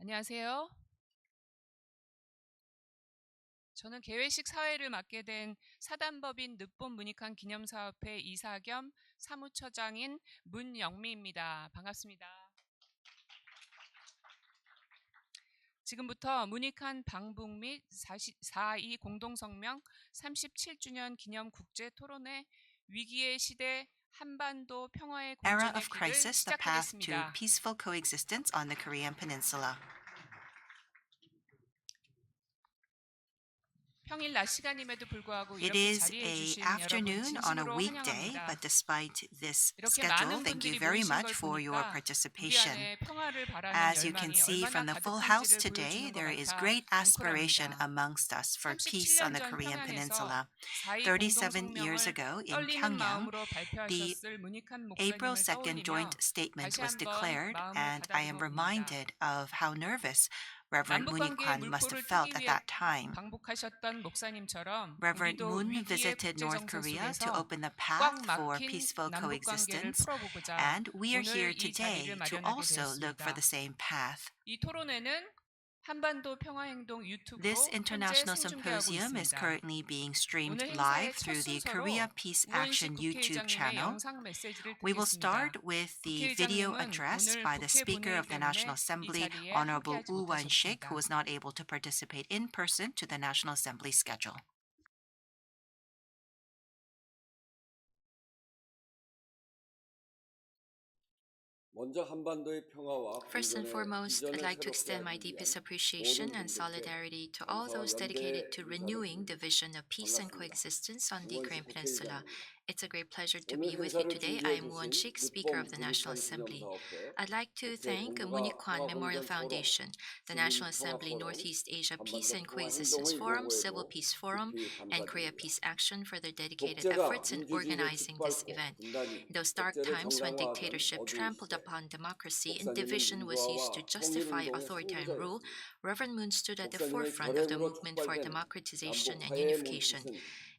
안녕하세요. 저는 개회식 사회를 맡게 된 사단법인 늦본 문익환 기념사업회 이사 겸 사무처장인 문영미입니다. 반갑습니다. 지금부터 문익환 방북 및 4.2 공동성명 37주년 기념 국제토론회 위기의 시대 한반도 평화의 Era 공존의 of 길을 crisis, the path to 시작하겠습니다. peaceful coexistence on the Korean Peninsula. 평일 낮 시간임에도 불구하고 It 이렇게 is 자리해 an 주신 여러분 afternoon on a 진심으로 weekday, 환영합니다. but despite this 이렇게 schedule, 많은 thank you 분들이 very 모이신 걸 much for your 보니까 우리 participation. 안에 평화를 바라는 As you can 열망이 see 얼마나 from the full house 가득한지를 today, 보여주는 것 there is 같아 great aspiration 뭉클합니다. amongst us for peace on 37년 the 전 Korean 평양에서 Peninsula. 4.2 37 years 공동성명을 ago in 떨리는 Pyongyang, 마음으로 the 발표하셨을 문익환 April 목사님을 2nd 떠올리며 joint statement 다시 was 한번 declared, 마음을 and I am 가다듬어 봅니다. reminded of how nervous Reverend 남북 Moon 관계의 Kwan must have 물꼬를 felt 트기 at 위해 that time. 방북하셨던 목사님처럼 Reverend 우리도 Moon 위기의 visited 국제 North 정세 Korea to 속에서 open the 꽉 path for 막힌 peaceful 남북 관계를 coexistence, 풀어보고자 and we are here 오늘 이 자리를 today to 마련하게 also look for 되었습니다. the same path. 이 토론회는 한반도 평화행동 This 유튜브로 현재 international 생중계하고 symposium is 있습니다. currently being streamed 오늘 live 행사의 첫 through the 순서로 Korea Peace 우원식 Action YouTube 국회의장님의 channel. 영상 메시지를 We will 듣겠습니다. start with the video 국회의장님은 address 오늘 by the 국회 Speaker 본회의 of the National 때문에 이 Assembly, 자리에 Honorable 함께하지 Woo Won-shik, who 못하셨습니다. was not able to participate in person to the National Assembly schedule. First and foremost, I'd like to extend my deepest appreciation and solidarity to all those dedicated to renewing the vision of peace and coexistence on the Korean Peninsula. It's a great pleasure to be with you today. I am Woo Won-shik, Speaker of the National Assembly. I'd like to thank Mun익환 Memorial Foundation, the National Assembly Northeast Asia Peace and Coexistence Forum, Civil Peace Forum, and Korea Peace Action for their dedicated efforts in organizing this event. In those dark times when dictatorship trampled upon democracy and division was used to justify authoritarian rule, Reverend Moon stood at the forefront of the movement for democratization and unification.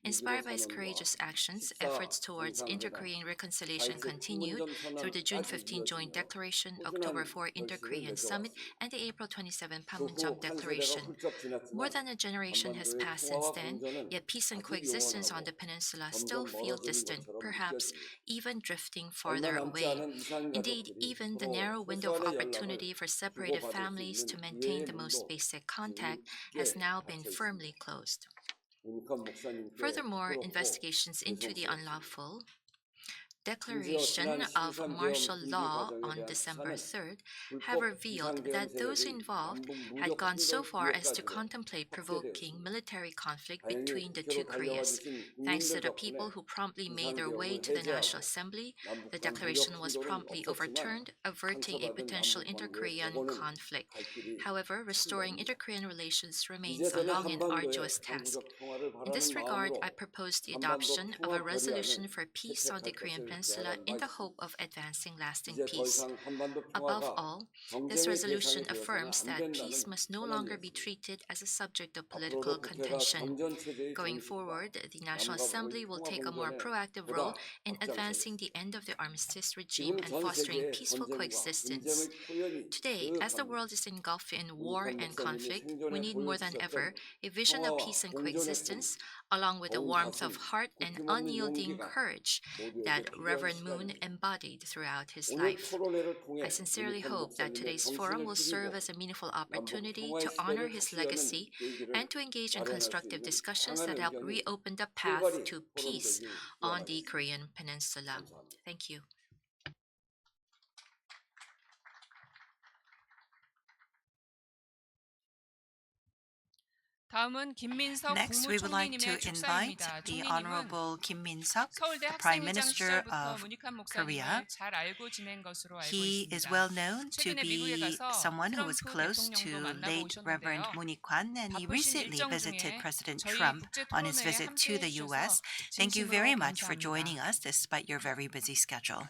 Inspired by his courageous actions, efforts towards inter-Korean reconciliation continued through the June 15 Joint Declaration, October 4 Inter-Korean Summit, and the April 27 Panmunjom Declaration. More than a generation has passed since then, yet peace and coexistence on the peninsula still feel distant, perhaps even drifting farther away. Indeed, even the narrow window of opportunity for separated families to maintain the most basic contact has now been firmly closed. Furthermore, investigations into the unlawful declaration of martial law on December 3rd have revealed that those involved had gone so far as to contemplate provoking military conflict between the two Koreas. Thanks to the people who promptly made their way to the National Assembly, the declaration was promptly overturned, averting a potential inter-Korean conflict. However, restoring inter-Korean relations remains a long and arduous task. In this regard, I propose the adoption of a resolution for peace on the Korean Peninsula in the hope of advancing lasting peace. Above all, this resolution affirms that peace must no longer be treated as a subject of political contention. Going forward, the National Assembly will take a more proactive role in advancing the end of the armistice regime and fostering peaceful coexistence. Today, as the world is engulfed in war and conflict, we need more than ever a vision of peace and coexistence, along with the warmth of heart and unyielding courage that Reverend Moon embodied throughout his life. I sincerely hope that today's forum will serve as a meaningful opportunity to honor his legacy and to engage in constructive discussions that help reopen the path to peace on the Korean Peninsula. Thank you. Next, we would like to invite the Honorable Kim Min-seok, the Prime Minister of Korea. He is well known to be someone who was close to late Reverend Moon Ik-hwan, and he recently visited President Trump on his visit to the U.S. Thank you very much for joining us despite your very busy schedule.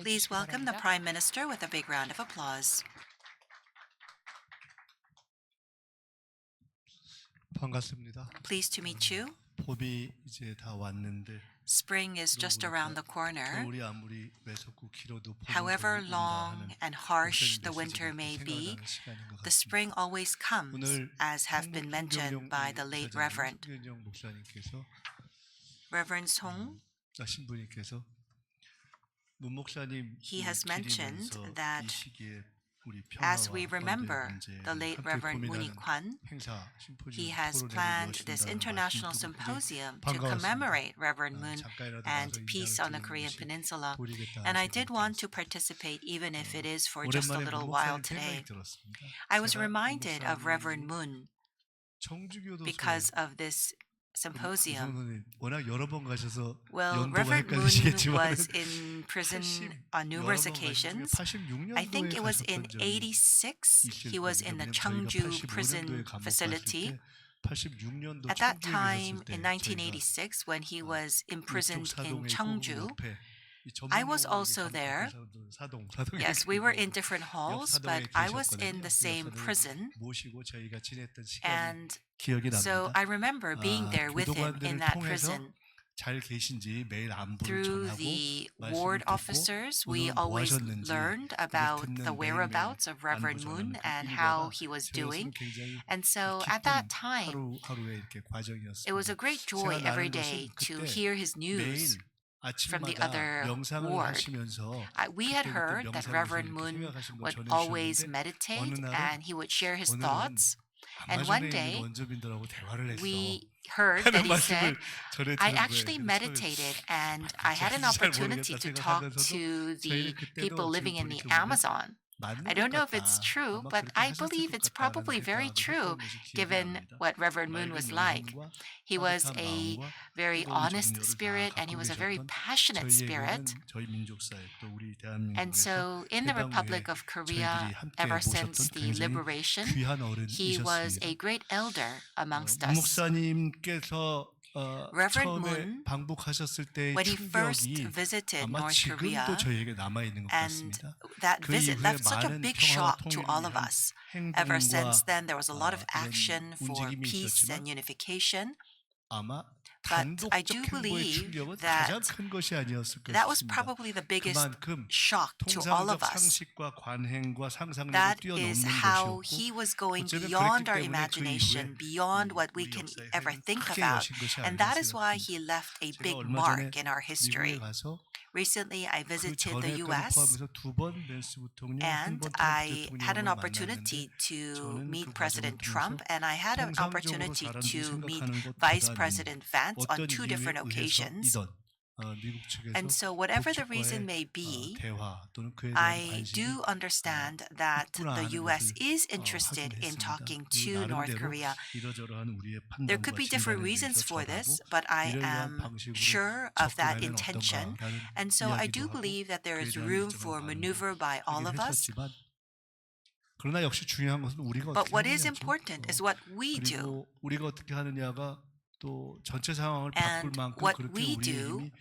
Please welcome the Prime Minister with a big round of applause. 반갑습니다. Pleased to meet you. 봄이 이제 다 왔는데 Spring is just around the corner. 겨울이 아무리 매섭고 길어도 봄은 However 곧 온다 long 하는 and harsh 목사님 the 메시지가 winter 또 may be, 생각나는 시간인 것 the 같습니다. spring always comes, 오늘 as have been mentioned by the late Reverend. 송균영 목사님께서 Reverend Song, 신부님께서 문 목사님 he has mentioned 기리면서 that 이 시기에 우리 as 평화와 we 번데의 remember 문제를 the late 함께 Reverend Mooney 고민하는 Kwan, 행사 he 심포지움 has 토론회를 planned this 여신다는 international 말씀 듣고 굉장히 symposium to 반가웠습니다. commemorate Reverend Moon 잠깐이라도 and 나서 peace 인사를 on the 드리는 Korean 것이 Peninsula. 도리겠다 And I 하는 did 생각이 want to 들었습니다. participate even if it is for just a 오랜만에 little 문 while 목사님 today. 생각이 들었습니다. I was 제가 reminded of Reverend 목사님이 Moon 청주교도소에 because of this symposium. 우선은 워낙 여러 번 가셔서 Well, 연도가 Reverend Moon 헷갈리시겠지만 was in prison on numerous occasions. I think it was in 86 he was in the Cheongju prison facility. At that time, in 1986, when he was imprisoned in Cheongju, I was also there. Yes, we were in different halls, but I was in the same prison. And so I remember being there with him in that prison. 잘 계신지 매일 안부를 Through 전하고 the 말씀을 ward 듣고 officers, we 오늘 뭐 always 하셨는지 learned 그걸 about 듣는 the whereabouts of 매일매일 Reverend 안부 Moon 전하는 그 and 일과가 how he was 저로서는 doing. 굉장히 And so at 기쁜 that time, 하루하루의 이렇게 과정이었습니다. it was a great joy 제가 every 나는 day 것은 to 그때 hear his news 매일 from the 아침마다 other 명상을 ward. 하시면서 We had 그때그때 heard that 명상을 Reverend 이렇게 Moon 생각하신 거 would always 전해주셨는데 meditate 어느 날은 and he would share his 오늘은 thoughts. And one 아마존에 있는 day, 원주민들하고 대화를 했어. we heard 하는 that he said, 말씀을 전해 I 들은 actually 거예요. meditated and I had an 잘 opportunity 모르겠다 to talk 생각하면서도 to the 저희는 그때도 people 지금 living in the 돌이켜보면 Amazon. 맞는 I 것 don't know if 같다. it's true, 아마 but 그렇게 I 하셨을 believe 것 it's 같다라는 probably very 생각을 true 했던 것이 기억이 given 납니다. what Reverend Moon 맑은 was like. 영혼과 He was 따뜻한 a 마음과 very 뜨거운 honest 정열을 다 spirit and he 갖고 was a very 계셨던 passionate spirit. 저희에게는 저희 민족사회 또 우리 And 대한민국에서 so in the 해방 Republic 후에 of Korea, 저희들이 함께 ever since 모셨던 the 굉장히 liberation, 귀한 he was 어른이셨습니다. a great elder amongst 문 us. 목사님께서 Reverend 처음에 Moon, 방북하셨을 때의 when he first 충격이 visited 아마 North Korea, 지금도 저희에게 남아 있는 것 and 같습니다. that 그 visit 이후에 left such a 많은 big 평화와 shock to 통일을 all of 위한 us. Ever since 행동과 then, there was a lot of 이런 action for 움직임이 peace 있었지만 and unification. 아마 But I do 단독적 행보의 believe 충격은 that 가장 큰 것이 아니었을까 that was 싶습니다. probably the biggest 그만큼 shock to all 통상적 of us. 상식과 관행과 상상력을 That 뛰어넘는 is how 것이었고 he was going 어쩌면 beyond 그랬기 our 때문에 그 imagination, 이후에 beyond what we 우리 can 역사에 ever 획을 think 크게 about. 여신 것이 And 아닌가 that is why 생각합니다. he left a 제가 big 얼마 전에 mark in our 미국에 history. 가서 Recently, I 그 visited the 전에까지 US 포함해서 두 번 벤스 부통령, 한 and 번 I 트럼프 had an 대통령을 opportunity 만났는데 to 저는 meet 그 President 과정을 Trump 통해서 and I had an 통상적으로 opportunity 사람들이 to meet 생각하는 Vice 것보다는 President Vance on 어떤 two 이유에 different occasions. 의해서이던 미국 측에서 And so whatever the reason 북측과의 may be, 대화 또는 그에 대한 I 관심이 do understand that 있구나 the 하는 US 것을 is interested in 확인했습니다. talking 이 to North 나름대로 Korea. 이러저러한 우리의 There could 판단과 be different 진단에 reasons 대해서 for 전하고 this, but I 이러이러한 am 방식으로 sure of that 접근하면 intention. 어떤가라는 And so I do 이야기도 하고 believe that there 그에 is 대한 room 일정한 for 반응도 maneuver by all 하긴 of us. 했었지만 그러나 역시 중요한 것은 우리가 But 어떻게 what is 하느냐죠. important is what we do. 그리고 우리가 어떻게 하느냐가 또 전체 상황을 바꿀 And 만큼 what 그렇게 we 우리의 do 힘이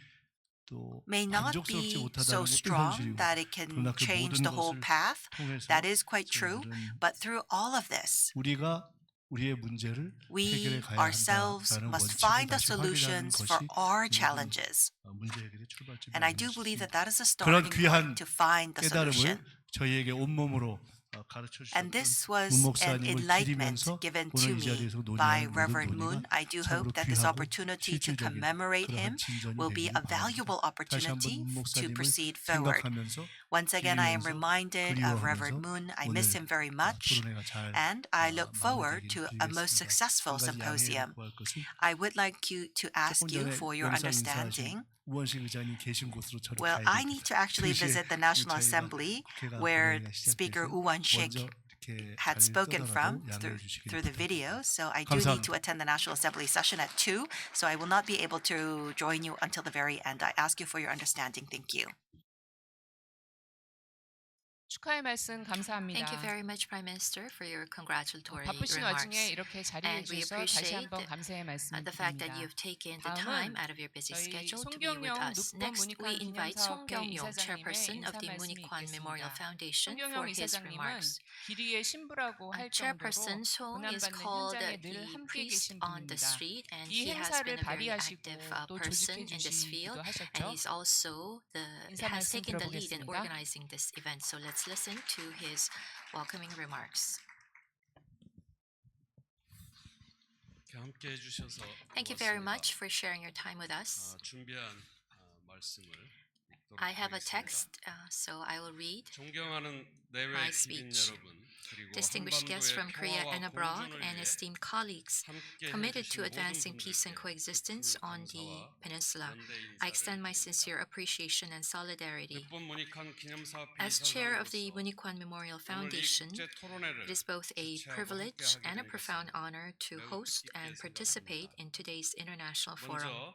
또 may not 만족스럽지 be 못하다는 so 것도 strong 현실이고 that it can 그러나 그 change 모든 the whole 것을 path. 통해서 That is quite true. 저희들은 But through all of this, 우리가 우리의 문제를 해결해 we 가야 ourselves 한다라는 must 원칙을 find the 다시 확인하는 solutions 것이 for our 모든 challenges. 문제 해결의 출발점이 And I do 아닌가 believe that 싶습니다. that is a 그런 starting 귀한 point to find the solution. 깨달음을 저희에게 온몸으로 가르쳐 And 주셨던 this 문 was an 목사님을 enlightenment 기리면서 given 오늘 to 이 me 자리에서 by 논의하는 모든 Reverend Moon. 논의가 I do 참으로 hope that this 귀하고 opportunity to 실질적인 commemorate 그러한 him 진전이 will be 되기를 a valuable 바랍니다. 다시 opportunity 한번 문 to 목사님을 proceed forward. 생각하면서 Once again, I am 기리면서 reminded of Reverend 그리워하면서 Moon. I miss 오늘 him very much. 토론회가 잘 And I look forward to 마무리되기를 a most 빌겠습니다. successful 한 가지 양해를 symposium. 구할 것은 I would like to ask 조금 you 전에 for your 영상 understanding. 인사하신 우원식 의장님 계신 곳으로 저를 Well, 가야 I 됩니다. need to actually 동시에 visit the National 저희가 Assembly 국회가 where 본회의가 Speaker 시작돼서 Woo-won-shik 먼저 이렇게 had 자리를 spoken 떠나라고 from 양해해 through 주시기를 the 부탁드립니다. video. So I do need 감사합니다. to attend the National Assembly session at 2. So I will not be able to join you until the very end. I ask you for your understanding. Thank you. 축하의 말씀 감사합니다. Thank you very much, Prime Minister, for your congratulatory 바쁘신 remarks. 와중에 이렇게 자리해 And we 주셔서 다시 appreciate 한번 감사의 말씀 the fact that 드립니다. you've taken the time out of your busy 저희 schedule to be with 송경영 us. 눕본 Next, we 문익환 invite Song 기념사업회 Kyung-yong, 이사장님의 chairperson of 인사 the 말씀이 Munikwon Memorial 있겠습니다. Foundation, for 송경영 his 이사장님은 remarks. 길이의 신부라고 할 정도로 Chairperson Song is 고난받는 called 현장에 늘 the 함께 priest 계신 on the 분입니다. street, and 이 he has 행사를 been a very 발의하시고 active 또 person 조직해 in this 주시기도 field, and 하셨죠. he's also 인사 has 말씀 taken the lead in 들어보겠습니다. organizing this event. So let's listen to his welcoming remarks. 함께 해주셔서 Thank you very 고맙습니다. much for sharing your time with us. 준비한 말씀을 읽도록 I have a 하겠습니다. text, so I will read. 존경하는 내외 my 기빈 speech. 여러분, 그리고 Distinguished guests from Korea and abroad and esteemed colleagues committed to advancing peace and coexistence on the Peninsula, I extend my sincere appreciation and solidarity. As chair of the Munikwon Memorial Foundation, it is both a privilege and a profound honor to host and participate in today's international forum.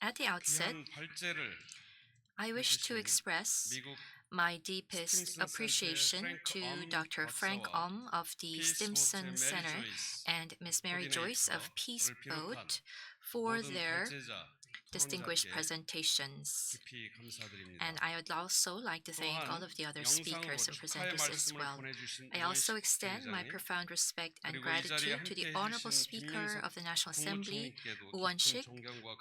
At the outset, I wish to express my deepest appreciation to Dr. Frank of the Stimson Center and Ms. Mary Joyce of Peace Boat for their distinguished presentations. And I would also like to thank all of the other speakers and presenters as well. I also extend my profound respect and gratitude to the Honorable Speaker of the National Assembly, Woo Won-sik,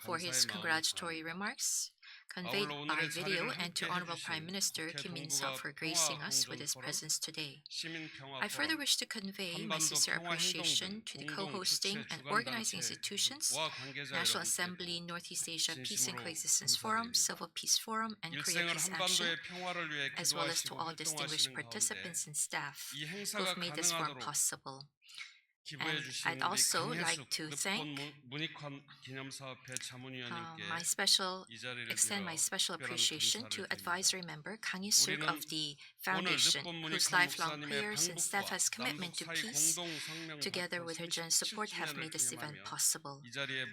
for his congratulatory remarks conveyed by video, and to Honorable Prime Minister Kim Min-seok for gracing us with his presence today. I further wish to convey my sincere appreciation to the co-hosting and organizing institutions, National Assembly, Northeast Asia Peace and Coexistence Forum, Civil Peace Forum, and Korea Peace Action, as well as to all distinguished participants and staff who have made this forum possible. And I'd also like to thank extend my special appreciation to advisory member Kang Hee-suk of the foundation, whose lifelong prayers and steadfast commitment to peace, together with her generous support, have made this event possible.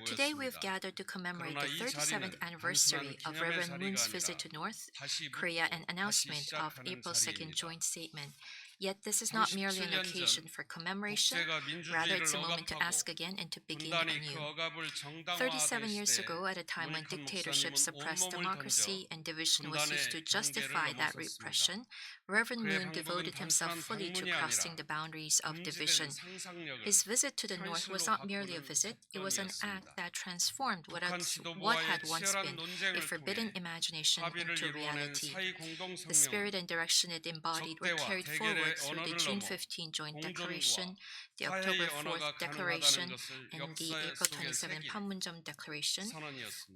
Today we have gathered to commemorate the 37th anniversary of Reverend Moon's visit to North Korea and announcement of April 2nd joint statement. Yet this is not merely an occasion for commemoration, rather it's a moment to ask again and to begin anew. 37 years ago, at a time when dictatorship suppressed democracy and division was used to justify that repression, Reverend Moon devoted himself fully to crossing the boundaries of division. His visit to the North was not merely a visit, it was an act that transformed what had once been a forbidden imagination into reality. The spirit and direction it embodied were carried forward through the June 15 Joint Declaration, the October 4th Declaration, and the April 27 Panmunjom Declaration,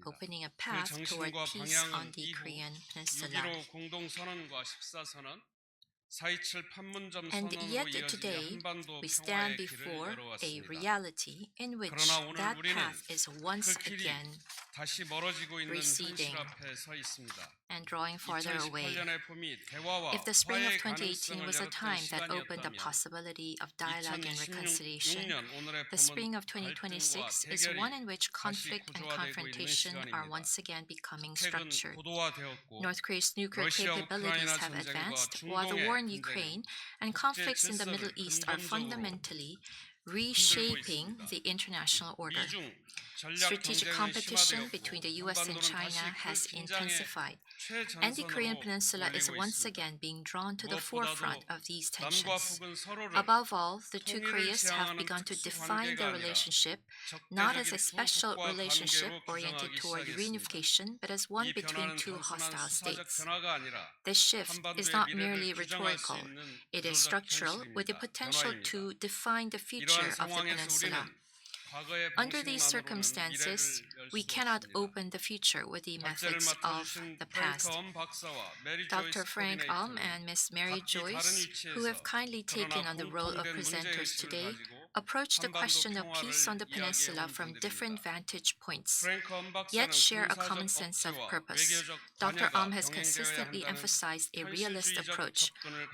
opening a path toward peace on the Korean Peninsula. And yet today, we stand before a reality in which that path is once again receding and drawing farther away. If the spring of 2018 was a time that opened the possibility of dialogue and reconciliation, the spring of 2026 is one in which conflict and confrontation are once again becoming structured. North Korea's nuclear capabilities have advanced, while the war in Ukraine and conflicts in the Middle East are fundamentally reshaping the international order. Strategic competition between the US and China has intensified, and the Korean Peninsula is once again being drawn to the forefront of these tensions. Above all, the two Koreas have begun to define their relationship not as a special relationship oriented toward reunification, but as one between two hostile states. This shift is not merely rhetorical, it is structural, with the potential to define the future of the peninsula. Under these circumstances, we cannot open the future with the methods of the past. Dr. Frank and Ms. Mary Joyce, who have kindly taken on the role of presenters today, approach the question of peace on the peninsula from different vantage points, yet share a common sense of purpose. Dr. has consistently emphasized a realist approach,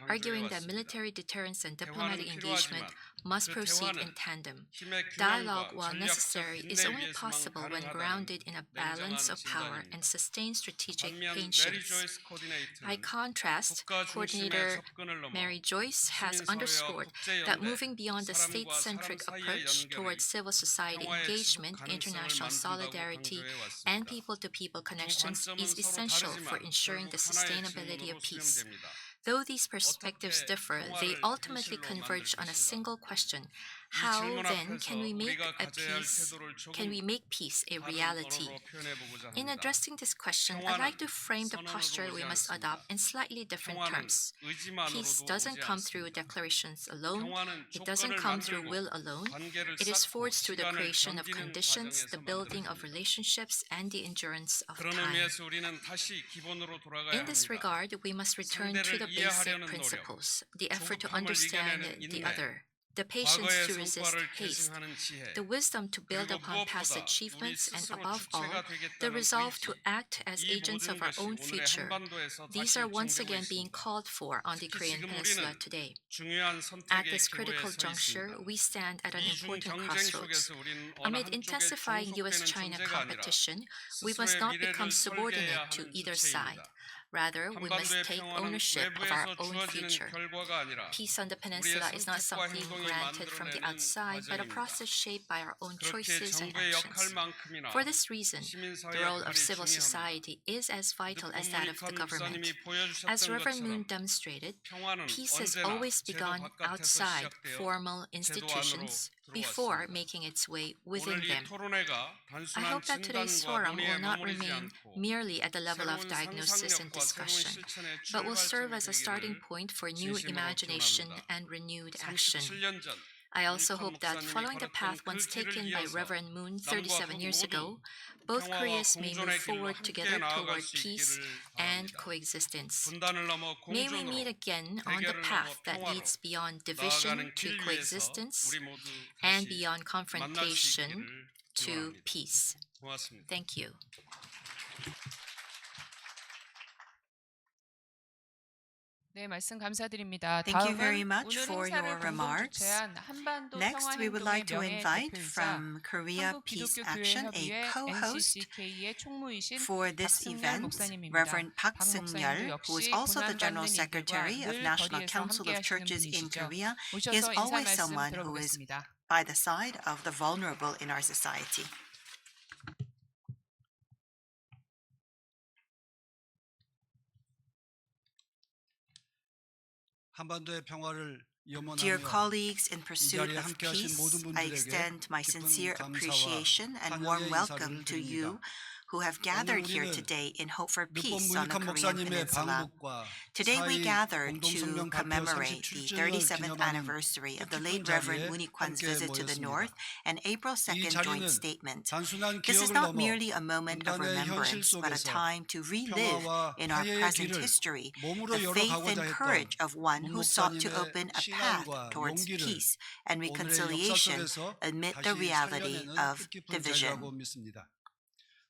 arguing that military deterrence and diplomatic engagement must 그 proceed 대화는 in tandem. 힘의 Dialogue, 균형과 while 전략적 necessary, is 인내에 only 비해서만은 possible when 가능하다는 grounded in a balance 냉정한 of power 진단입니다. and sustained strategic 반면 메리 patience. 조이스 By 코디네이터는 contrast, 국가 중심의 Coordinator 접근을 넘어 Mary Joyce has 시민사회와 underscored 국제 that 연대, moving beyond the 사람과 state-centric 사람 사이의 approach 연결이 towards civil society 평화의 engagement, 지속 가능성을 international 만든다고 solidarity, 강조해 and 왔습니다. people-to-people 두 connections 관점은 is 서로 essential for 다르지만 ensuring the 결국 하나의 sustainability 질문으로 of peace. 수렴됩니다. Though these perspectives 어떻게 differ, they 평화를 ultimately 현실로 converge 만들 on a 것인가? single question: 이 how 질문 then 앞에서 can we make 우리가 a 가져야 할 peace? 태도를 Can we 조금 make peace a 다른 reality? 언어로 표현해 보고자 In 합니다. addressing this question, I'd like to frame the posture we must adopt in slightly different 평화는 terms. Peace 의지만으로도 doesn't 오지 come through 않습니다. declarations alone. 평화는 It doesn't 조건을 come through 만들고 will alone. 관계를 It is 쌓고 forged through the 시간을 creation of 견디는 conditions, the 과정에서 building of 만들어집니다. relationships, and the endurance of 그런 time. 의미에서 우리는 다시 기본으로 돌아가야 In this 합니다. regard, we must return to the 상대를 basic 이해하려는 노력, principles, the effort to 조급함을 understand 이겨내는 the 인내, other, the patience 과거의 to resist 성과를 haste, 계승하는 지혜, the wisdom to build 그리고 upon past 무엇보다 우리 achievements, and 스스로 above all, 주체가 the 되겠다는 resolve 의지, to act as 이 agents 모든 of our 것이 own 오늘의 future. 한반도에서 These 다시 are once 요청되고 again being 있습니다. called for on the 특히 Korean 지금 Peninsula 우리는 today. 중요한 At 선택의 this 기로에 critical 서 juncture, 있습니다. we stand at an 미중 important 경쟁 crossroads. 속에서 우리는 어느 Amid 한쪽에 intensifying 종속되는 US-China 존재가 아니라 competition, we must 스스로의 not 미래를 become subordinate 설계해야 to 하는 either side. 주체입니다. Rather, we must 한반도의 take 평화는 ownership of our 외부에서 own 주어지는 future. 결과가 아니라 Peace on the 우리의 peninsula is not 선택과 something 행동이 granted from the 만들어내는 outside, but a 과정입니다. process shaped by our own 그렇게 choices and 정부의 actions. 역할만큼이나 For this reason, 시민사회 the role of 역할이 civil 중요합니다. society is as vital as that of the 득본 government. 목사님이 As 보여주셨던 Reverend Moon 것처럼 demonstrated, 평화는 peace has 언제나 always 제도 begun 바깥에서 outside 시작되어 formal 제도 안으로 institutions before 들어왔습니다. making its way within 오늘 이 them. 토론회가 I 단순한 hope that today's 진단과 forum 논의에 will not 머무르지 remain 않고 merely at the level of 새로운 diagnosis and 상상력과 새로운 discussion, 실천의 but will serve 출발점이 as a starting 되기를 point for new 진심으로 imagination 기원합니다. and renewed action. 37년 전 I also 문익환 hope that 목사님이 following the 걸었던 path 그 once 길을 taken by 이어서 Reverend Moon 남과 37 years 북 ago, 모두 both 평화와 Koreas may move 공존의 길로 forward 함께 together 나아갈 toward 수 peace 있기를 and 바랍니다. coexistence. 분단을 넘어 May we 공존으로 meet again on the 대결을 넘어 path that 평화로 leads beyond division 나아가는 to 길 위에서 coexistence 우리 모두 and 다시 beyond 만날 수 confrontation 있기를 to 기원합니다. peace. 고맙습니다. Thank you. 네, 말씀 감사드립니다. Thank you very 다음은 much 오늘 for 행사를 your 공동 remarks. 주최한 한반도 Next, we would 평화행동의 like to invite 명예대표이자 from Korea 한국 Peace 기독교 Action 교회 a 협의회 co-host NCCK의 총무이신 for this 박승열 event, 목사님입니다. Reverend Park 박 목사님도 Seung-yeol, who is 역시 also the General 고난받는 Secretary 이들과 of 늘 National 거리에서 Council of 함께하시는 Churches in 분이시죠. Korea. He is 오셔서 인사 always 말씀 someone who is 들어보겠습니다. by the side of the vulnerable in our society. 한반도의 평화를 Dear 염원하며 colleagues, in 이 pursuit 자리에 of 함께하신 peace, 모든 I 분들에게 extend my 깊은 sincere 감사와 appreciation and 환영의 warm 인사를 welcome to 드립니다. you who have gathered here 우리는 today in hope for 르본 peace on the 문익환 Korean 목사님의 Peninsula. 방북과 Today we 사이 gather to 공동성명 발표 commemorate the 37주년을 37th 기념하는 anniversary of the 뜻깊은 late Reverend 자리에 Munikwan's 함께 visit to the 모였습니다. North and April 이 2nd 자리는 joint statement. 단순한 This is 기억을 not 넘어 merely a moment of 분단의 현실 remembrance, but a 속에서 time to relive 평화와 in our 화해의 present 길을 history 몸으로 the faith 열어가고자 and 했던 courage of one 문 who sought to 목사님의 open a path 신앙과 towards 용기를 peace and 오늘의 역사 reconciliation 속에서 amid 다시 the reality 살려내는 of 뜻깊은 division. 자리라고 믿습니다.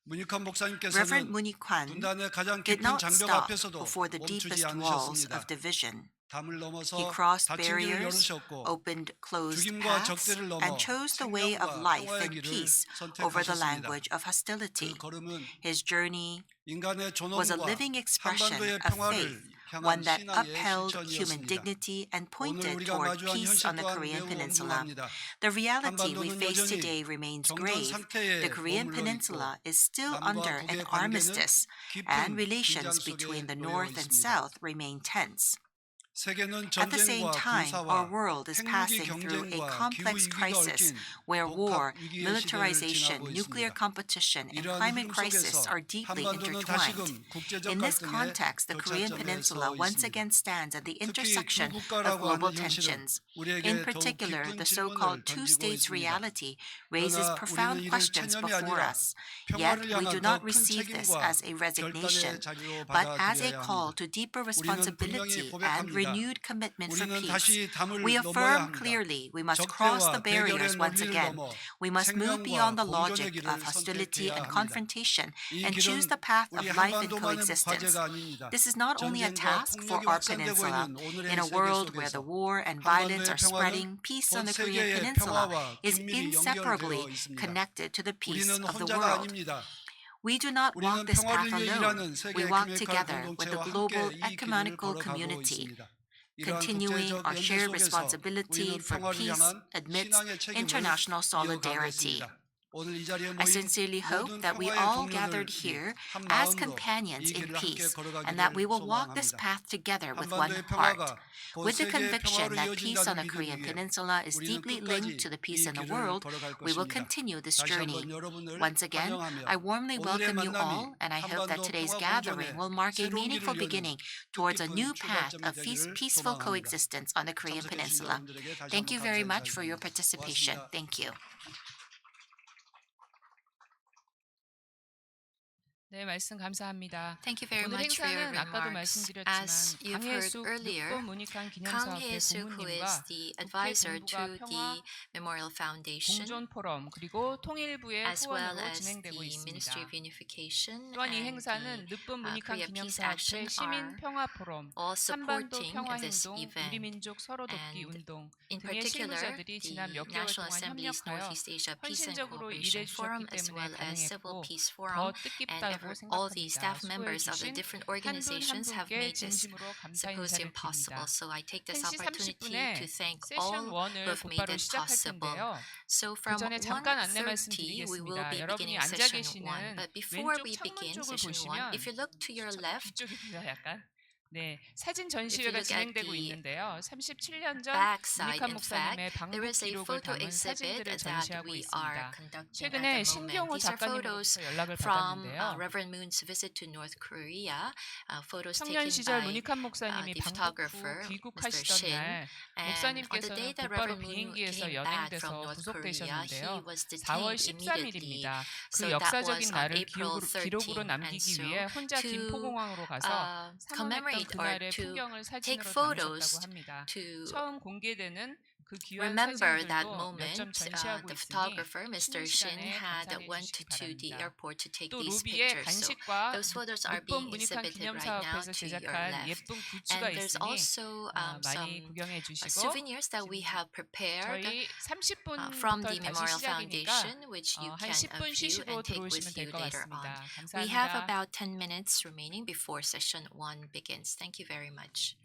문익환 Reverend 목사님께서는 Munikwan 분단의 가장 did 깊은 not 장벽 stop 앞에서도 before the 멈추지 deepest walls 않으셨습니다. of division. 담을 He 넘어서 crossed 닫힌 길을 barriers, 열으셨고 opened closed 죽임과 paths, 적대를 넘어 and chose the way of 생명과 life 평화의 and 길을 peace over the 선택하셨습니다. language of 그 hostility. 걸음은 His journey 인간의 was a 존엄과 living expression 한반도의 of 평화를 faith, 향한 one that 신앙의 upheld human 실천이었습니다. dignity and 오늘 pointed 우리가 toward 마주한 peace 현실 on the 또한 Korean 매우 Peninsula. 엄중합니다. The reality we 한반도는 face 여전히 today remains 정전 grave. 상태에 The Korean 머물러 Peninsula 있고 is still 남과 under an 북의 관계는 armistice, and 깊은 relations 긴장 속에 between the 놓여 North and 있습니다. South remain tense. 세계는 At the same 전쟁과 time, our 군사와 world is 핵무기 passing through a 경쟁과 complex 기후 위기가 crisis 얽힌 where war, 복합 위기의 시대를 militarization, 지나고 nuclear 있습니다. competition, and 이러한 climate 흐름 crisis 속에서 are deeply 한반도는 intertwined. 다시금 국제적 In this 갈등의 context, the Korean 교차점에 Peninsula 서 once 있습니다. again stands at the 특히 intersection 두 of 국가라고 global 하는 현실은 tensions. 우리에게 In 더욱 particular, 깊은 the 질문을 so-called 던지고 two-states 있습니다. reality raises 그러나 profound 우리는 이를 questions 체념이 before 아니라 us. Yet, 평화를 we do 향한 not 더 큰 receive this 책임과 as a 결단의 resignation, 자리로 but as a 받아들여야 call 합니다. to deeper 우리는 분명히 responsibility and 고백합니다. renewed commitment for 우리는 peace. 다시 담을 We 넘어야 affirm 합니다. clearly we must cross the 적대와 대결의 barriers once 논리를 again. 넘어 We must move beyond 생명과 the 공존의 logic 길을 of hostility 선택해야 and 합니다. confrontation 이 and choose 길은 the path of 우리 life and 한반도만의 coexistence. 과제가 아닙니다. This is not only a 전쟁과 task for 폭력이 our 확산되고 peninsula. 있는 오늘의 In a 세계 world where the 속에서 war and violence 한반도의 are 평화는 spreading, peace on 곧 the Korean 세계의 Peninsula 평화와 is 긴밀히 inseparably 연결되어 있습니다. connected to the peace 우리는 of the 혼자가 world. 아닙니다. We do not walk 우리는 this 평화를 path 위해 alone. 일하는 세계 We walk 에큐메니컬 together with the 공동체와 global 함께 이 길을 ecumenical 걸어가고 community, 있습니다. 이러한 continuing 국제적 our 연대 shared 속에서 responsibility 우리는 for 평화를 peace 향한 amidst 신앙의 책임을 international solidarity. 이어가겠습니다. 오늘 이 자리에 I 모인 sincerely hope 모든 that we 평화의 all gathered 동료들이 here 한 as 마음으로 companions 이 in 길을 함께 peace, and that we 걸어가기를 will walk this 소망합니다. path together with one 한반도의 heart. 평화가 곧 With the 세계의 conviction 평화로 that peace on the 이어진다는 믿음 Korean 위에 Peninsula is 우리는 deeply 끝까지 linked to the peace 이 in the 길을 world, 걸어갈 we will 것입니다. continue this 다시 journey. 한번 여러분을 Once again, 환영하며 I warmly 오늘의 welcome you 만남이 all, and I hope that 한반도 today's 평화공존의 gathering will mark a 새로운 meaningful 길을 여는 beginning towards a 뜻깊은 new path 출발점이 of 되기를 peaceful 소망합니다. coexistence on the Korean 참석해 주신 Peninsula. 여러분들에게 다시 Thank you 한번 very 감사 much for your 인사드립니다. participation. 고맙습니다. Thank you. 네, 말씀 감사합니다. Thank you very 오늘 much for your 행사는 아까도 remarks. 말씀드렸지만 As you've heard 강혜숙 earlier, 늑본 문익환 Kang 기념사업회 Hye-suk, who is 고문님과 the 국회 advisor 본부가 to 평화 the Memorial Foundation, 공존 포럼 그리고 통일부의 as well 후원으로 as 진행되고 the Ministry 있습니다. of Unification 또한 이 and 행사는 the 늑본 문익환 Korea Peace 기념사업회 Action 시민 are 평화 포럼, all 한반도 supporting 평화 this 행동, event. 우리 민족 서로 돕기 And 운동 in 등의 particular, 실무자들이 the 지난 몇 개월 National 동안 Assembly's 협력하여 Northeast Asia Peace and 헌신적으로 Cooperation 일해주셨기 Forum, as 때문에 well as Civil 가능했고 Peace 더 Forum, and 뜻깊다고 all the 생각합니다. staff members of the 수고해주신 different 한 분 한 organizations have 분께 made this 진심으로 감사 symposium 인사를 possible. 드립니다. So I take this 1시 opportunity 30분에 to thank 세션 all who 1을 have made 곧바로 it 시작할 possible. 텐데요. So 그 from 전에 잠깐 안내 1:30 we will 말씀드리겠습니다. be 여러분이 beginning 앉아 session 1. 계시는 But before 왼쪽 we 창문 begin 쪽을 session 1, 보시면 if you look to your left, 뒤쪽입니다. 약간. 네, 사진 if you 전시회가 look at 진행되고 the 있는데요. 37년 전 backside, 문익환 in 목사님의 fact, there 방북 is a 기록을 photo 담은 exhibit 사진들을 that 전시하고 we are 있습니다. conducting 최근에 at the moment. 신경호 These are photos 작가님으로부터 연락을 from 받았는데요. Reverend Moon's visit to North Korea, photos 청년 taken 시절 by 문익환 목사님이 the 방북 후 photographer, Mr. 귀국하시던 Shin. 날 And on the day 목사님께서는 that 곧바로 Reverend Moon 비행기에서 came back from 연행돼서 North Korea, 구속되셨는데요. he was 4월 detained immediately. 13일입니다. 그 So that 역사적인 was on 날을 April 기록으로 13th. And 남기기 so 위해 혼자 to 김포공항으로 가서 사모했던 commemorate or 그날의 to 풍경을 take 사진으로 photos 담으셨다고 합니다. to 처음 공개되는 그 귀한 remember that 사진들도 몇 moment, 점 전시하고 the 있으니 photographer, Mr. 쉬는 Shin, 시간에 had 감상해 went 주시기 to the 바랍니다. airport to take 또 these 루비에 pictures. So 간식과 those photos are 늑본 being 문익환 exhibited right now 기념사업에서 to your 제작한 left. 예쁜 굿즈가 And there's 있으니 also 많이 some 구경해 주시고 souvenirs that we have prepared 저희 from 30분부터 the 다시 Memorial 시작이니까 Foundation, which you 한 can 10분 view 쉬시고 and take 들어오시면 with 될 you 것 later on. 같습니다. We have 감사합니다. about 10 minutes remaining before session 1 begins. Thank you very much.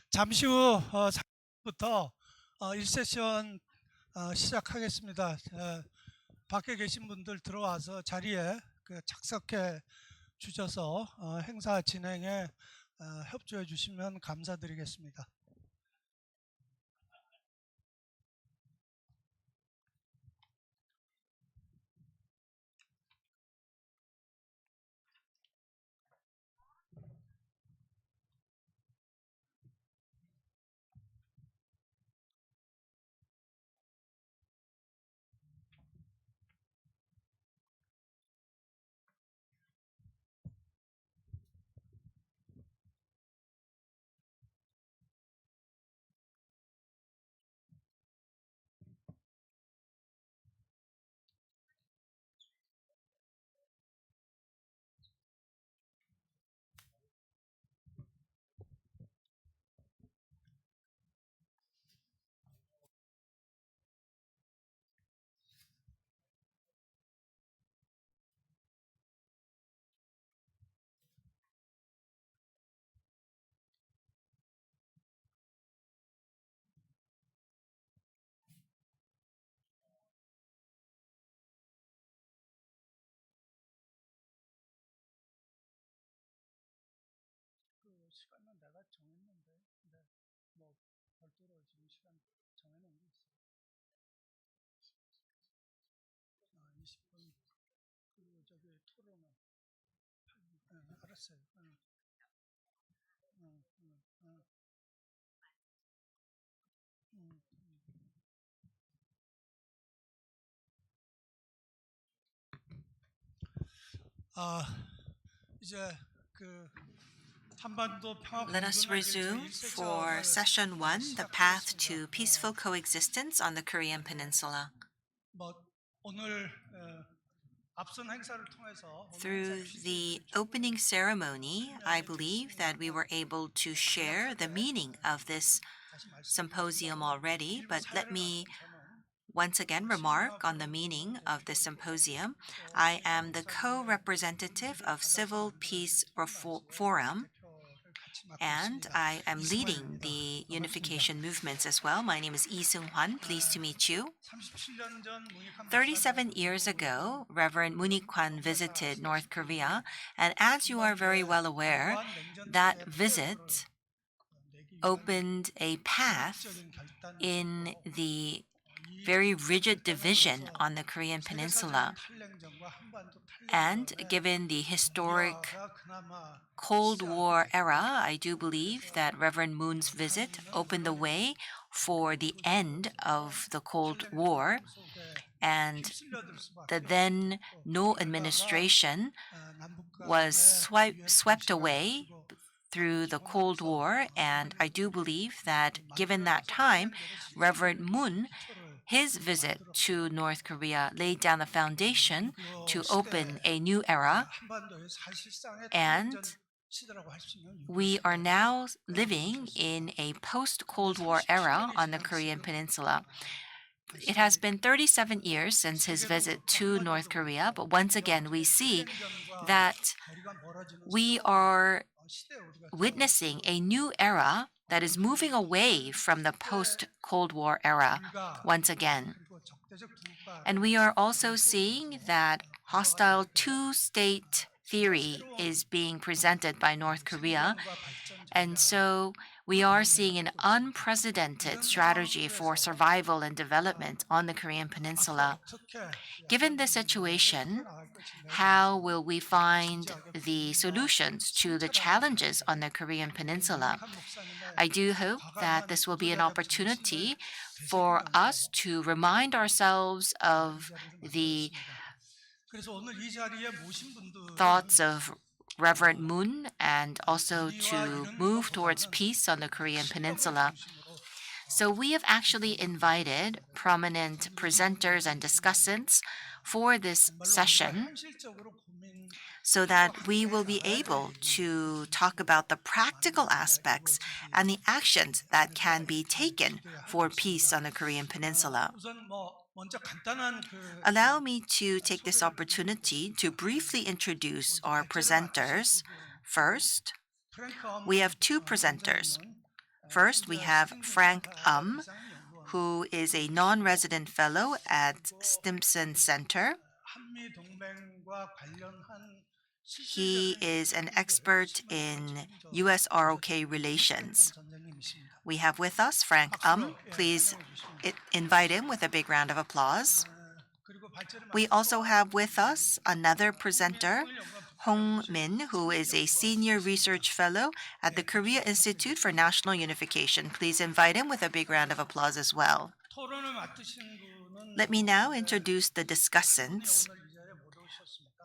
잠시 후 3부터 1세션 시작하겠습니다. 밖에 계신 분들 들어와서 자리에 착석해 주셔서 행사 진행에 협조해 주시면 감사드리겠습니다. 시간은 내가 정했는데, 뭐 별도로 지금 시간 정해놓은 게 있어요. 20분. 그리고 저기 토론은 8분. 알았어요. 응, 응, 응, 응, 이제 Let us resume for session 1, the path to peaceful coexistence on the Korean Peninsula. 오늘 앞선 행사를 통해서 Through the opening ceremony, I believe that we were able to share the meaning of this symposium already, but let me once again remark on the meaning of this symposium. I am the co-representative of Civil Peace Forum, and I am leading the unification movements as well. My name is Lee Seung-hwan. Pleased to meet you. 37 years ago, Reverend Moon-ik-hwan visited North Korea, and as you are very well aware, that visit opened a path in the very rigid division on the Korean Peninsula. And given the historic Cold War era, I do believe that Reverend Moon's visit opened the way for the end of the Cold War, and the then No administration was swept away through the Cold War, and I do believe that given that time, Reverend Moon, his visit to North Korea laid down the foundation to open a new era, and we are now living in a post-Cold War era on the Korean Peninsula. It has been 37 years since his visit to North Korea, but once again we see that we are witnessing a new era that is moving away from the post-Cold War era once again. And we are also seeing that hostile two-state theory is being presented by North Korea. And so we are seeing an unprecedented strategy for survival and development on the Korean Peninsula. Given this situation, how will we find the solutions to the challenges on the Korean Peninsula? I do hope that this will be an opportunity for us to remind ourselves of the thoughts of Reverend Moon and also to move towards peace on the Korean Peninsula. So we have actually invited prominent presenters and discussants for this session so that we will be able to talk about the practical aspects and the actions that can be taken for peace on the Korean Peninsula. 우선 먼저 간단한 Allow me to take this opportunity to briefly introduce our presenters. First, we have two presenters. First, we have Frank who is a non-resident fellow at Stimson Center. He is an expert in U.S. ROK relations. We have with us Frank Please invite him with a big round of applause. We also have with us another presenter, Hong Min, who is a senior research fellow at the Korea Institute for National Unification. Please invite him with a big round of applause as well. Let me now introduce the discussants.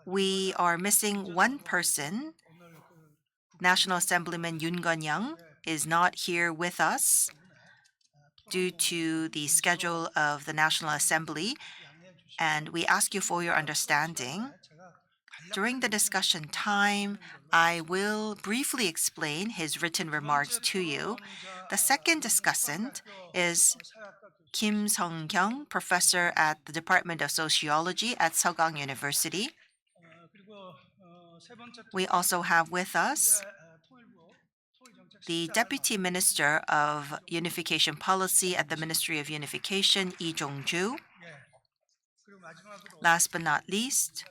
We are missing one person. National Assemblyman Yoon Gun-young is not here with us due to the schedule of the National Assembly, and we ask you for your understanding. During the discussion time, I will briefly explain his written remarks to you. The second discussant is Kim Sung-kyung, professor at the Department of Sociology at Seogang University. We also have with us the Deputy Minister of Unification Policy at the Ministry of Unification, Lee Jong-ju. Last but not least,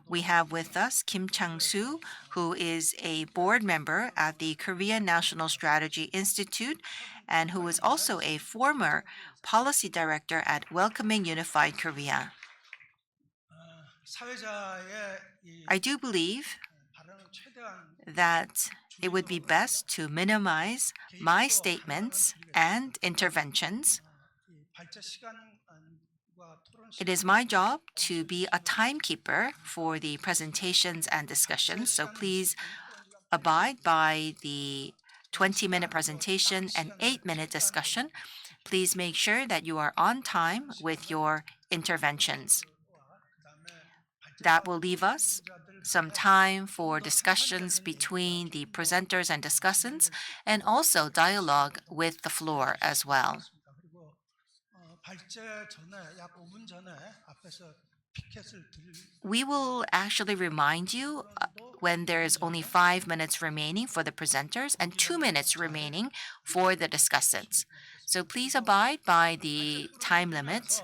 we have with us Kim Chang-soo, who is a board member at the Korean National Strategy Institute and who is also a former policy director at Welcoming Unified Korea. I do believe that it would be best to minimize my statements and interventions. It is my job to be a timekeeper for the presentations and discussions, so please abide by the 20-minute presentation and 8-minute discussion. Please make sure that you are on time with your interventions. That will leave us some time for discussions between the presenters and discussants, and also dialogue with the floor as well. We will actually remind you when there is only 5 minutes remaining for the presenters and 2 minutes remaining for the discussants. So please abide by the time limit.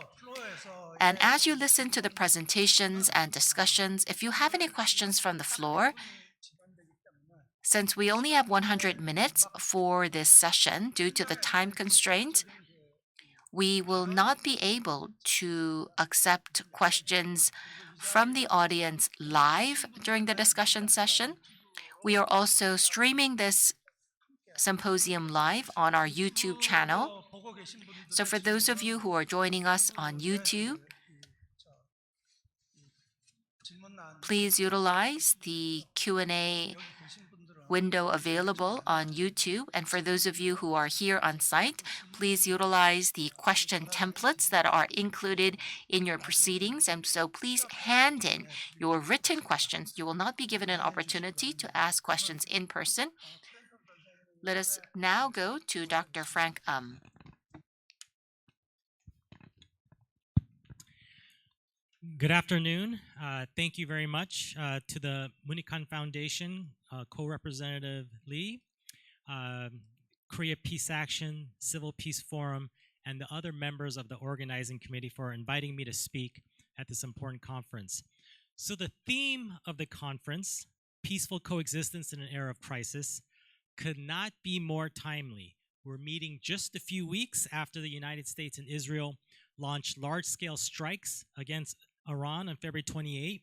And as you listen to the presentations and discussions, if you have any questions from the floor, since we only have 100 minutes for this session due to the time constraint, we will not be able to accept questions from the audience live during the discussion session. We are also streaming this symposium live on our YouTube channel. So for those of you who are joining us on YouTube, please utilize the Q&A window available on YouTube. And for those of you who are here on site, please utilize the question templates that are included in your proceedings. And so please hand in your written questions. You will not be given an opportunity to ask questions in person. Let us now go to Dr. Frank Good afternoon. Thank you very much to the Munikan Foundation, Co-Representative Lee, Korea Peace Action, Civil Peace Forum, and the other members of the organizing committee for inviting me to speak at this important conference. So the theme of the conference, Peaceful Coexistence in an Era of Crisis, could not be more timely. We're meeting just a few weeks after the United States and Israel launched large-scale strikes against Iran on February 28,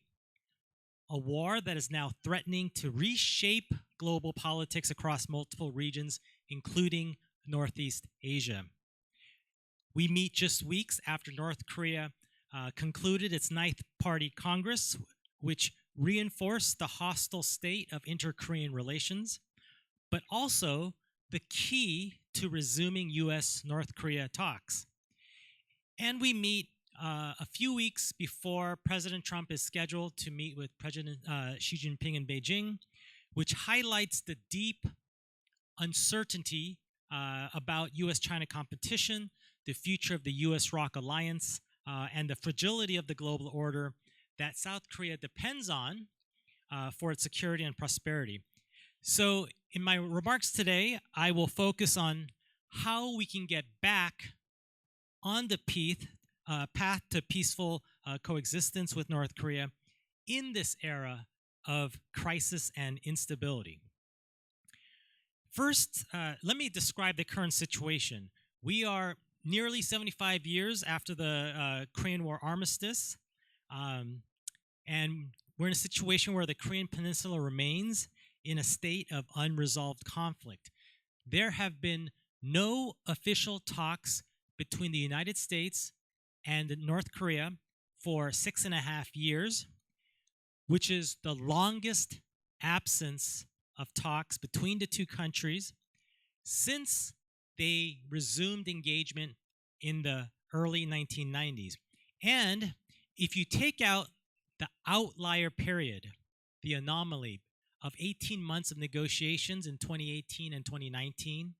a war that is now threatening to reshape global politics across multiple regions, including Northeast Asia. We meet just weeks after North Korea concluded its 9th Party Congress, which reinforced the hostile state of inter-Korean relations, but also the key to resuming U.S.-North Korea talks. And we meet a few weeks before President Trump is scheduled to meet with President Xi Jinping in Beijing, which highlights the deep uncertainty about U.S.-China competition, the future of the U.S.-ROC alliance, and the fragility of the global order that South Korea depends on for its security and prosperity. So in my remarks today, I will focus on how we can get back on the path to peaceful coexistence with North Korea in this era of crisis and instability. First, let me describe the current situation. We are nearly 75 years after the Korean War armistice, and we're in a situation where the Korean Peninsula remains in a state of unresolved conflict. There have been no official talks between the United States and North Korea for 6.5 years, which is the longest absence of talks between the two countries since they resumed engagement in the early 1990s. And if you take out the outlier period, the anomaly of 18 months of negotiations in 2018 and 2019,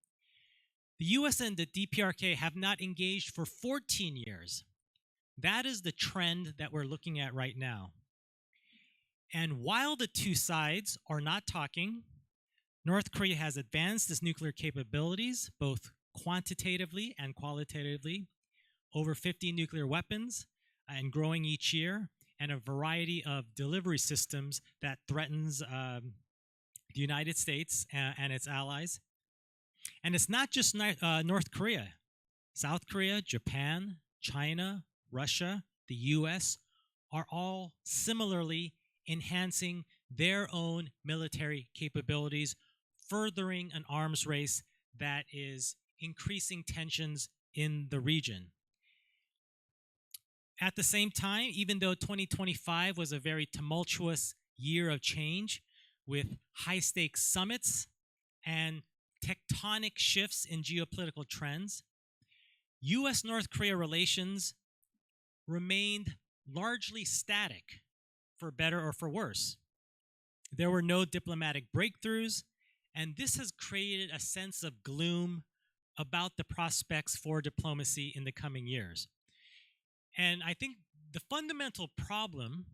the US and the DPRK have not engaged for 14 years. That is the trend that we're looking at right now. And while the two sides are not talking, North Korea has advanced its nuclear capabilities, both quantitatively and qualitatively, over 50 nuclear weapons and growing each year, and a variety of delivery systems that threatens the United States and its allies. And it's not just North Korea. South Korea, Japan, China, Russia, the US are all similarly enhancing their own military capabilities, furthering an arms race that is increasing tensions in the region. At the same time, even though 2025 was a very tumultuous year of change with high-stakes summits and tectonic shifts in geopolitical trends, U.S.-North Korea relations remained largely static, for better or for worse. There were no diplomatic breakthroughs, and this has created a sense of gloom about the prospects for diplomacy in the coming years. And I think the fundamental problem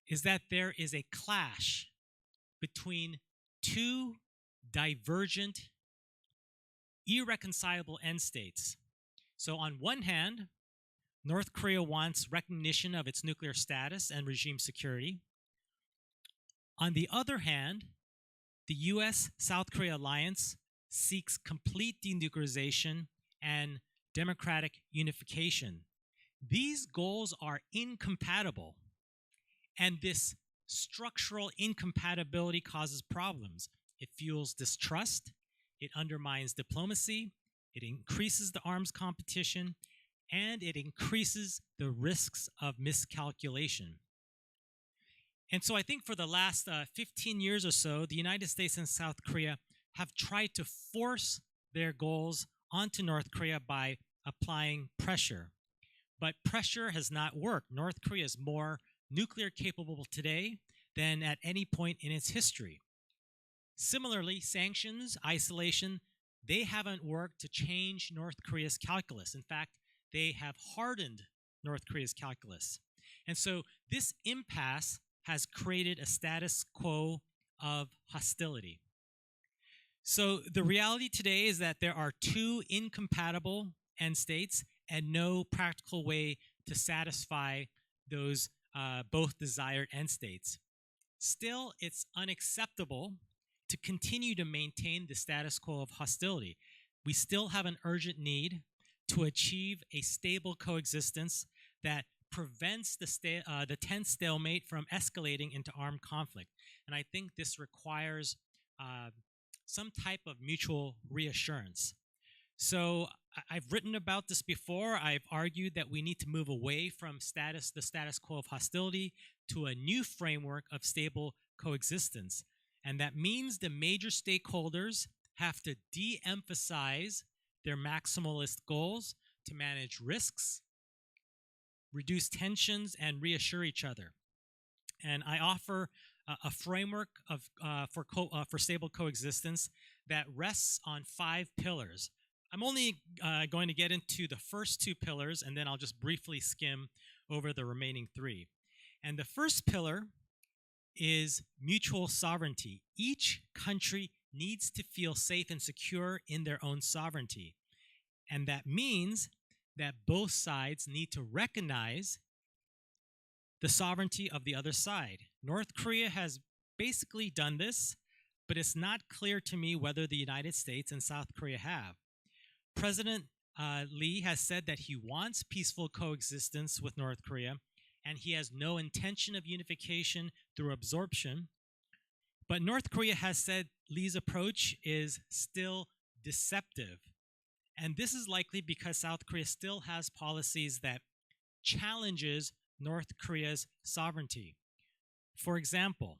is that there is a clash between two divergent, irreconcilable end states. So on one hand, North Korea wants recognition of its nuclear status and regime security. On the other hand, the U.S.-South Korea alliance seeks complete denuclearization and democratic unification. These goals are incompatible, and this structural incompatibility causes problems. It fuels distrust, it undermines diplomacy, it increases the arms competition, and it increases the risks of miscalculation. And so I think for the last 15 years or so, the United States and South Korea have tried to force their goals onto North Korea by applying pressure. But pressure has not worked. North Korea is more nuclear capable today than at any point in its history. Similarly, sanctions, isolation, they haven't worked to change North Korea's calculus. In fact, they have hardened North Korea's calculus. And so this impasse has created a status quo of hostility. So the reality today is that there are two incompatible end states and no practical way to satisfy those both desired end states. Still, it's unacceptable to continue to maintain the status quo of hostility. We still have an urgent need to achieve a stable coexistence that prevents the tense stalemate from escalating into armed conflict. And I think this requires some type of mutual reassurance. So I've written about this before. I've argued that we need to move away from the status quo of hostility to a new framework of stable coexistence. And that means the major stakeholders have to de-emphasize their maximalist goals to manage risks, reduce tensions, and reassure each other. And I offer a framework for stable coexistence that rests on 5 pillars. I'm only going to get into the first 2 pillars, and then I'll just briefly skim over the remaining 3. And the first pillar is mutual sovereignty. Each country needs to feel safe and secure in their own sovereignty. And that means that both sides need to recognize the sovereignty of the other side. North Korea has basically done this, but it's not clear to me whether the United States and South Korea have. President Lee has said that he wants peaceful coexistence with North Korea, and he has no intention of unification through absorption. But North Korea has said Lee's approach is still deceptive. And this is likely because South Korea still has policies that challenges North Korea's sovereignty. For example,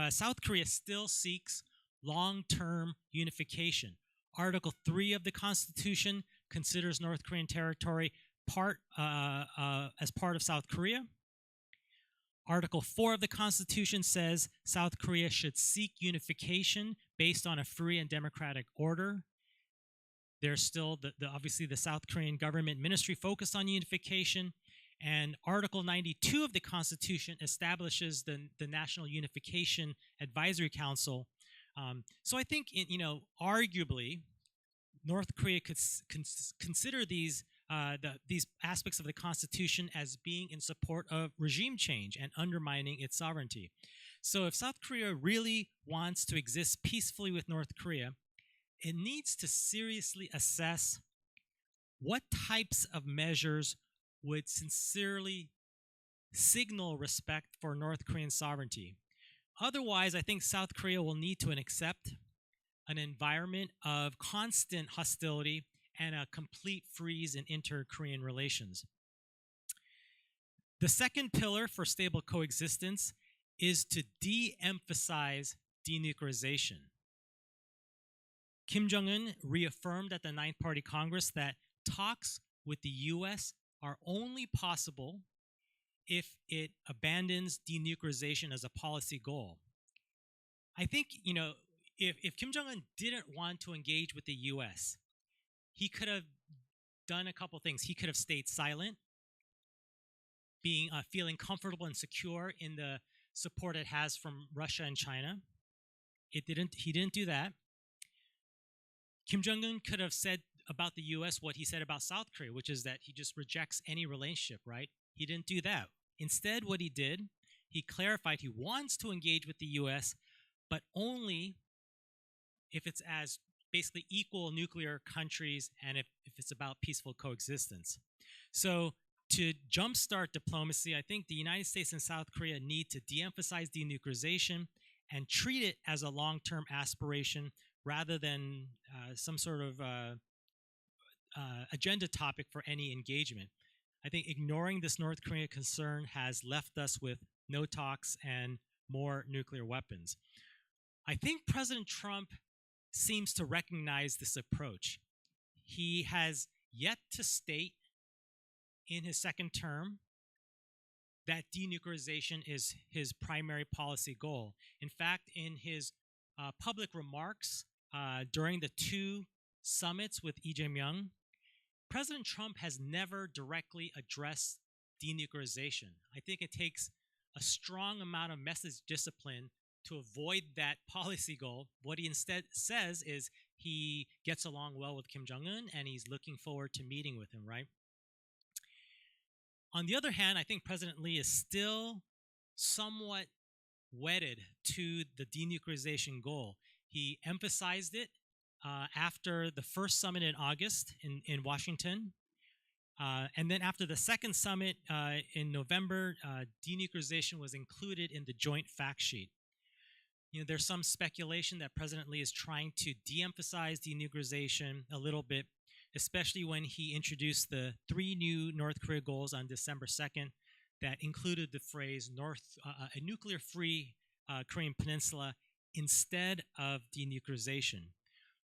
South Korea still seeks long-term unification. Article 3 of the Constitution considers North Korean territory as part of South Korea. Article 4 of the Constitution says South Korea should seek unification based on a free and democratic order. There's still, obviously, the South Korean government ministry focused on unification. And Article 92 of the Constitution establishes the National Unification Advisory Council. So I think, arguably, North Korea could consider these aspects of the Constitution as being in support of regime change and undermining its sovereignty. So if South Korea really wants to exist peacefully with North Korea, it needs to seriously assess what types of measures would sincerely signal respect for North Korean sovereignty. Otherwise, I think South Korea will need to accept an environment of constant hostility and a complete freeze in inter-Korean relations. The second pillar for stable coexistence is to de-emphasize denuclearization. Kim Jong-un reaffirmed at the Ninth Party Congress that talks with the U.S. are only possible if it abandons denuclearization as a policy goal. I think, if Kim Jong-un didn't want to engage with the U.S., he could have done a couple things. He could have stayed silent, feeling comfortable and secure in the support it has from Russia and China. He didn't do that. Kim Jong-un could have said about the U.S. what he said about South Korea, which is that he just rejects any relationship, right? He didn't do that. Instead, what he did, he clarified he wants to engage with the U.S., but only if it's as basically equal nuclear countries and if it's about peaceful coexistence. So to jumpstart diplomacy, I think the United States and South Korea need to de-emphasize denuclearization and treat it as a long-term aspiration rather than some sort of agenda topic for any engagement. I think ignoring this North Korea concern has left us with no talks and more nuclear weapons. I think President Trump seems to recognize this approach. He has yet to state in his second term that denuclearization is his primary policy goal. In fact, in his public remarks during the 2 summits with Lee Jae-myung, President Trump has never directly addressed denuclearization. I think it takes a strong amount of message discipline to avoid that policy goal. What he instead says is he gets along well with Kim Jong-un and he's looking forward to meeting with him, right? On the other hand, I think President Lee is still somewhat wedded to the denuclearization goal. He emphasized it after the first summit in August in Washington. And then after the second summit in November, denuclearization was included in the joint fact sheet. There's some speculation that President Lee is trying to de-emphasize denuclearization a little bit, especially when he introduced the 3 new North Korea goals on December 2nd that included the phrase a nuclear-free Korean Peninsula instead of denuclearization.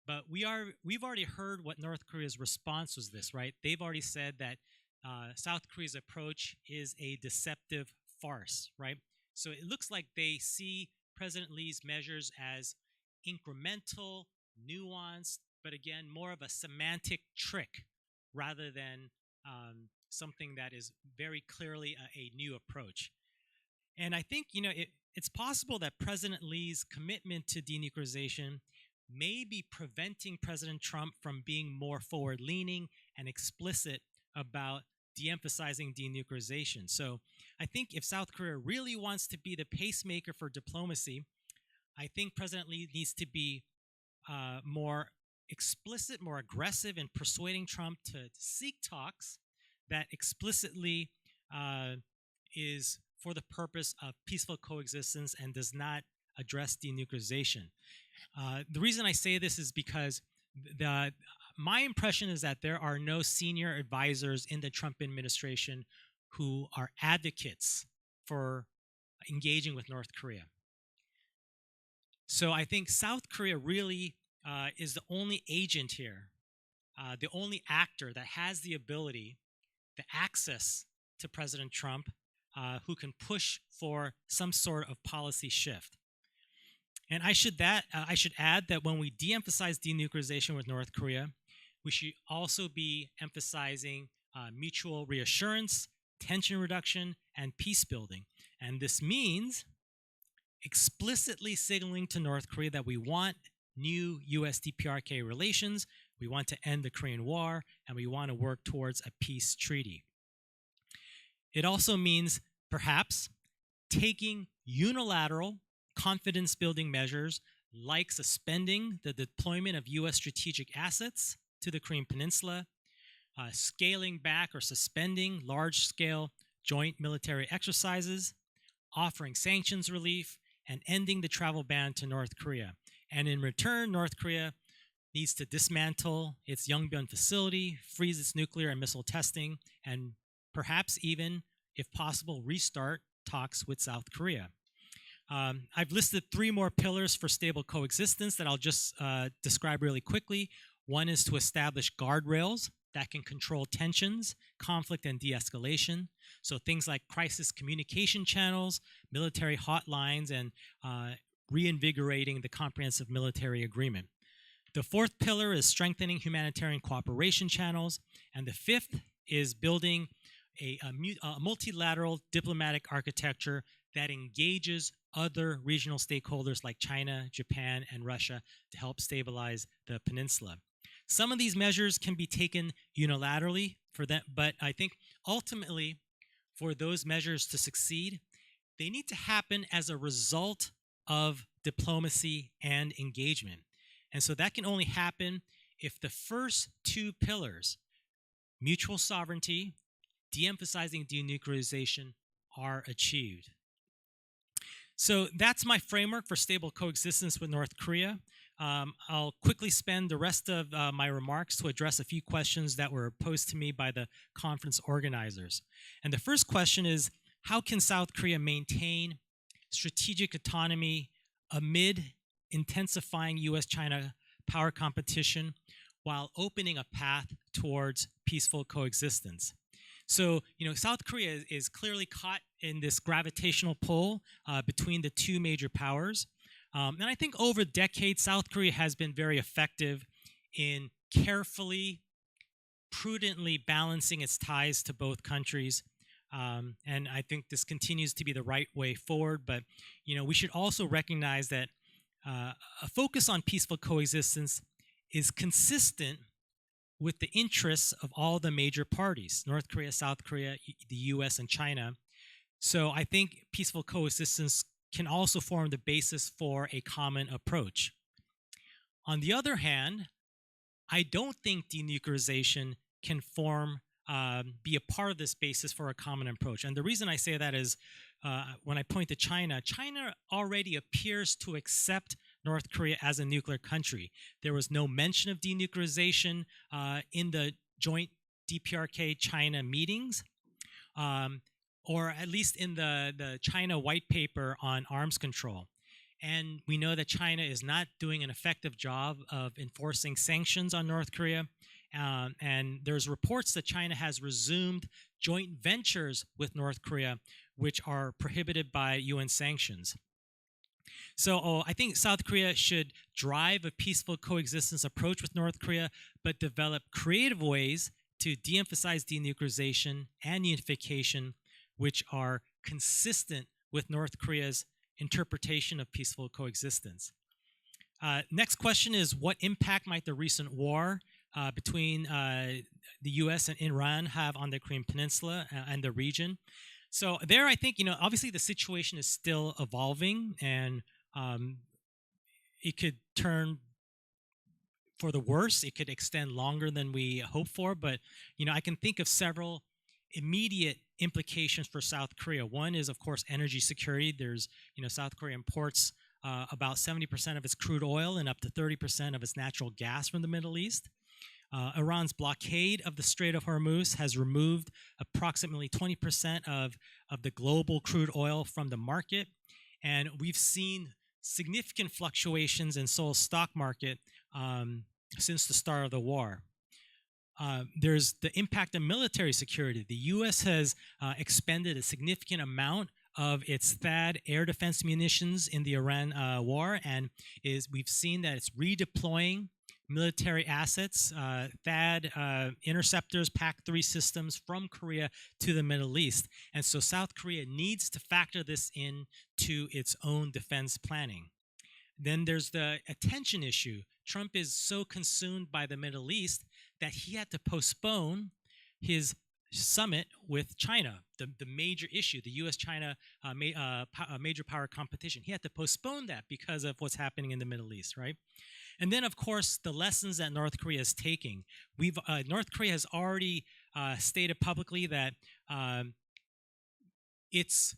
But we've already heard what North Korea's response was this, right? They've already said that South Korea's approach is a deceptive farce, right? So it looks like they see President Lee's measures as incremental, nuanced, but again, more of a semantic trick rather than something that is very clearly a new approach. And I think, it's possible that President Lee's commitment to denuclearization may be preventing President Trump from being more forward-leaning and explicit about de-emphasizing denuclearization. So I think if South Korea really wants to be the pacemaker for diplomacy, I think President Lee needs to be more explicit, more aggressive in persuading Trump to seek talks that explicitly is for the purpose of peaceful coexistence and does not address denuclearization. The reason I say this is because my impression is that there are no senior advisors in the Trump administration who are advocates for engaging with North Korea. So I think South Korea really is the only agent here, the only actor that has the ability, the access to President Trump, who can push for some sort of policy shift. And I should add that when we de-emphasize denuclearization with North Korea, we should also be emphasizing mutual reassurance, tension reduction, and peace building. And this means explicitly signaling to North Korea that we want new US-DPRK relations, we want to end the Korean War, and we want to work towards a peace treaty. It also means perhaps taking unilateral confidence-building measures like suspending the deployment of US strategic assets to the Korean Peninsula, scaling back or suspending large-scale joint military exercises, offering sanctions relief, and ending the travel ban to North Korea. And in return, North Korea needs to dismantle its Yongbyon facility, freeze its nuclear and missile testing, and perhaps even, if possible, restart talks with South Korea. I've listed 3 more pillars for stable coexistence that I'll just describe really quickly. One is to establish guardrails that can control tensions, conflict, and de-escalation. So things like crisis communication channels, military hotlines, and reinvigorating the comprehensive military agreement. The 4th pillar is strengthening humanitarian cooperation channels. And the 5th is building a multilateral diplomatic architecture that engages other regional stakeholders like China, Japan, and Russia to help stabilize the peninsula. Some of these measures can be taken unilaterally for them, but I think ultimately for those measures to succeed, they need to happen as a result of diplomacy and engagement. And so that can only happen if the first 2 pillars, mutual sovereignty, de-emphasizing denuclearization, are achieved. So that's my framework for stable coexistence with North Korea. I'll quickly spend the rest of my remarks to address a few questions that were posed to me by the conference organizers. And the first question is, how can South Korea maintain strategic autonomy amid intensifying US-China power competition while opening a path towards peaceful coexistence? So, South Korea is clearly caught in this gravitational pull between the 2 major powers. And I think over decades, South Korea has been very effective in carefully, prudently balancing its ties to both countries. And I think this continues to be the right way forward. But, we should also recognize that a focus on peaceful coexistence is consistent with the interests of all the major parties, North Korea, South Korea, the US, and China. So I think peaceful coexistence can also form the basis for a common approach. On the other hand, I don't think denuclearization can be a part of this basis for a common approach. And the reason I say that is when I point to China, China already appears to accept North Korea as a nuclear country. There was no mention of denuclearization in the joint DPRK-China meetings, or at least in the China white paper on arms control. And we know that China is not doing an effective job of enforcing sanctions on North Korea. And there's reports that China has resumed joint ventures with North Korea, which are prohibited by UN sanctions. So I think South Korea should drive a peaceful coexistence approach with North Korea, but develop creative ways to de-emphasize denuclearization and unification, which are consistent with North Korea's interpretation of peaceful coexistence. Next question is, what impact might the recent war between the U.S. and Iran have on the Korean Peninsula and the region? So there, I think, obviously the situation is still evolving, and it could turn for the worse. It could extend longer than we hope for, but I can think of several immediate implications for South Korea. One is, of course, energy security. There's, South Korea imports about 70% of its crude oil and up to 30% of its natural gas from the Middle East. Iran's blockade of the Strait of Hormuz has removed approximately 20% of the global crude oil from the market, and we've seen significant fluctuations in Seoul's stock market since the start of the war. There's the impact of military security. The U.S. has expended a significant amount of its THAAD air defense munitions in the Iran war, and we've seen that it's redeploying military assets, THAAD interceptors, PAC-3 systems from Korea to the Middle East. And so South Korea needs to factor this into its own defense planning. Then there's the attention issue. Trump is so consumed by the Middle East that he had to postpone his summit with China, the major issue, the U.S.-China major power competition. He had to postpone that because of what's happening in the Middle East, right? And then, of course, the lessons that North Korea is taking. North Korea has already stated publicly that its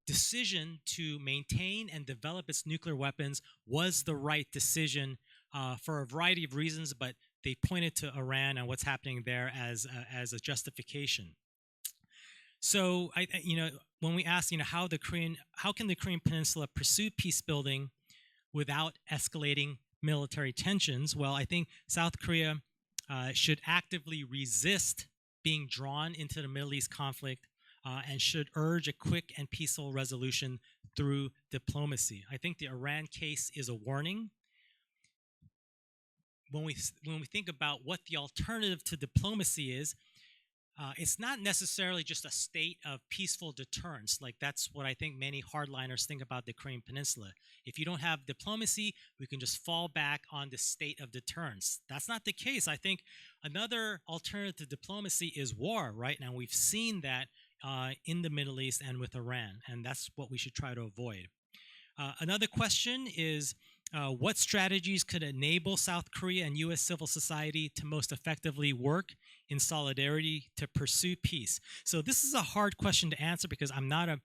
decision to maintain and develop its nuclear weapons was the right decision for a variety of reasons, but they pointed to Iran and what's happening there as a justification. So, when we ask, how can the Korean Peninsula pursue peace building without escalating military tensions? Well, I think South Korea should actively resist being drawn into the Middle East conflict and should urge a quick and peaceful resolution through diplomacy. I think the Iran case is a warning. When we think about what the alternative to diplomacy is, it's not necessarily just a state of peaceful deterrence. Like, that's what I think many hardliners think about the Korean Peninsula. If you don't have diplomacy, we can just fall back on the state of deterrence. That's not the case. I think another alternative to diplomacy is war, right? Now, we've seen that in the Middle East and with Iran, and that's what we should try to avoid. Another question is, what strategies could enable South Korea and U.S. civil society to most effectively work in solidarity to pursue peace? So this is a hard question to answer because I'm not a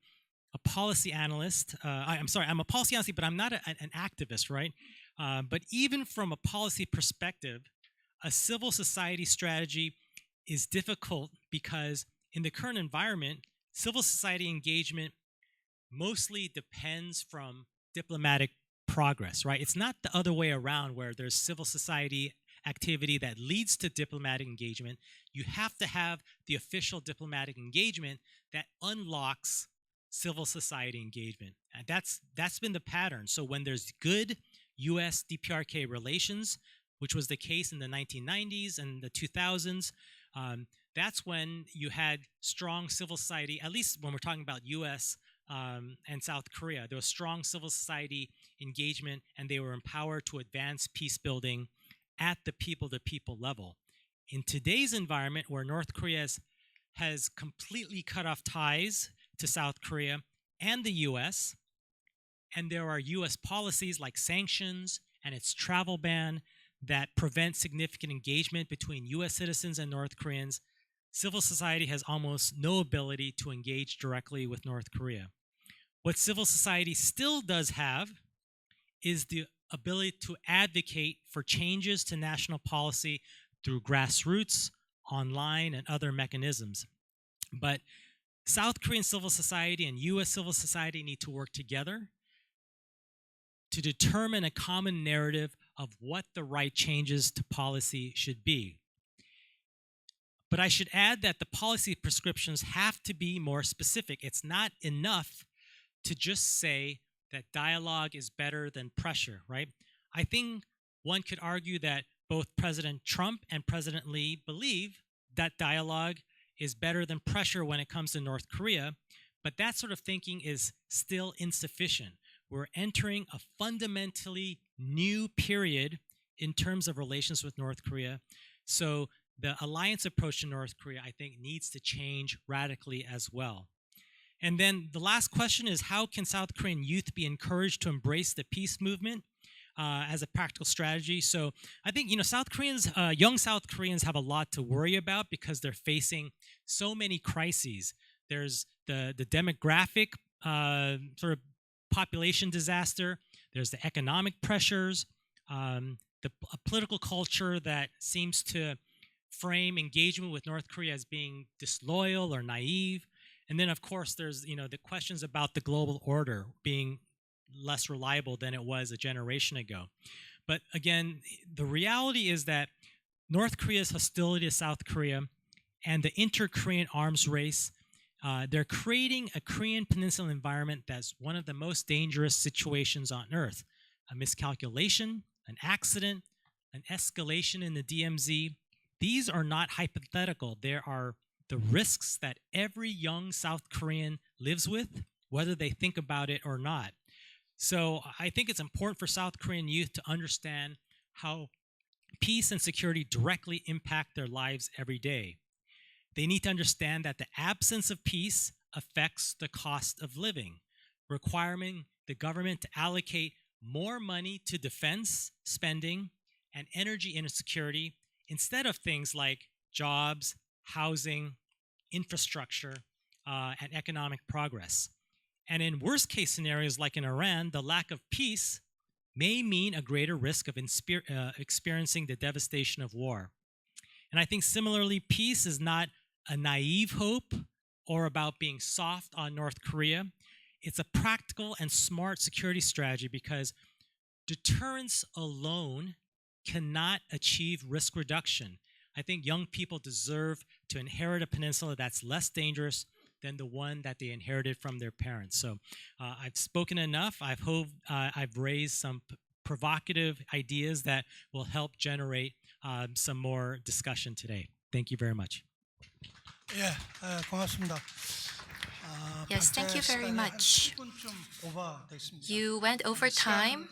policy analyst. I'm a policy analyst, but I'm not an activist, right? But even from a policy perspective, a civil society strategy is difficult because in the current environment, civil society engagement mostly depends from diplomatic progress, right? It's not the other way around where there's civil society activity that leads to diplomatic engagement. You have to have the official diplomatic engagement that unlocks civil society engagement. And that's been the pattern. So when there's good U.S. DPRK relations, which was the case in the 1990s and the 2000s, that's when you had strong civil society, at least when we're talking about U.S. And South Korea. There was strong civil society engagement, and they were empowered to advance peace building at the people-to-people level. In today's environment, where North Korea has completely cut off ties to South Korea and the U.S., and there are U.S. policies like sanctions and its travel ban that prevent significant engagement between U.S. citizens and North Koreans, civil society has almost no ability to engage directly with North Korea. What civil society still does have is the ability to advocate for changes to national policy through grassroots, online, and other mechanisms. But South Korean civil society and U.S. civil society need to work together to determine a common narrative of what the right changes to policy should be. But I should add that the policy prescriptions have to be more specific. It's not enough to just say that dialogue is better than pressure, right? I think one could argue that both President Trump and President Lee believe that dialogue is better than pressure when it comes to North Korea, but that sort of thinking is still insufficient. We're entering a fundamentally new period in terms of relations with North Korea. So the alliance approach to North Korea, I think, needs to change radically as well. And then the last question is, how can South Korean youth be encouraged to embrace the peace movement as a practical strategy? So I think, South Koreans, young South Koreans have a lot to worry about because they're facing so many crises. There's the demographic sort of population disaster. There's the economic pressures, the political culture that seems to frame engagement with North Korea as being disloyal or naive. And then, of course, there's the questions about the global order being less reliable than it was a generation ago. But again, the reality is that North Korea's hostility to South Korea and the inter-Korean arms race, they're creating a Korean Peninsula environment that's one of the most dangerous situations on Earth. A miscalculation, an accident, an escalation in the DMZ. These are not hypothetical. There are the risks that every young South Korean lives with, whether they think about it or not. So I think it's important for South Korean youth to understand how peace and security directly impact their lives every day. They need to understand that the absence of peace affects the cost of living, requiring the government to allocate more money to defense spending and energy insecurity instead of things like jobs, housing, infrastructure, and economic progress. And in worst case scenarios like in Iran, the lack of peace may mean a greater risk of experiencing the devastation of war. And I think similarly, peace is not a naive hope or about being soft on North Korea. It's a practical and smart security strategy because deterrence alone cannot achieve risk reduction. I think young people deserve to inherit a peninsula that's less dangerous than the one that they inherited from their parents. So I've spoken enough. I hope I've raised some provocative ideas that will help generate some more discussion today. Thank you very much. 예, 고맙습니다. Yes, thank you very much. You went over time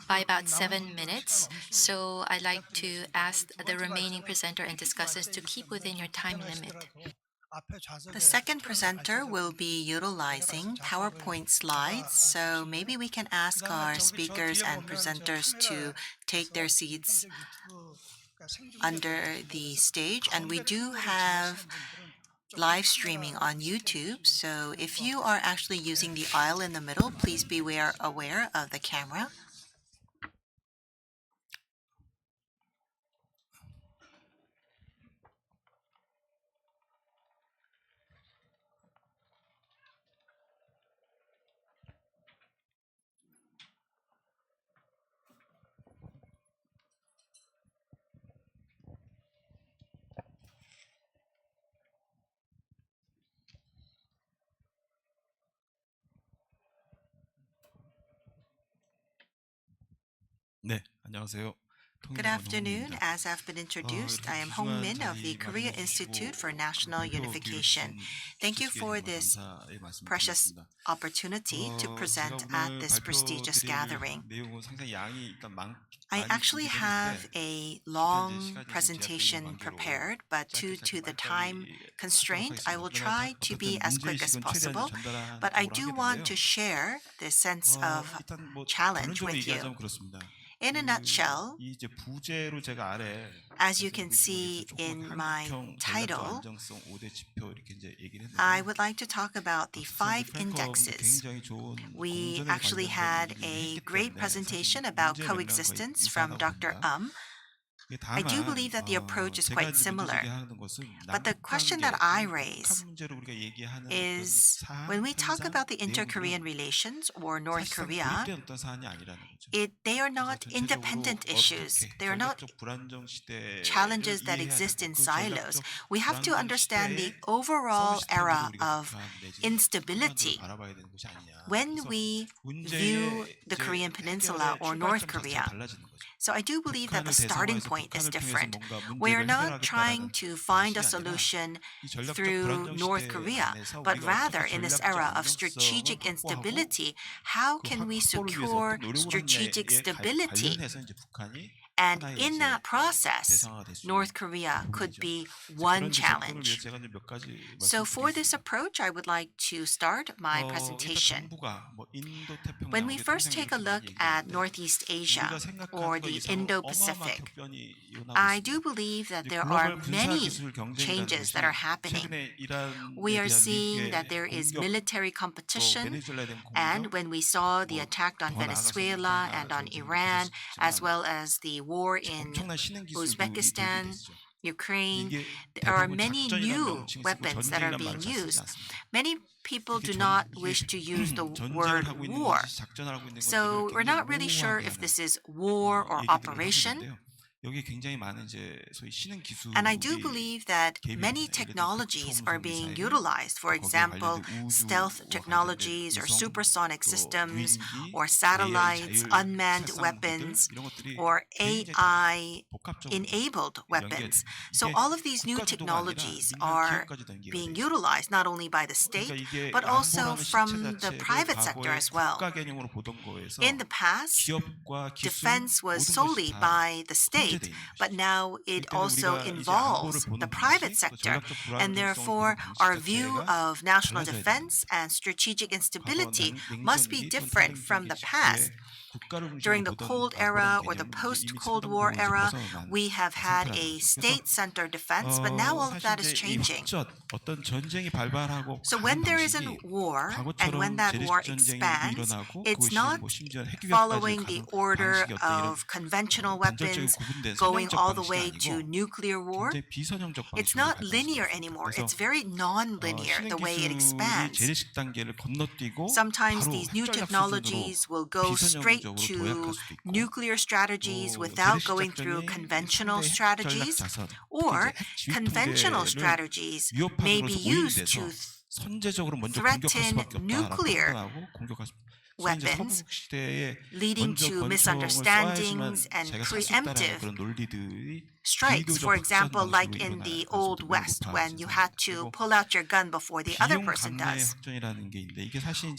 by about 7 minutes, so I'd like to ask the remaining presenter and discussers to keep within your time limit. The second presenter will be utilizing PowerPoint slides, so maybe we can ask our speakers and presenters to take their seats under the stage. And we do have live streaming on YouTube, so if you are actually using the aisle in the middle, please be aware of the camera. 네, 안녕하세요. Good afternoon. As I've been introduced, I am Hong Min of the Korea Institute for National Unification. Thank you for this precious opportunity to present at this prestigious gathering. I actually have a long presentation prepared, but due to the time constraint, I will try to be as quick as possible. But I do want to share this sense of challenge with you. In a nutshell, as you can see in my title, I would like to talk about the 5 indexes. We actually had a great presentation about coexistence from Dr. I do believe that the approach is quite similar. But the question that I raise is when we talk about the inter-Korean relations or North Korea, they are not independent issues. They are not challenges that exist in silos. We have to understand the overall era of instability when we view the Korean Peninsula or North Korea. So I do believe that the starting point is different. We are not trying to find a solution through North Korea, but rather in this era of strategic instability, how can we secure strategic stability? And in that process, North Korea could be one challenge. So for this approach, I would like to start my presentation. When we first take a look at Northeast Asia or the Indo-Pacific, I do believe that there are many changes that are happening. We are seeing that there is military competition, and when we saw the attack on Venezuela and on Iran, as well as the war in Uzbekistan, Ukraine, there are many new weapons that are being used. Many people do not wish to use the word war. So we're not really sure if this is war or operation. And I do believe that many technologies are being utilized. For example, stealth technologies or supersonic systems or satellites, unmanned weapons, or AI-enabled weapons. So all of these new technologies are being utilized not only by the state, but also from the private sector as well. In the past, defense was solely by the state, but now it also involves the private sector, and therefore our view of national defense and strategic instability must be different from the past. During the Cold Era or the post-Cold War era, we have had a state-centered defense, but now all of that is changing. So when there is a war, and when that war expands, it's not following the order of conventional weapons going all the way to nuclear war. It's not linear anymore. It's very non-linear the way it expands. Sometimes these new technologies will go straight to nuclear strategies without going through conventional strategies, or conventional strategies may be used to threaten nuclear weapons, leading to misunderstandings and preemptive strikes. For example, like in the Old West, when you had to pull out your gun before the other person does.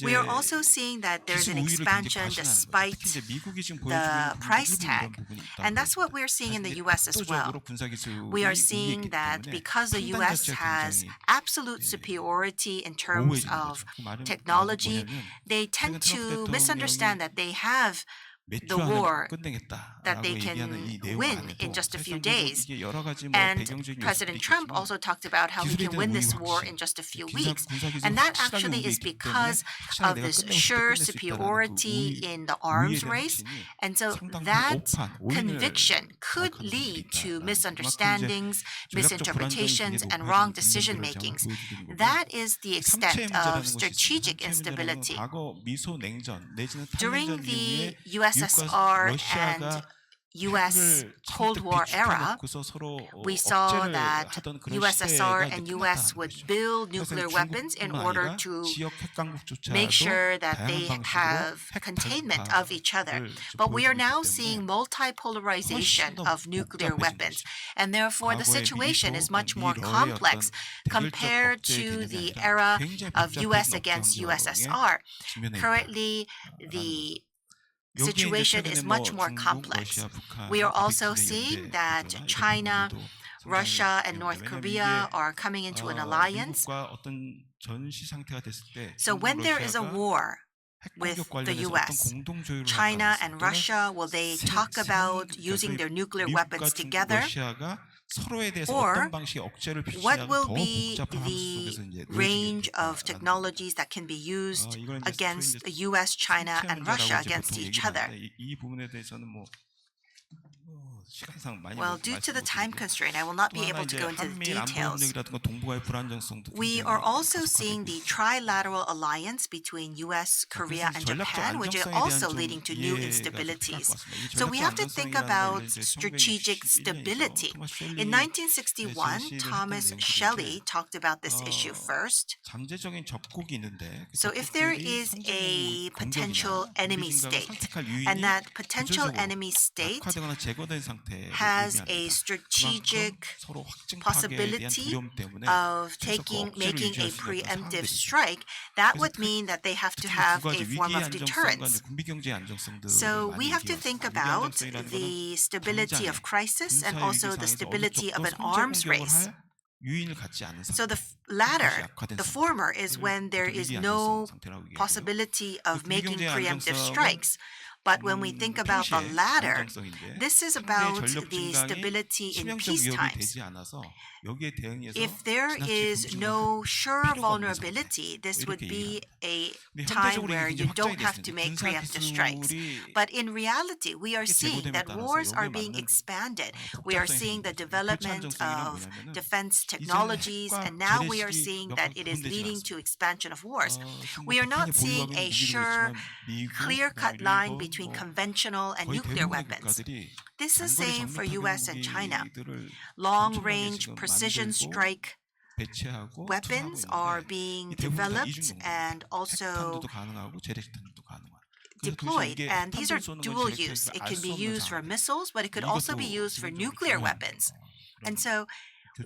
We are also seeing that there's an expansion despite the price tag, and that's what we're seeing in the US as well. We are seeing that because the US has absolute superiority in terms of technology, they tend to misunderstand that they have the war that they can win in just a few days. And President Trump also talked about how he can win this war in just a few weeks. And that actually is because of this sure superiority in the arms race. And so that conviction could lead to misunderstandings, misinterpretations, and wrong decision makings. That is the extent of strategic instability. During the USSR and US Cold War era, we saw that USSR and US would build nuclear weapons in order to make sure that they have containment of each other. But we are now seeing multipolarization of nuclear weapons, and therefore the situation is much more complex compared to the era of US against USSR. Currently, the situation is much more complex. We are also seeing that China, Russia, and North Korea are coming into an alliance. So when there is a war with the US, China and Russia, will they talk about using their nuclear weapons together? Or what will be the range of technologies that can be used against the US, China, and Russia against each other? 시간상 많이 Well, due to the time 말씀드리는데 constraint, I will not 또 be 하나 able to 이제 go into the 한미 안보 details. 협력이라든가 동북아의 불안정성도 We 굉장히 are also 가속화되고 seeing the 있습니다. trilateral alliance between US, 자, Korea, 그래서 and 전략적 Japan, which is 안정성에 대한 also 좀 leading to new 이해가 좀 필요할 것 instabilities. 같습니다. 이 So we 전략적 have to think 안정성이라는 걸 about 이제 strategic 1961년이죠. stability. 토마스 In 셸리 1961, 제시를 Thomas 했던 Shelley 내용들인데 talked about this issue first. 잠재적인 적국이 있는데 그 So if there 적국들이 is a 선제공 potential 공격이나 enemy 군비 진각을 state, 선택할 and 유인이 that potential 구조적으로 enemy state 약화되거나 제거된 상태를 has a 의미합니다. strategic 그만큼 서로 확증 파괴에 대한 possibility 두려움 때문에 of 최소 그 억제를 making a 유지할 수 있는 그런 preemptive 상황들이죠. strike, that 그래서 would mean that they have to 특히 두 have 가지 a 위기의 form of 안정성과 deterrence. 이제 군비 경제의 안정성들을 So 많이 we have to 얘기해왔습니다. think 위기 about 안정성이라는 거는 the stability of 당장에 crisis and 군사의 also 위기 the 상황에서 어느 stability of 쪽도 an 선제 arms 공격을 race. 할 유인을 갖지 않은 So 상태. the latter, 약화된 the 상태. former, is when there is 위기 no 안정성 상태라고 얘기하고요. possibility of 군비 making 경제의 preemptive 안정성은 strikes. But when we think about the 평시의 latter, 안정성인데 this is 상대의 about 전력 the 증강이 stability in 치명적 peace 위협이 times. 되지 않아서 여기에 대응해서 If there 지나치게 is 군비 no 증강할 sure 필요가 없는 상태. vulnerability, this 뭐 would 이렇게 be 얘기합니다. a 근데 time 현대적으로 where 이게 you 굉장히 don't have 확장이 to make 됐습니다. 군사 preemptive strikes. 기술이 But in reality, we are 크게 seeing 제고됨에 that 따라서 wars are 여기에 being 맞는 expanded. We are 복잡성이 seeing the 생긴 거죠. development 교차 안정성이란 of 뭐냐면은 defense 이제는 technologies, 핵과 and now we are 재래식이 seeing 몇 that 가지 it is 구분되지 leading to 않습니다. expansion of wars. 지금 We are not 북한이 seeing 보유하고 a 있는 무기를 sure, 보시면 미국, clear-cut 그다음에 line 일본, between 뭐 conventional and 거의 nuclear 대부분의 weapons. 국가들이 This is 장거리 same for 정밀 US and China. 무기들을 Long-range 지금 precision 만들고 strike 배치하고 weapons 투하하고 are 있는데 being 이 대부분 다 developed 이중 and 용도입니다. also 핵탄두도 가능하고 재래식탄두도 가능한. 그래서 도대체 deployed, 이게 and these are 핵탄두를 쏘는 건 dual 재래식탄두인지 use. It 알 can 수 be 없는 used for 상황인데 missiles, but it could also 이것도 be used for 기본적으로 nuclear 중요한 weapons. And 그런 so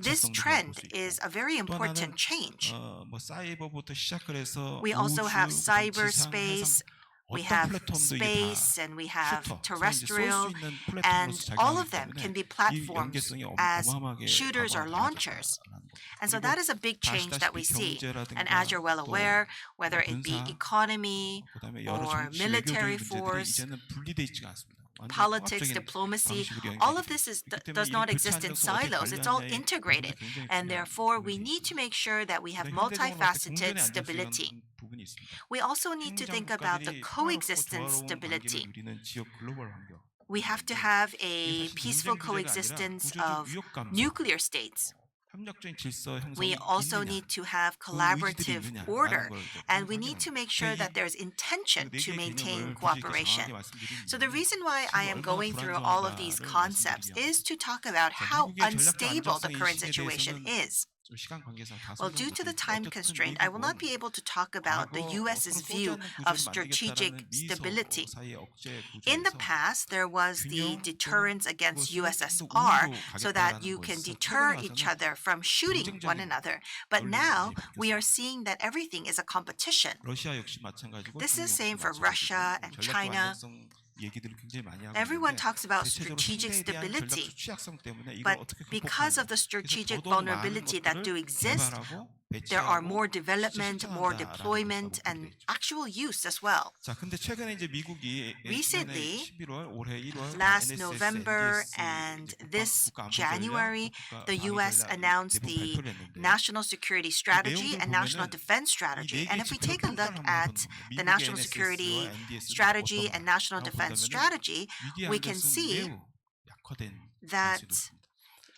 this 교차성들이라고 볼 trend 수 is 있고 a very 또 하나는 important change. 뭐 사이버부터 시작을 해서 We also 우주, have 그다음 지상, cyberspace, 해상 we 어떤 have 플랫폼도 이게 다 space, and we have 슈터, 서로 이제 쏠 terrestrial, 수 있는 and 플랫폼으로서 all 작용하기 of them 때문에 can be 이 platforms 연계성이 as 어마어마하게 shooters or 과거와 launchers. 달라졌다라는 거. And so 그리고 that is a big 다 change that we 아시다시피 see. And 경제라든가 as you're well 또 aware, whether it be 군사, economy 그다음에 여러 or 정치 military 외교적인 문제들이 force, 이제는 분리돼 있지가 않습니다. 완전히 politics, 통합적인 diplomacy, 방식으로 all 연결이 of this is, 있기 does 때문에 이 not 교차 exist in 안정성 어떻게 silos. It's all 관리하냐의 integrated. 부분이 굉장히 And 중요한 therefore, 부분이 we need to make sure that we have 근데 현대적으로 봤을 때 multifaceted 공존의 stability. 안정성이라는 부분이 있습니다. We also need to think about the 행정 국가들이 coexistence 평화롭고 조화로운 관계를 stability. 누리는 지역 글로벌 환경. We have to have 이게 a 사실 peaceful 전쟁 규제가 아니라 coexistence 구조적 of 위협 감소, nuclear states. 협력적인 질서 형성이 We also 있느냐, need to have 그 의지들이 collaborative 있느냐라는 order, 걸 이제 and we need 확인합니다. to make sure that there is intention 네 to 개의 maintain 개념을 굳이 이렇게 cooperation. 정확하게 말씀드리는 So the 이유는 reason why 지금 I am 얼마나 going through all of these 불안정한가를 concepts 말씀드리려고 is to talk about 자, how 미국의 전략적 unstable the 안정성 이 current 시기에 situation 대해서는 is. 좀 시간 관계상 다 Well, 설명 due to the 못드리는데 time 어쨌든 constraint, I will not 미국은 be able to talk about the 과거 US's 서로 쏘지 view 않는 of 구조를 strategic 만들겠다라는 미소 stability. 사이의 억제 In the 구조에서 past, there was the 균형 deterrence 또는 against 그것을 USSR 좀더 so 우위로 that 가겠다라는 you can 거였어. deter 최근에 each 와서는 other from shooting one 경쟁적인 another. But 논리로 now 많이 we are 바뀌었습니다. seeing that everything is a competition. 러시아 역시 마찬가지고 This is 중국 same 역시 for Russia 마찬가지고 and 전략적 China. 안정성 얘기들을 굉장히 많이 하고 Everyone 있는데 talks about 대체적으로 strategic 상대에 대한 stability, 전략적 취약성 때문에 이걸 but 어떻게 because of 극복하느냐. the 그래서 strategic 더더욱 많은 vulnerability that do 것들을 exist, 개발하고 there are 배치하고 more 실제 development, more 실천한다라는 deployment, 것하고 and 분리돼 있죠. actual use as well. 자, 근데 최근에 이제 미국이 Recently, 11월, 올해 1월 last NSS, November NDS and 이제 this 국가 안보 January, 전략, the 국가 US 방위 전략 announced 대부분 the 발표를 했는데 National Security Strategy 내용들 and National 보면은 Defense 이 Strategy. 네 And 개 if we 지표를 take a look 평가를 한번 at 해보는 the 겁니다. National 미국의 Security NSS와 NDS는 Strategy and National 어떤가라고 Defense 본다면은 Strategy, 위기 we can 안정성이 see 매우 약화된 that 가능성이 높습니다.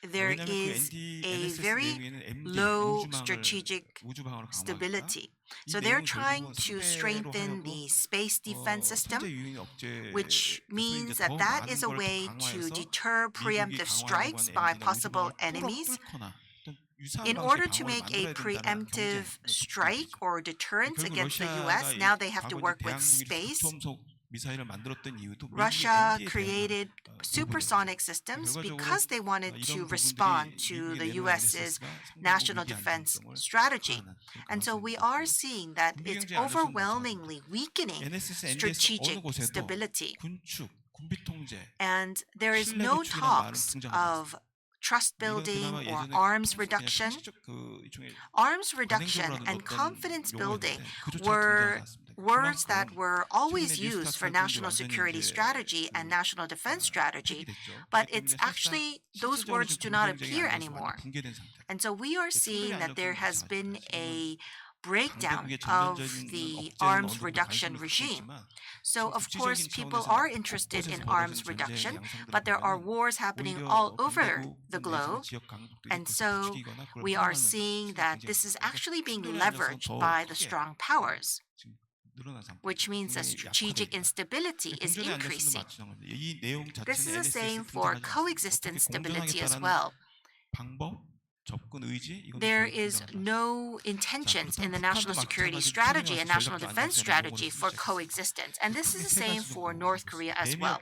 there 왜냐하면 그 is ND, a NSS very 내용에는 MD low 우주망을 strategic 우주방어를 강화하겠다. stability. 이 So they're 내용은 trying 결국은 to 상대로 strengthen 하여금 the space defense system, 선제 유인 억제에서 which 이제 means 더 that that 많은 is a 걸 way to 강화해서 deter 미국이 preemptive 강화하려고 strikes 하는 by MD나 possible 우주방어를 enemies. 뚫거나 또 유사한 In 방식의 order to 방어를 make a 만들어야 된다는 preemptive 경쟁 strike 북쪽이죠. or deterrence 결국 against the 러시아가 US, now they have to 과거 work 이제 with 대한민국이 space. 극초음속 미사일을 만들었던 이유도 미국이 Russia MD에 대한 created supersonic systems because they wanted to respond to the US's national defense strategy. And so we are seeing that it's overwhelmingly weakening NSS, NDS strategic 어느 곳에도 stability. 군축, 군비 통제 And there is 신뢰 no 구축이라는 말은 talks 등장하지 of trust 이건 building 그나마 or 예전에 arms 평소 그냥 reduction. 상식적 그 일종의 Arms reduction 관행적으로 and 하는 confidence 어떤 building 용어였는데 그조차 were 등장하지 않습니다. words that 그만큼 were always 최근에 뉴 used for 스타트가 national 완전히 security 이제 strategy 그 and national defense strategy, 폐기됐죠. but 그렇기 it's 때문에 사실상 actually, those 실질적으로 words 지금 do not 군비 경쟁의 appear 안정성이 anymore. 붕괴된 상태. And so we are 충분히 seeing that there 안정성이 has 마찬가지입니다. been a breakdown of the arms reduction regime. So, of course, people are interested in arms reduction, but there are wars happening all over the globe. And so we are seeing that this is actually being leveraged by the strong powers, which means that strategic instability is increasing. This is the same for coexistence stability as well. There is no intentions in the national security strategy and national defense strategy for coexistence. And this is the same for North Korea as well.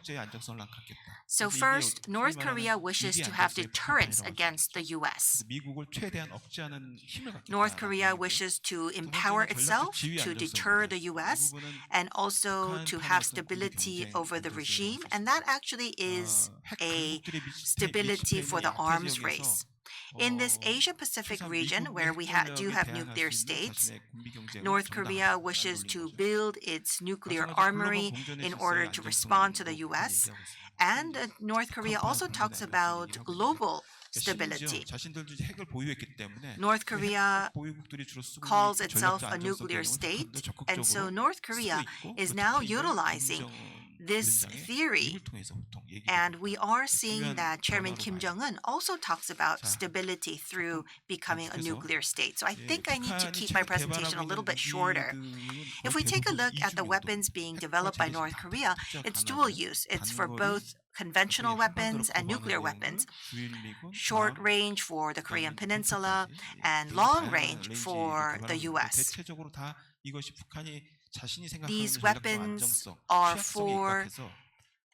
So first, North Korea wishes to have deterrence against the US. North Korea wishes to empower itself to deter the US and also to have stability over the regime. And that actually is a stability for the arms race. In this Asia-Pacific region, where we do have nuclear states, North Korea wishes to build its nuclear armory in order to respond to the US. And North Korea also talks about global stability. North Korea calls itself a nuclear state, and so North Korea is now utilizing this theory. And we are seeing that Chairman Kim Jong-un also talks about stability through becoming a nuclear state. So I think I need to keep my presentation a little bit shorter. If we take a look at the weapons being developed by North Korea, it's dual use. It's for both conventional weapons and nuclear weapons, short range for the Korean Peninsula and long range for the US. These weapons are for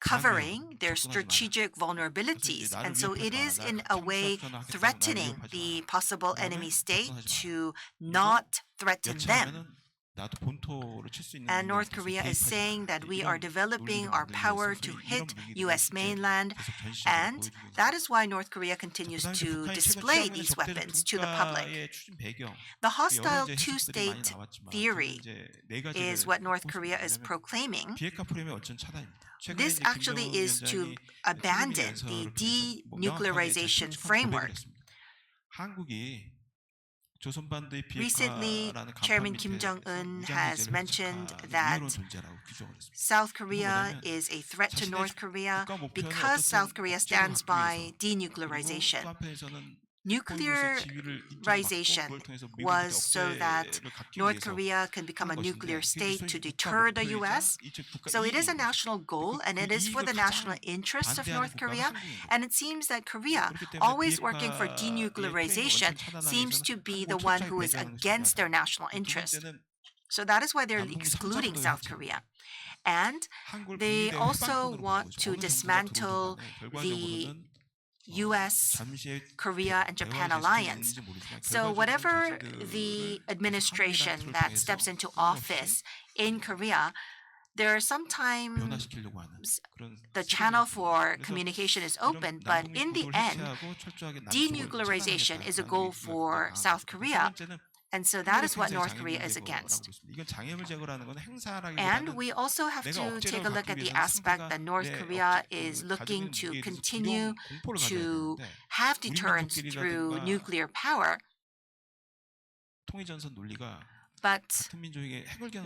covering their strategic vulnerabilities, and so it is in a way threatening the possible enemy state to not threaten them. And North Korea is saying that we are developing our power to hit US mainland, and that is why North Korea continues to display these weapons to the public. The hostile two-state theory is what North Korea is proclaiming. This actually is to abandon the denuclearization framework. Recently, Chairman Kim Jong-un has mentioned that South Korea is a threat to North Korea because South Korea stands by denuclearization. Nuclearization was so that North Korea can become a nuclear state to deter the US. So it is a national goal, and it is for the national interests of North Korea. And it seems that Korea, always working for denuclearization, seems to be the one who is against their national interest. So that is why they're excluding South Korea. And they also want to dismantle the US, Korea, and Japan alliance. So whatever the administration that steps into office in Korea, there are sometimes the channel for communication is open, but in the end, denuclearization is a goal for South Korea. And so that is what North Korea is against. And we also have to take a look at the aspect that North Korea is looking to continue to have deterrence through nuclear power. But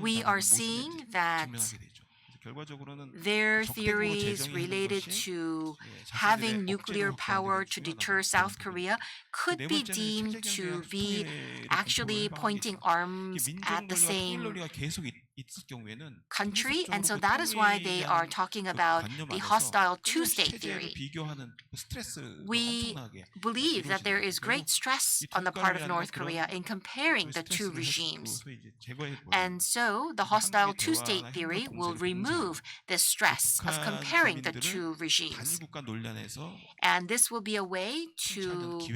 we are seeing that their theories related to having nuclear power to deter South Korea could be deemed to be actually pointing arms at the same country. And so that is why they are talking about the hostile two-state theory. We believe that there is great stress on the part of North Korea in comparing the two regimes. And so the hostile two-state theory will remove the stress of comparing the two regimes. And this will be a way to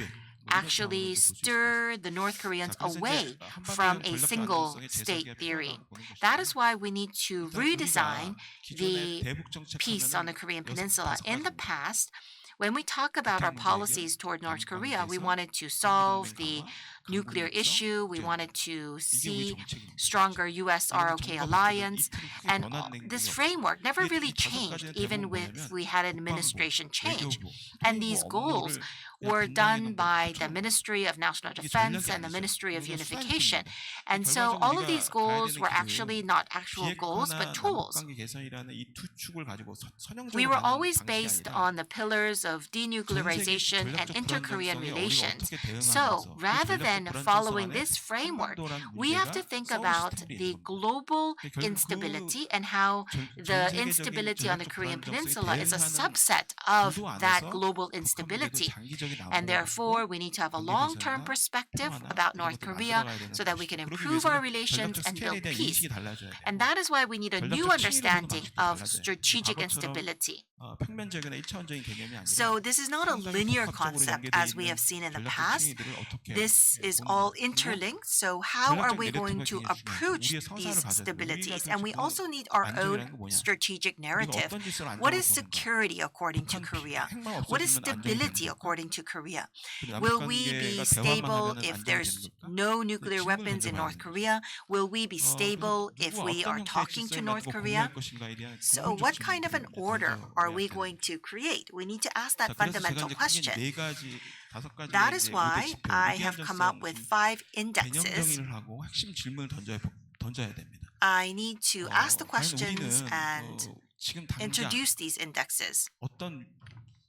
actually stir the North Koreans away from a single state theory. That is why we need to redesign the peace on the Korean Peninsula. In the past, when we talk about our policies toward North Korea, we wanted to solve the nuclear issue. We wanted to 이게 우리 see 정책입니다. stronger US ROK alliance. And this framework never really 이 다섯 changed, 가지는 even 대부분 with 뭐냐면 we had an 국방부, administration change. 외교부, And 통일부 these goals 업무를 were 그냥 done 분담해 놓은 by 거 the Ministry of National 이게 Defense 전략이 and the 아니죠. Ministry of 이건 Unification. 수단품입니다. And so all of these 결과적으로 goals 우리가 were 가야 되는 actually 길은 not actual goals, 비핵화나 but tools. 남북관계 개선이라는 이 두 축을 가지고 선형적으로 We were 가는 always 방식이 based 아니라 on the pillars of 전 세계 denuclearization and 전략적 inter-Korean 불안정성에 우리가 relations. 어떻게 So 대응하면서 그 rather 전략적 than 불안정성 following 안에 this framework, 한반도라는 we have 문제가 to think 서울 about 스텝이 the 있는 겁니다. global 결국 그 instability and how 전 the 세계적인 instability on the 전략적 Korean 불안정성에 Peninsula is a 대응하는 subset of 구도 that 안에서 global 북한 문제도 instability. 장기적인 And 나오고 therefore, we need to have a 관계 long-term 개선이나 perspective 평화나 about 이런 North 것들 Korea 만들어가야 되는 so that we can 것이죠. 그러기 improve our 위해서는 relations 전략적 and 스케일에 build 대한 peace. 인식이 달라져야 돼요. And that is why we need a new 전략적 책임을 보는 understanding 방식도 of 달라져요. strategic 과거처럼 instability. 평면적이나 1차원적인 개념이 아니라 So this is not a 상당히 linear 복합적으로 concept 연계되어 as we 있는 have seen in the 전략적 past. 책임들을 어떻게 This is 보느냐. all 그리고 interlinked. So how are 전략적 we going 내러티브가 to 굉장히 approach 중요해요. 우리의 these 서사를 가져야 돼요. stabilities? 우리가 And we 지금 also need our 안정이라는 own 게 뭐냐? strategic 우리가 narrative. 어떤 짓을 What 안정으로 is 보는가? security according to 북한 Korea? 핵만 What is 없어지면 안정이 되는 stability 겁니까? according to Korea? 그리고 Will 남북 we be 관계가 대화만 stable 하면은 if 안정이 there's 되는 겁니까? no nuclear 질문을 weapons in 던져봐야 North 되는 Korea? Will we be stable 그래서 if 누구와 we are 어떤 형태의 talking to 질서를 North 가지고 Korea? 공유할 것인가에 대한 So 근본적 what kind of an 질문들입니다. order 던져봐야 are we 돼요. going to create? We need to ask 자, that 그래서 제가 fundamental 이제 크게 question. 네 가지, 다섯 가지 That is 이제 why 500 지표, I 위기 have come up 안정성 with 중 5 개념 indexes. 정의를 하고 핵심 질문을 던져야 됩니다. I need to ask the 과연 questions 우리는 and 지금 당장 introduce these indexes. 어떤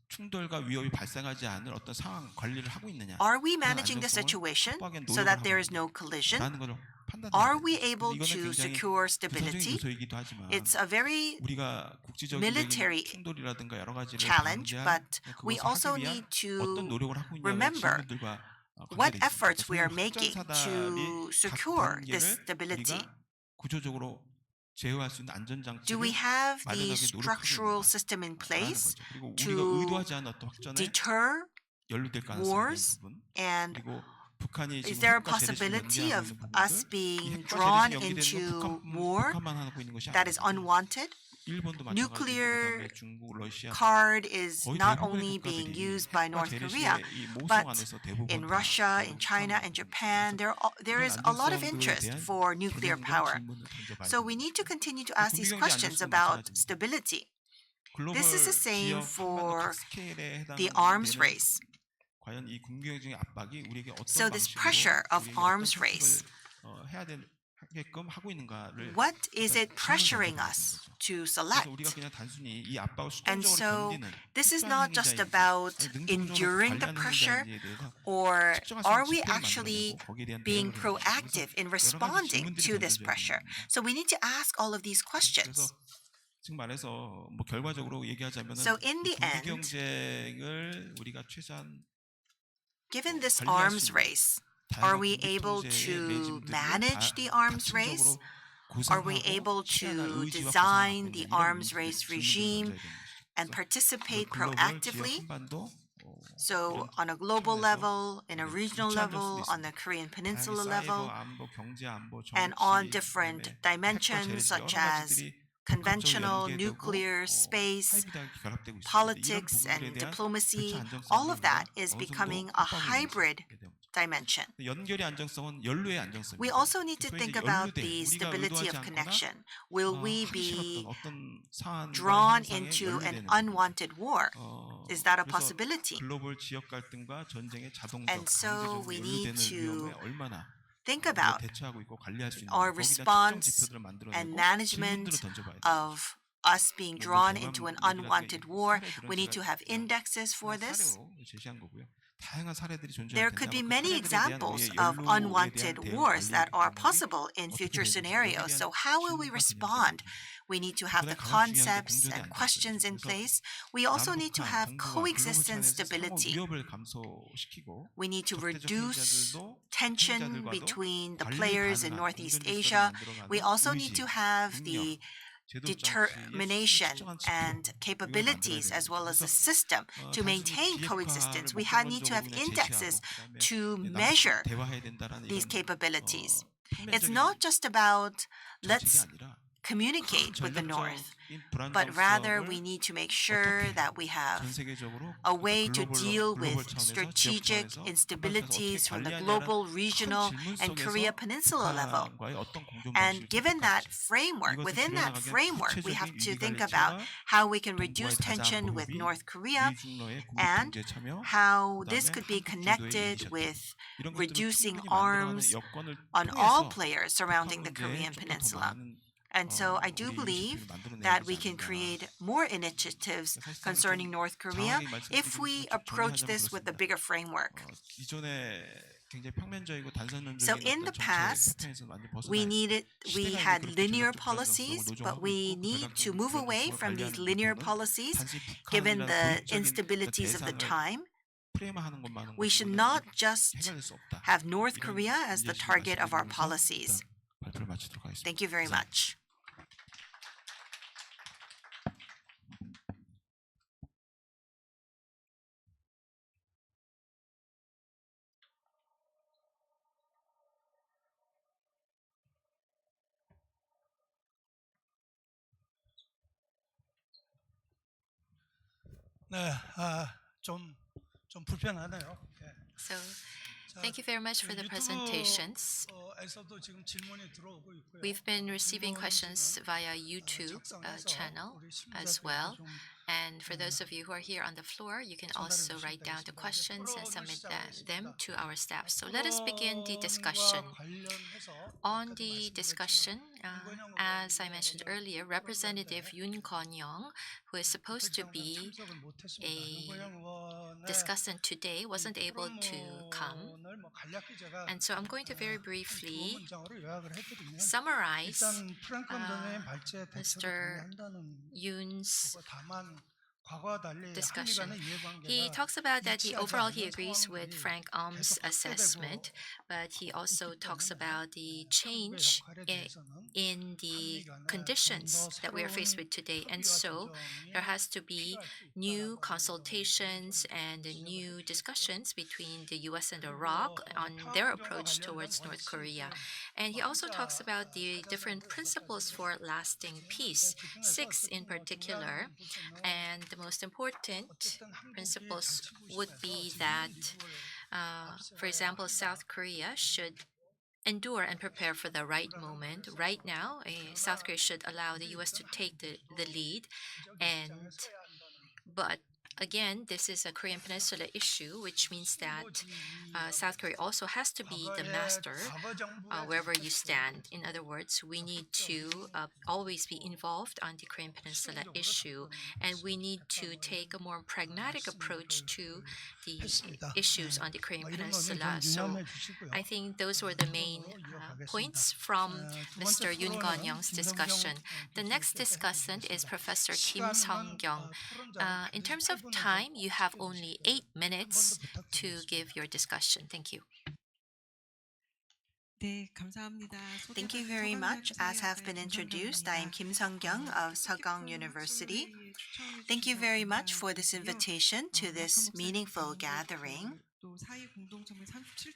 충돌과 위협이 발생하지 않을 어떤 상황 관리를 하고 있느냐? Are we 그런 managing the 안정성을 situation 확보하기 위한 so 노력을 that 하고 there is no collision? 라는 것을 판단해야 Are 돼요. we able 이거는 to 굉장히 secure 부사적인 stability? 요소이기도 하지만 It's a very 우리가 국제적인 military 충돌이라든가 여러 가지를 challenge, 방지한 but we 그것을 also 하기 위한 need 어떤 to 노력을 하고 있냐는 remember 질문들과 what 관계돼 있습니다. efforts we are 그래서 making to 확전사달이 각 secure this 단계를 stability. 우리가 구조적으로 제어할 수 있는 안전장치를 Do we have the 마련하기 노력하고 structural 있는가 system in 라는 place 거죠. 그리고 우리가 to 의도하지 않은 어떤 확전에 deter 연루될 가능성이 wars? 있는 부분 And 그리고 북한이 is 지금 there a 핵과 재래식을 possibility 연계하고 of 있는 us 부분들, 이 being 핵과 drawn 재래식이 연계되는 into 건 war 북한만 하고 있는 것이 that is 아니고 unwanted? 일본도 마찬가지고 Nuclear 그다음에 중국, 러시아 card is 거의 not 대부분의 only being 국가들이 used by 핵과 North Korea, 재래식의 이 모성 but 안에서 대부분 in 다 Russia, 그런 in China, and 상황이거든요. Japan, there is 그래서 a lot of 안정성에 interest 대한 for nuclear 개념과 power. 질문을 던져봐야 So we 됩니다. need to continue to ask these 군비경제 questions 안정성도 about 마찬가지입니다. stability. 글로벌 This is the same 지역 for 한반도 각 스케일에 the arms 해당되는 race. 과연 이 군비경제의 압박이 우리에게 어떤 So this 방식으로 pressure of 우리에게 어떤 arms race, 선택을 해야 되게끔 하고 있는가를 what is it 질문을 pressuring 던져봐야 us 되는 거죠. to 그래서 select? 우리가 그냥 단순히 이 압박을 And 수동적으로 so 견디는 this is 특별한 not just 행위자인지, about 아니, 능동적으로 enduring the 관리하는 pressure, 행위자인지에 대해서 or 특정한 are we 지표를 actually 만들어내고 거기에 대한 being 대응을 해야 됩니다. proactive in 그래서 여러 가지 responding 질문들이 to this 던져져야 pressure? 됩니다. So we need to ask all of these questions. 그래서 지금 말해서 뭐 결과적으로 얘기하자면 So in the 군비 end, 경쟁을 우리가 최소한 given this 관리할 수 arms 있는 race, 다양한 are we 군비 able 통제의 to 매짐들을 manage the arms race? 각층적으로 Are we 구상하고 able 실현할 to 의지와 design 구상하고 the 있는 이런 arms 문제들이 race 질문들을 regime 던져야 되는 것이죠. and 그래서 participate 글로벌 지역 proactively? 한반도 So 이런 on a global 차원에서 level, in a regional 일치한 level, 점수도 on the 있습니다. Korean 다양하게 Peninsula 사이버, level, 안보, 경제, 안보, and 정치, on different 그다음에 핵과 dimensions 재래식 such 여러 as 가지들이 conventional, 복합적으로 nuclear, 연계되고 space, 하이브리드하게 결합되고 있습니다. politics, 이런 부분들에 and 대한 diplomacy, 교차 안정성을 all of that 우리가 is 어느 정도 becoming a 확보하고 있는 hybrid 것이게 됩니다. dimension. 연결의 안정성은 연루의 안정성입니다. We also need to 소위 think 이제 about 연루된 the 우리가 stability 의도하지 of 않거나 connection. Will we 하기 be 싫었던 어떤 상황과 drawn 현상에 into an 연루되는 unwanted war? Is that a 그래서 possibility? 글로벌 지역 갈등과 전쟁의 자동적 And so 강제적으로 we need 연루되는 to 위험에 얼마나 think 우리가 about 대처하고 있고 관리할 수 있는 our 거기에 대한 특정 response 지표들을 and 만들어내고 management 질문들을 던져봐야 돼요. of us being drawn into an unwanted war. We need to have indexes for this. 사례로 제시한 거고요. 다양한 사례들이 There 존재할 could 텐데 be 아마 그 many 사례들에 대한 examples 우리의 of 연루에 unwanted 대한 대응 wars that 관리 are 방법이 possible in 어떻게 future 되는지 scenarios. 여기에 So 대한 how will we 질문과 respond? 대응이 We need to have the 그다음에 가장 중요한 게 concepts 공존의 and questions in 안정성이죠. place. We also need to 남북한 have 정부가 글로벌 coexistence 차원에서 상호 stability. 위협을 감소시키고 We need to 적대적 reduce 행자들도 tension 행자들과도 between the 관리 players in 가능한 Northeast 공존 질서를 Asia. 만들어가는 We also need 의지, to have 능력, the 제도 determination 정치의 특정한 and 지표, capabilities 이걸 as well as a 만들어야 됩니다. system to 단순히 maintain 비핵화를 coexistence. We need to have 목적론적으로 그냥 indexes 제시하고 to 그다음에 measure 대화해야 된다라는 these 이런 capabilities. It's 평면적인 not just about 정책이 let's 아니라 communicate with the North, 전략적인 but rather we 불안정성을 need to make sure that we have 전 세계적으로 a way to 글로벌 deal with 차원에서 strategic 지역 차원에서 instabilities from the 관리하냐는 global, 큰 regional, 질문 and Korea 속에서 Peninsula level. 북한과의 어떤 공존 And 방식을 given that 선택할지 framework, 이것을 within that 줄여나가기 위한 framework, we have 구체적인 to 위기 think 관리 about 지혜와 how we can 동북아의 reduce 다자한 tension with 보급이 North Korea 미중로의 국익 and 경제 참여 how 그다음에 this could be 한국 주도의 connected 이니셔티브 with 이런 것들을 reducing 충분히 만들어가는 arms 여건을 on all 통해서 players 북한 surrounding the 문제에 Korean 좀 더 Peninsula. 많은 And so I do 우리 believe 이니셔티브를 만들어내야 that 되지 we can 않는가. create more initiatives 사실상 concerning 좀 North Korea 장황하게 if we 말씀드리면 approach 정리하자면 this with a 그렇습니다. bigger framework. 이전에 굉장히 평면적이고 단선론적인 So in the 어떤 정책 past, 패턴에서 완전히 벗어나 we had linear policies, but we need to move away from these linear policies given the instabilities of the time. 프레임화하는 것만은 We should not just have North Korea as the target of our policies. 발표를 마치도록 하겠습니다. Thank you very much. 네, 좀 불편하네요. 예. So 자, thank you very much for the presentations. 에서도 지금 질문이 들어오고 있고요. We've been receiving questions via YouTube channel as well. And for those of you who are here on the floor, you can also write down the questions and submit them to our staff. So let us begin the discussion. On the discussion, as I mentioned earlier, Representative Yoon Kon-young, who is supposed to be a discussant today, wasn't able to come. And so I'm going to very briefly summarize Mr. Yoon's discussion. He talks about that overall he agrees with Frank Ahm's assessment, but he also talks about the change in the conditions that we are faced with today. And so there has to be new consultations and new discussions between the US and Iraq on their approach towards North Korea. And he also talks about the different principles for lasting peace, 6 in particular. And the most important principles would be that, for example, South Korea should endure and prepare for the right moment. Right now, South Korea should allow the US to take the lead. But again, this is a Korean Peninsula issue, which means that South Korea also has to be the master wherever you stand. In other words, we need to always be involved on the Korean Peninsula issue, and we need to take a more pragmatic approach to the issues on the Korean Peninsula. So I think those were the main points from Mr. Yoon Kon-young's discussion. The next discussant is Professor Kim Sung-kyung. In terms of time, you have only 8 minutes to give your discussion. Thank you. Thank you very much. As have been introduced, I am Kim Sung-kyung of Seogang University. Thank you very much for this invitation to this meaningful gathering.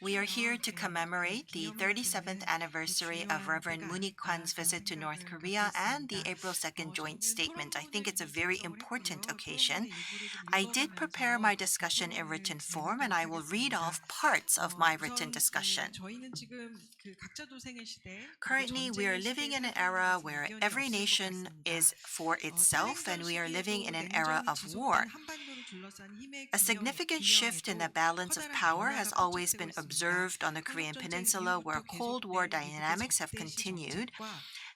We are here to commemorate the 37th anniversary of Reverend Moon Hee-kwan's visit to North Korea and the April 2nd joint statement. I think it's a very important occasion. I did prepare my discussion in written form, and I will read off parts of my written discussion. Currently, we are living in an era where every nation is for itself, and we are living in an era of war. A significant shift in the balance of power has always been observed on the Korean Peninsula, where Cold War dynamics have continued.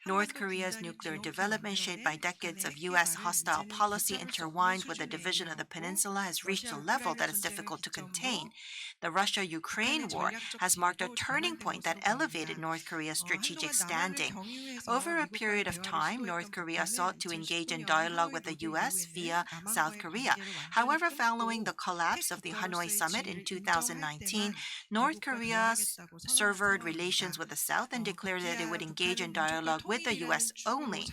North Korea's nuclear development, shaped by decades of U.S. hostile policy intertwined with the division of the peninsula, has reached a level that is difficult to contain. The Russia-Ukraine war has marked a turning point that elevated North Korea's strategic standing. Over a period of time, North Korea sought to engage in dialogue with the U.S. via South Korea. However, following the collapse of the Hanoi summit in 2019, North Korea severed relations with the South and declared that it would engage in dialogue with with the US only.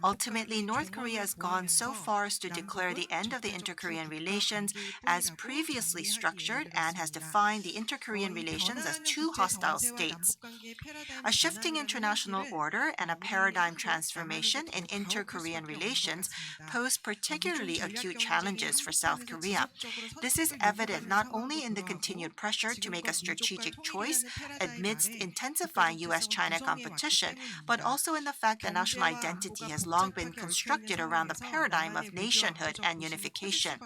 Ultimately, North Korea has gone so far as to declare the end of the inter-Korean relations as previously structured and has defined the inter-Korean relations as two hostile states. A shifting international order and a paradigm transformation in inter-Korean relations pose particularly acute challenges for South Korea. This is evident not only in the continued pressure to make a strategic choice amidst intensifying US-China competition, but also in the fact that national identity has long been constructed around the paradigm of nationhood and unification.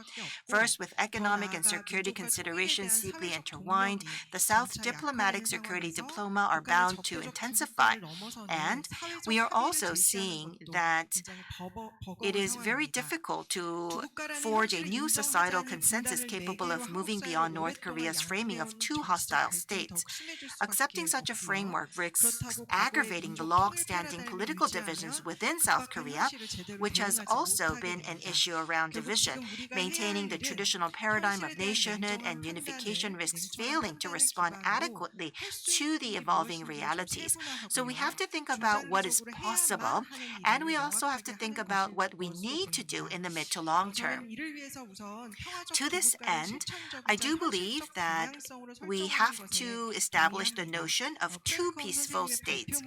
First, with economic and security considerations deeply intertwined, the South's diplomatic security diploma are bound to intensify. And we are also seeing that it is very difficult to forge a new societal consensus capable of moving beyond North Korea's framing of two hostile states. Accepting such a framework risks aggravating the long-standing political divisions within South Korea, which has also been an issue around division. Maintaining the traditional paradigm of nationhood and unification risks failing to respond adequately to the evolving realities. So we have to think about what is possible, and we also have to think about what we need to do in the mid to long term. To this end, I do believe that we have to establish the notion of two peaceful states.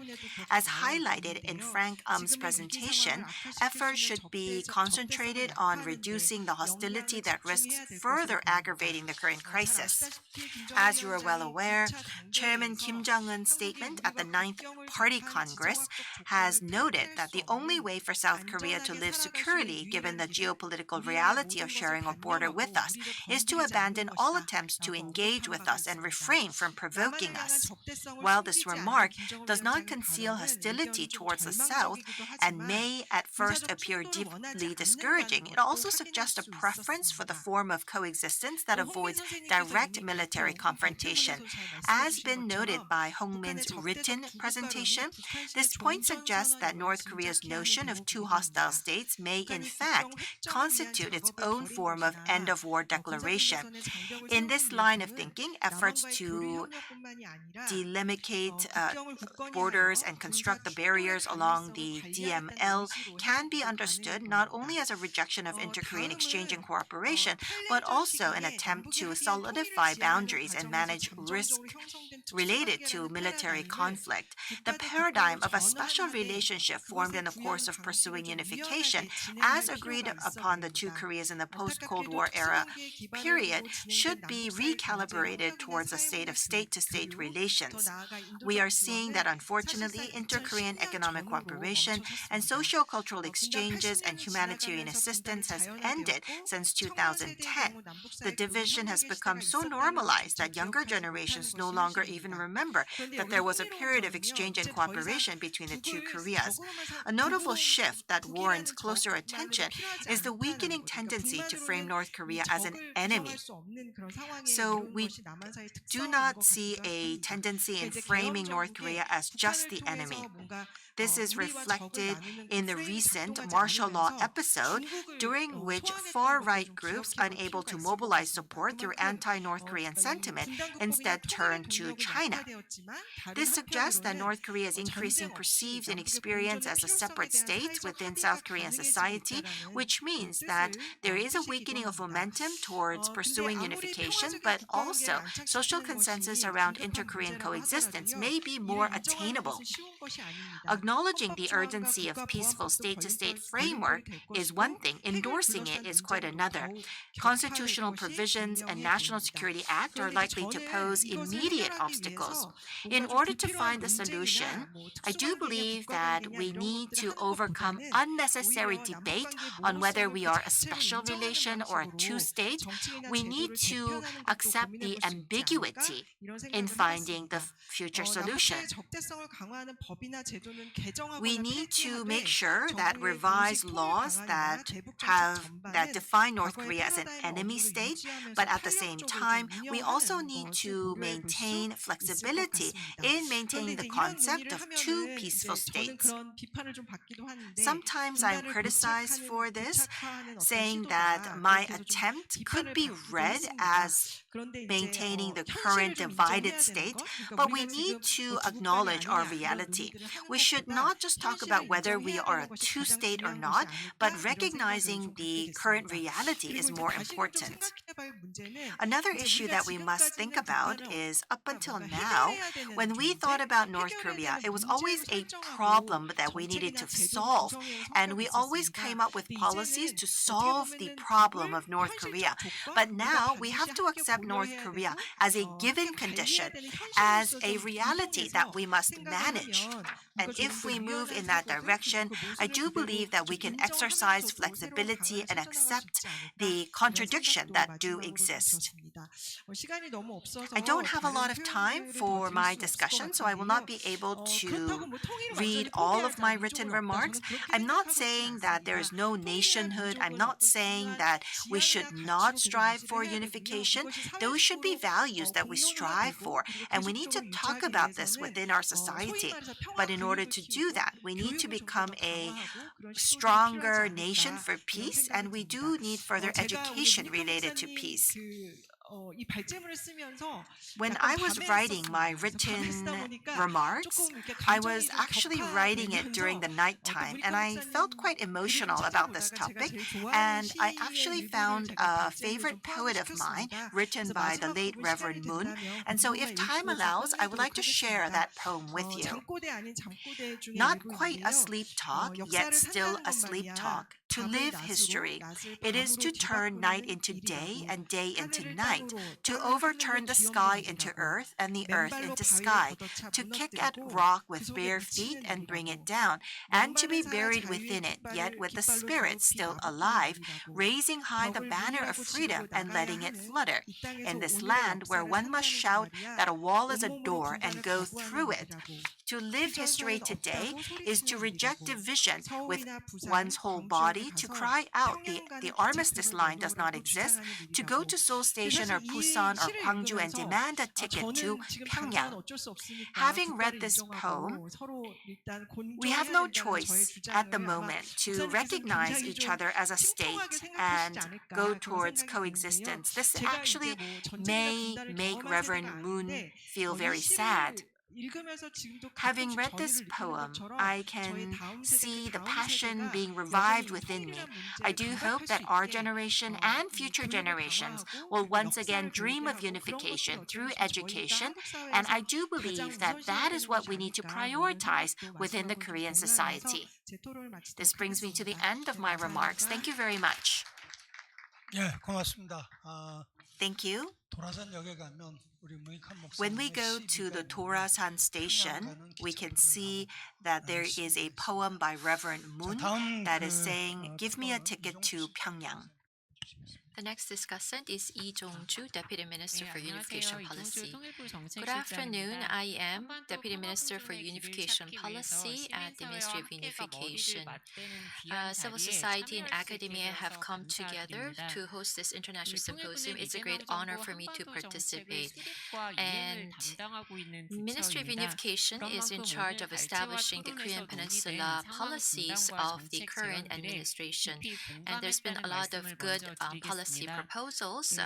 As highlighted in Frank Um's presentation, efforts should be concentrated on reducing the hostility that risks further aggravating the current crisis. As you are well aware, Chairman Kim Jong-un's statement at the 9th Party Congress has noted that the only way for South Korea to live securely, given the geopolitical reality of sharing a border with us, is to abandon all attempts to engage with us and refrain from provoking us. While this remark does not conceal hostility towards the South and may at first appear deeply discouraging, it also suggests a preference for the form of coexistence that avoids direct military confrontation. As been noted by Hong Min's written presentation, this point suggests that North Korea's notion of two hostile states may in fact constitute its own form of end-of-war declaration. In this line of thinking, efforts to delineate borders and construct the barriers along the DML can be understood not only as a rejection of inter-Korean exchange and cooperation, but also an attempt to solidify boundaries and manage risk related to military conflict. The paradigm of a special relationship formed in the course of pursuing unification, as agreed upon the two Koreas in the post-Cold War era period, should be recalibrated towards a state of state-to-state relations. We are seeing that unfortunately inter-Korean economic cooperation and socio-cultural exchanges and humanitarian assistance has ended since 2010. The division has become so normalized that younger generations no longer even remember that there was a period of exchange and cooperation between the two Koreas. A notable shift that warrants closer attention is the weakening tendency to frame North Korea as an enemy. So we do not see a tendency in framing North Korea as just the enemy. This is reflected in the recent martial law episode, during which far-right groups unable to mobilize support through anti-North Korean sentiment instead turned to China. This suggests that North Korea is increasingly perceived and experienced as a separate state within South Korean society, which means that there is a weakening of momentum towards pursuing unification, but also social consensus around inter-Korean coexistence may be more attainable. Acknowledging the urgency of peaceful state-to-state framework is one thing, endorsing it is quite another. Constitutional provisions and National Security Act are likely to pose immediate obstacles. In order to find the solution, I do believe that we need to overcome unnecessary debate on whether we are a special relation or a two-state. We need to accept the ambiguity in finding the future solution. We need to make sure that revised laws that define North Korea as an enemy state, but at the same time, we also need to maintain flexibility in maintaining the concept of two peaceful states. Sometimes I'm criticized for this, saying that my attempt could be read as maintaining the current divided state, but we need to acknowledge our reality. we should not just talk about whether we are a two-state or not, but recognizing the current reality is more important. Another issue that we must think about is up until now, when we thought about North Korea, it was always a problem that we needed to solve, and we always came up with policies to solve the problem of North Korea. But now we have to accept North Korea as a given condition, as a reality that we must manage. And if we move in that direction, I do believe that we can exercise flexibility and accept the contradiction that do exist. I don't have a lot of time for my discussion, so I will not be able to read all of my written remarks. I'm not saying that there is no nationhood. I'm not saying that we should not strive for unification. Those should be values that we strive for, and we need to talk about this within our society. But in order to do that, we need to become a stronger nation for peace, and we do need further education related to peace. When I was writing my written remarks, I was actually writing it during the nighttime, and I felt quite emotional about this topic. And I actually found a favorite poet of mine written by the late Reverend Moon. And so if time allows, I would like to share that poem with you. Not quite a sleep talk, yet still a sleep talk. To live history, it is to turn night into day and day into night, to overturn the sky into earth and the earth into sky, to kick at rock with bare feet and bring it down, and to be buried within it, yet with the spirit still alive, raising high the banner of freedom and letting it flutter. In this land where one must shout that a wall is a door and go through it. To live history today is to reject division with one's whole body, to cry out the armistice line does not exist, to go to Seoul Station or Busan or Gwangju and demand a ticket to Pyongyang. Having read this poem, we have no choice at the moment to recognize each other as a state and go towards coexistence. This actually may make Reverend Moon feel very sad. Having read this poem, I can see the passion being revived within me. I do hope that our generation and future generations will once again dream of unification through education, and I do believe that that is what we need to prioritize within the Korean society. This brings me to the end of my remarks. Thank you very much. 예, 고맙습니다. Thank you. 도라산역에 가면 When we go to the Torasan station, we can see that there is a poem by Reverend Moon that is saying, "Give me a ticket to Pyongyang." The next discussant is Lee Jong-ju, Deputy Minister for Unification Policy. Good afternoon. I am Deputy Minister for Unification Policy at the Ministry of Unification. Civil society and academia have come together to host this international symposium. It's a great honor for me to participate. And Ministry of Unification is in charge of establishing the Korean Peninsula policies of the current administration. And there's been a lot of good policy proposals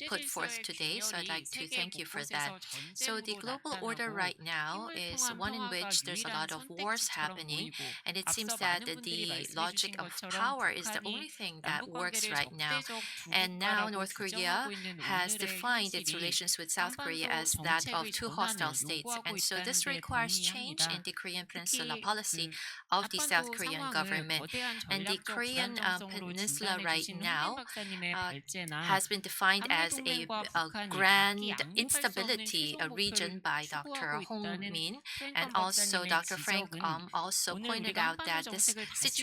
put forth today, so I'd like to thank you for that. So the global order right now is one in which there's a lot of wars happening, and it seems that the logic of power is the only thing that works right now. And now North Korea has defined its relations with South Korea as that of two hostile states, and so this requires change in the Korean Peninsula policy of the South Korean government. And the Korean Peninsula right now has been defined as a grand instability region by Dr. Hong Min, and also Dr. Frank also pointed out that this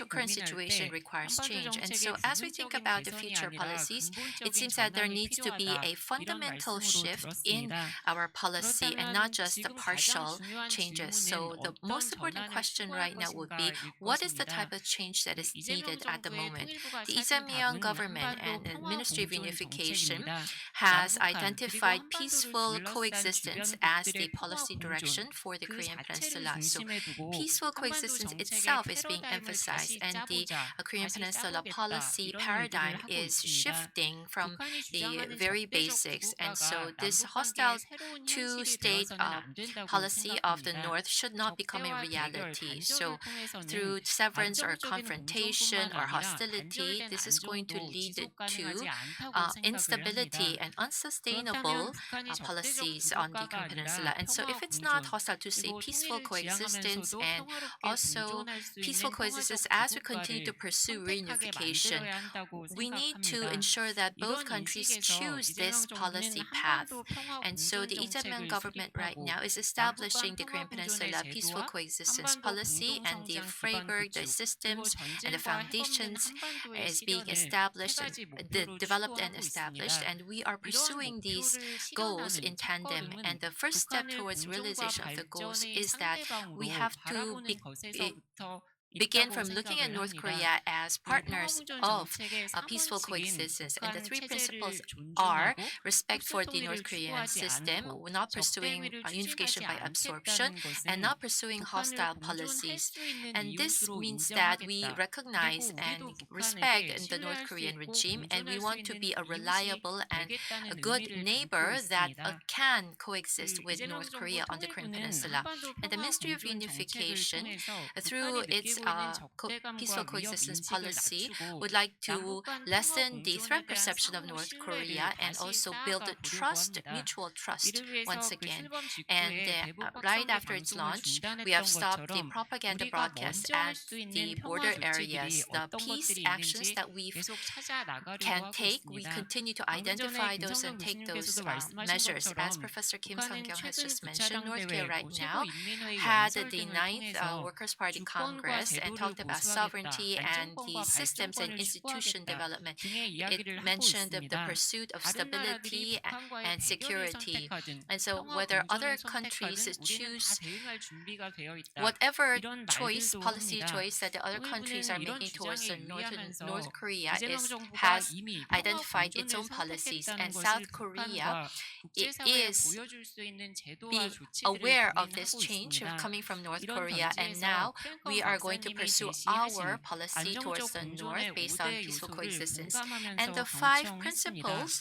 current situation requires change. And so as we think about the future policies, it seems that there needs to be a fundamental shift in our policy and not just the partial changes. So the most important question right now would be, what is the type of change that is needed at the moment? The Lee Jae-myung government and Ministry of 평화공존 Unification 정책입니다. has 남북한 identified 그리고 한반도를 peaceful 둘러싼 coexistence 주변 as the 국들의 policy 평화공존 direction for the 그 Korean 자체를 Peninsula. So 중심에 두고 peaceful 한반도 coexistence 정책의 itself is being 패러다임을 emphasized, 다시 and the 짜보자, Korean 다시 Peninsula 짜보겠다 policy 이런 paradigm 얘기를 하고 is 있습니다. shifting from 북한이 the 주장하는 very 적대적 basics, and 두 so 국가가 this 남북 hostile 관계의 새로운 현실이 two-state 되어서는 안 된다고 policy of the 생각합니다. North should not become a 적대와 대결, reality. 단절을 So 통해서는 through severance or 안정적인 confrontation 공존뿐만 or 아니라 hostility, 단절된 this is going to 안정도 lead 지속 가능하지 to 않다고 생각을 instability 합니다. and 그렇다면 unsustainable 북한이 적대적 policies 두 on the 국가가 Korean Peninsula. 아니라 And so if 평화 it's not 공존 hostile to say 그리고 peaceful 통일을 coexistence 지향하면서도 and 평화롭게 also 공존할 수 peaceful 있는 coexistence 평화적 as 두 we continue to 국가를 pursue 선택하게 reunification, 만들어야 한다고 we need to 생각합니다. ensure that both 이런 countries 인식에서 choose this 이재명 policy 정부는 path. 한반도 평화 And so 공존 the Lee Jae-myung 정책을 government right 수립하고 now is 남북 establishing 간 the Korean 평화 공존의 Peninsula peaceful 제도와 coexistence 한반도 policy, 공동 and the 성장 기반 framework, the 구축 그리고 systems, and the 전쟁과 핵 없는 foundations 한반도의 is being 실현을 세 established 가지 and 목표로 developed and 추구하고 established, 있습니다. and we are 이런 pursuing these 목표를 goals 실현하는 in tandem. 첫걸음은 And the first step 북한을 towards 공존과 realization of the goals 발전의 is that we 상대방으로 have to 바라보는 것에서부터 begin 있다고 from looking at 생각을 North 합니다. Korea as 이 partners 평화공존 of 정책의 peaceful 3원칙인 coexistence. And the 북한 three principles 체제를 are 존중하고 respect 흡수 for the 통일을 North Korean 추구하지 system, 않고 not 적대 pursuing 위를 unification 추진하지 by absorption, 않겠다는 and 것은 not pursuing 북한을 hostile 공존할 policies. 수 있는 And this 이웃으로 means that we 인정하겠다. recognize 그리고 and 우리도 respect 북한에게 the North 신뢰할 수 Korean 있고 regime, and we 공존할 수 want to 있는 be a 이웃이 reliable and a 되겠다는 good 의미를 담고 neighbor that 있습니다. can coexist with 이재명 North 정부 Korea on the Korean 통일부는 Peninsula. 한반도 And the 평화 Ministry of 공존 정책을 Unification, 통해서 through 북한이 its 느끼고 있는 peaceful 적대감과 위협 coexistence 인식을 policy, 낮추고 would like to 남북 간 평화 lessen the 공존에 threat 대한 perception of 상호 North 신뢰를 Korea and 다시 also build 쌓아가 a 보려고 trust, 합니다. mutual trust 이를 위해서 once again. 불출범 And 직후에 대북 right 확성기 after its 방송을 launch, we 중단했던 have stopped the 것처럼 propaganda 우리가 broadcast 먼저 할 at 수 있는 the 평화 border 조치들이 areas. The 어떤 peace 것들이 actions 있는지 that we 계속 찾아 나가려고 can 하고 take, we 있습니다. continue to 방금 전에 identify those 김성경 and take those 교수님께서도 말씀하신 measures. As 것처럼 Professor Kim 북한은 Sung-kyung has 최근 just 9차 mentioned, North Korea 당대회 right 최고 now 인민회의 had 연설 the 등을 9th 통해서 Workers' Party 주권과 Congress and 제도를 talked about 보수하겠다, sovereignty and the 안정권과 systems and 발전권을 institution 추구하겠다 development. 등의 It 이야기를 하고 mentioned the 있습니다. pursuit of 다른 stability 나라들이 북한과의 and 대결을 security. 선택하든 And so 평화 whether other 공존을 countries 선택하든 우리는 다 choose 대응할 준비가 되어 있다. whatever 이런 choice, 말들도 policy 합니다. choice that the other countries are 통일부는 이런 making towards 주장에 the 유의하면서 North Korea 이재명 is 정부가 has 이미 평화 identified its 공존을 own policies, 선택했다는 and 것을 South Korea 북한과 국제사회에 is 보여줄 수 있는 제도와 being 조치들을 aware of this 고민하고 change 있습니다. coming from North 이런 Korea, and 전제에서 now 프랭컨 we are going to 박사님이 pursue 제시하신 our policy towards 안정적 the 공존의 North based on 5대 peaceful 요소를 coexistence. 공감하면서 And the five 경청했습니다. principles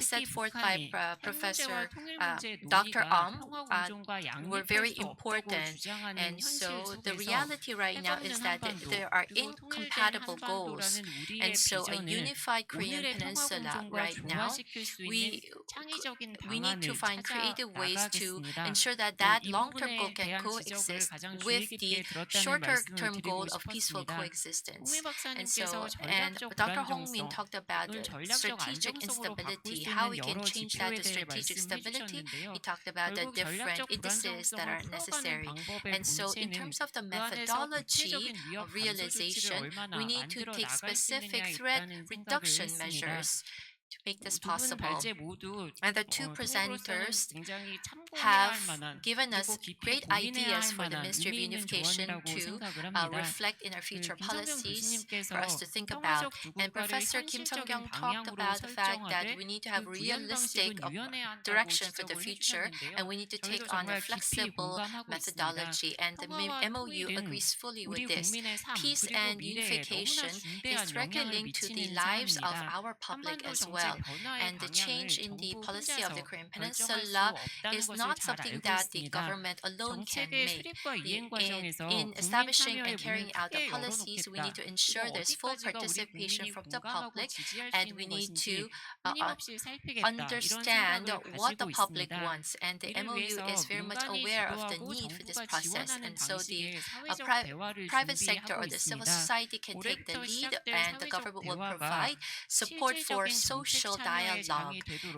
set 특히 forth by 북한이 핵 문제와 Professor 통일 문제의 Dr. 논의가 평화 공존과 were 양립할 very 수 없다고 important. 주장하는 And 현실 so the 속에서 reality right 핵 now 없는 is that 한반도 there are 그리고 통일된 incompatible goals. 한반도라는 우리의 And so a 비전을 unified Korean 오늘의 평화 Peninsula 공존과 right now, 조화시킬 수 있는 we 창의적인 need to 방안을 find 찾아 creative ways to 나가겠습니다. ensure that that 이 long-term goal 부분에 can 대한 지적을 coexist 가장 주의 with 깊게 the 들었다는 shorter-term 말씀을 goal 드리고 of peaceful 싶었습니다. coexistence. 홍미 And so, 박사님께서 and 전략적 Dr. Hong-min 불안정성 talked about 을 the 전략적 strategic 안정성으로 바꿀 instability, 수 how 있는 we can 여러 change that to 지표에 대해 strategic stability. 말씀해 He 주셨는데요. talked about the 결국 different 전략적 indices that 불안정성을 are 풀어가는 necessary. 방법의 And so in 본체는 terms of the 그 안에서 methodology 구체적인 위협 of 감소 조치를 realization, 얼마나 we need to 만들어 take 나갈 수 specific 있느냐에 threat 있다는 생각을 reduction 했습니다. measures to make this 두 분 possible. 발제 모두 And the two 통으로서는 presenters 굉장히 참고해야 할 have 만한 given us 그리고 깊이 great 고민해야 ideas 할 for the 만한 Ministry of 의미 있는 Unification 조언이라고 to 생각을 합니다. reflect in our future 김성경 policies 교수님께서 for us to think about. 평화적 두 And 국가를 Professor Kim 현실적인 Sung-kyung talked 방향으로 about the fact that 설정하되 we need to 그 have 구현 realistic 방식은 유연해야 한다고 direction for the 지적을 future, 해주셨는데요. and we need to take 저희도 on a 정말 깊이 flexible 공감하고 있습니다. methodology. And the 평화와 MOU 통일은 agrees fully 우리 with this. 국민의 삶 Peace 그리고 and 미래에 너무나 unification is 중대한 directly 영향을 linked to the 미치는 lives of 사안입니다. our public 한반도 as 정책 well. 변화의 And the change 방향을 in the 정부 policy of the 혼자서 Korean 결정할 수 Peninsula 없다는 is 것을 not 잘 something 알고 that the 있습니다. government alone can 정책의 make. 수립과 이행 과정에서 In 국민 establishing 참여의 and carrying 문을 out the 크게 policies, we need to 열어놓겠다. ensure 그리고 there's full 어디까지가 우리 participation 국민이 from the 공감하고 public, 지지할 수 and 있는 we need 것인지 to 끊임없이 살피겠다. 이런 understand 생각을 what the 가지고 public 있습니다. wants. And the 이를 MOU 위해서 is very much 민간이 aware of the 주도하고 need for this 정부가 process. 지원하는 And so the 방식의 사회적 대화를 private sector 준비하고 or the civil 있습니다. society can take the 올해부터 lead, 시작될 and the 사회적 government will 대화가 provide support for 실질적인 social social dialogue,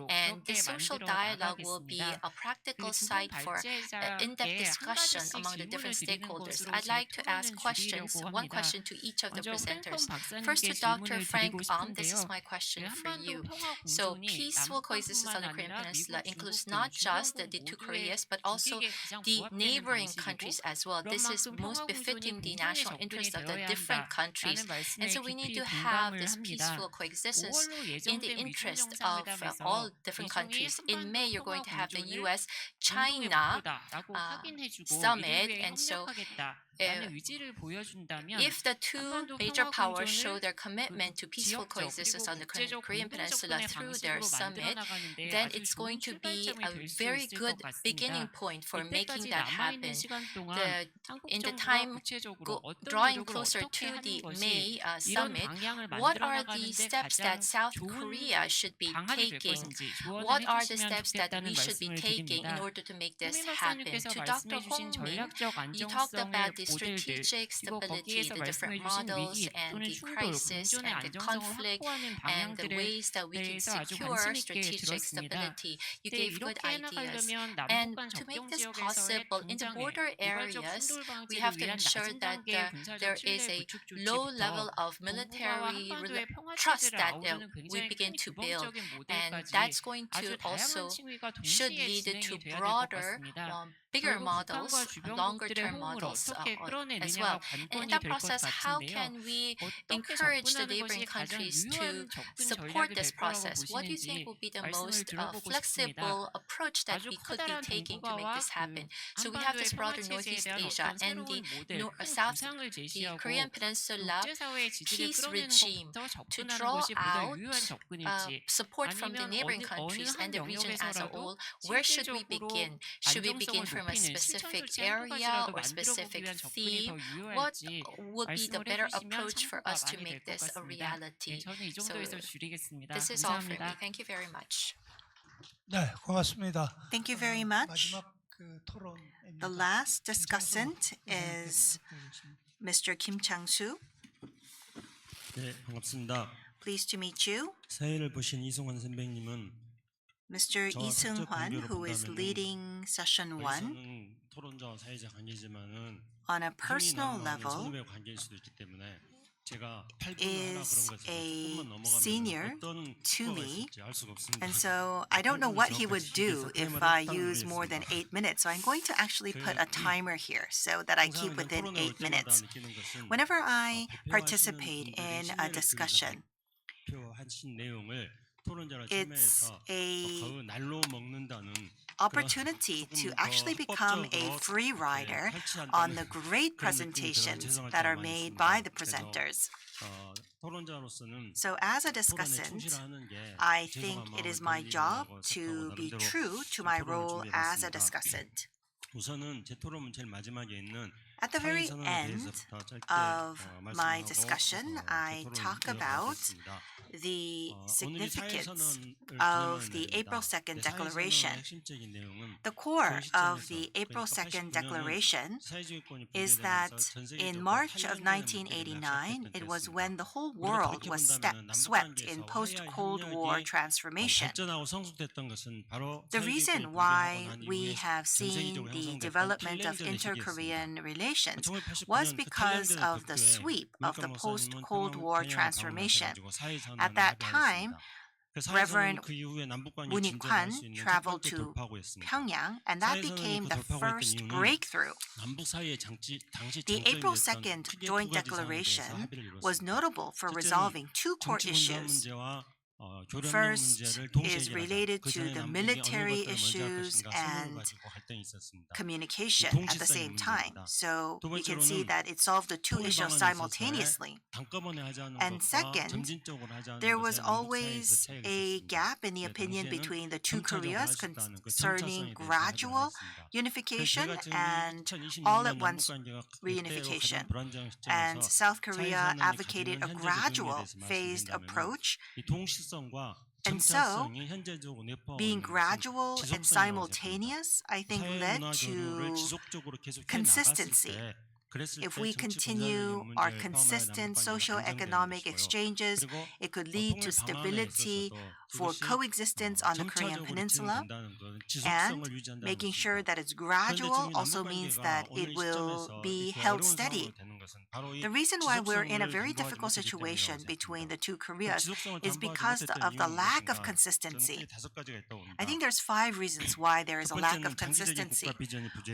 and this social dialogue will be a practical site for in-depth discussion among the different stakeholders. I'd like to ask questions, one question to each of the presenters. First to Dr. Frank Baum, this is my question for you. So peaceful coexistence on the Korean Peninsula includes not just the two Koreas, but also the neighboring countries as well. This is most befitting the national interest of the different countries. And so we need to have this peaceful coexistence in the interest of all different countries. In May, you're going to have the US-China summit, and so if the two major powers show their commitment to peaceful coexistence on the Korean Peninsula through their summit, then it's going to be a very good beginning point for making that happen. In the time drawing closer to the May summit, what are the steps that South Korea should be taking? What are the steps that we should be taking in order to make this happen? To Dr. Hong Min, you talked about the strategic stability, the different models, and the crisis, and the conflict, and the ways that we can secure strategic stability. You gave good ideas. And to make this possible, in the border areas, we have to ensure that there is a low level of military trust that we begin to build. And that's going to also should lead to broader, bigger models, longer-term models as well. And in that process, how can we encourage the neighboring countries to support this process? What do you think will be the most flexible approach that we could be taking to make this happen? So we have this broader Northeast Asia and the the Korean Peninsula peace regime to draw out support from the neighboring countries and the region as a whole. Where should we begin? Should we begin from a specific area or specific theme? What would be the better approach for us to make this a reality? So this is all for me. Thank you very much. 네, 고맙습니다. Thank you very much. 마지막 그 토론 The last discussant is Mr. Kim Chang-soo. 네, 반갑습니다. Pleased to meet you. 사회를 보신 이승환 선배님은 Mr. Lee Seung-hwan, who is leading session 1. 저는 토론자와 사회자 관계지만은 On a personal level, 선후배 관계일 수도 있기 때문에 제가 8분을 하라 is 그런 것을 a 조금만 senior 넘어가면 어떤 to 효과가 me, 있을지 알 수가 없습니다. and so I don't know what he would do if I use more than 8 minutes. So I'm going to actually put a timer here so that I keep within 8 minutes. Whenever I participate in a discussion, 발표하신 내용을 토론자를 it's 참여해서 a 날로 먹는다는 opportunity to actually become a free rider on the great presentations that are made by the presenters. So as a discussant, I think it is my job to be true to my role as a discussant. 우선은 제 토론은 제일 마지막에 있는 At the very end of my discussion, I talk about the significance of the April 2nd Declaration. The core of the April 2nd Declaration is that in March of 1989, it was when the whole world was swept in post-Cold War transformation. The reason why we have seen the development of inter-Korean relations was because of the sweep of the post-Cold War transformation. At that time, Reverend Moon-ik-hwan traveled to Pyongyang, and that became the first breakthrough. The April 2nd Joint Declaration was notable for resolving two core issues. First is related to the military issues and communication at the same time. So we can see that it solved the two issues simultaneously. And second, there was always a gap in the opinion between the two Koreas concerning gradual unification and all-at-once reunification. And South Korea advocated a gradual, phased approach. And so, being gradual and simultaneous, I think, led to consistency. If we continue our consistent socio-economic exchanges, it could lead to stability for coexistence on the Korean Peninsula, and making sure that it's gradual also means that it will be held steady. The reason why we're in a very difficult situation between the two Koreas is because of the lack of consistency. I think there's 5 reasons why there is a lack of consistency.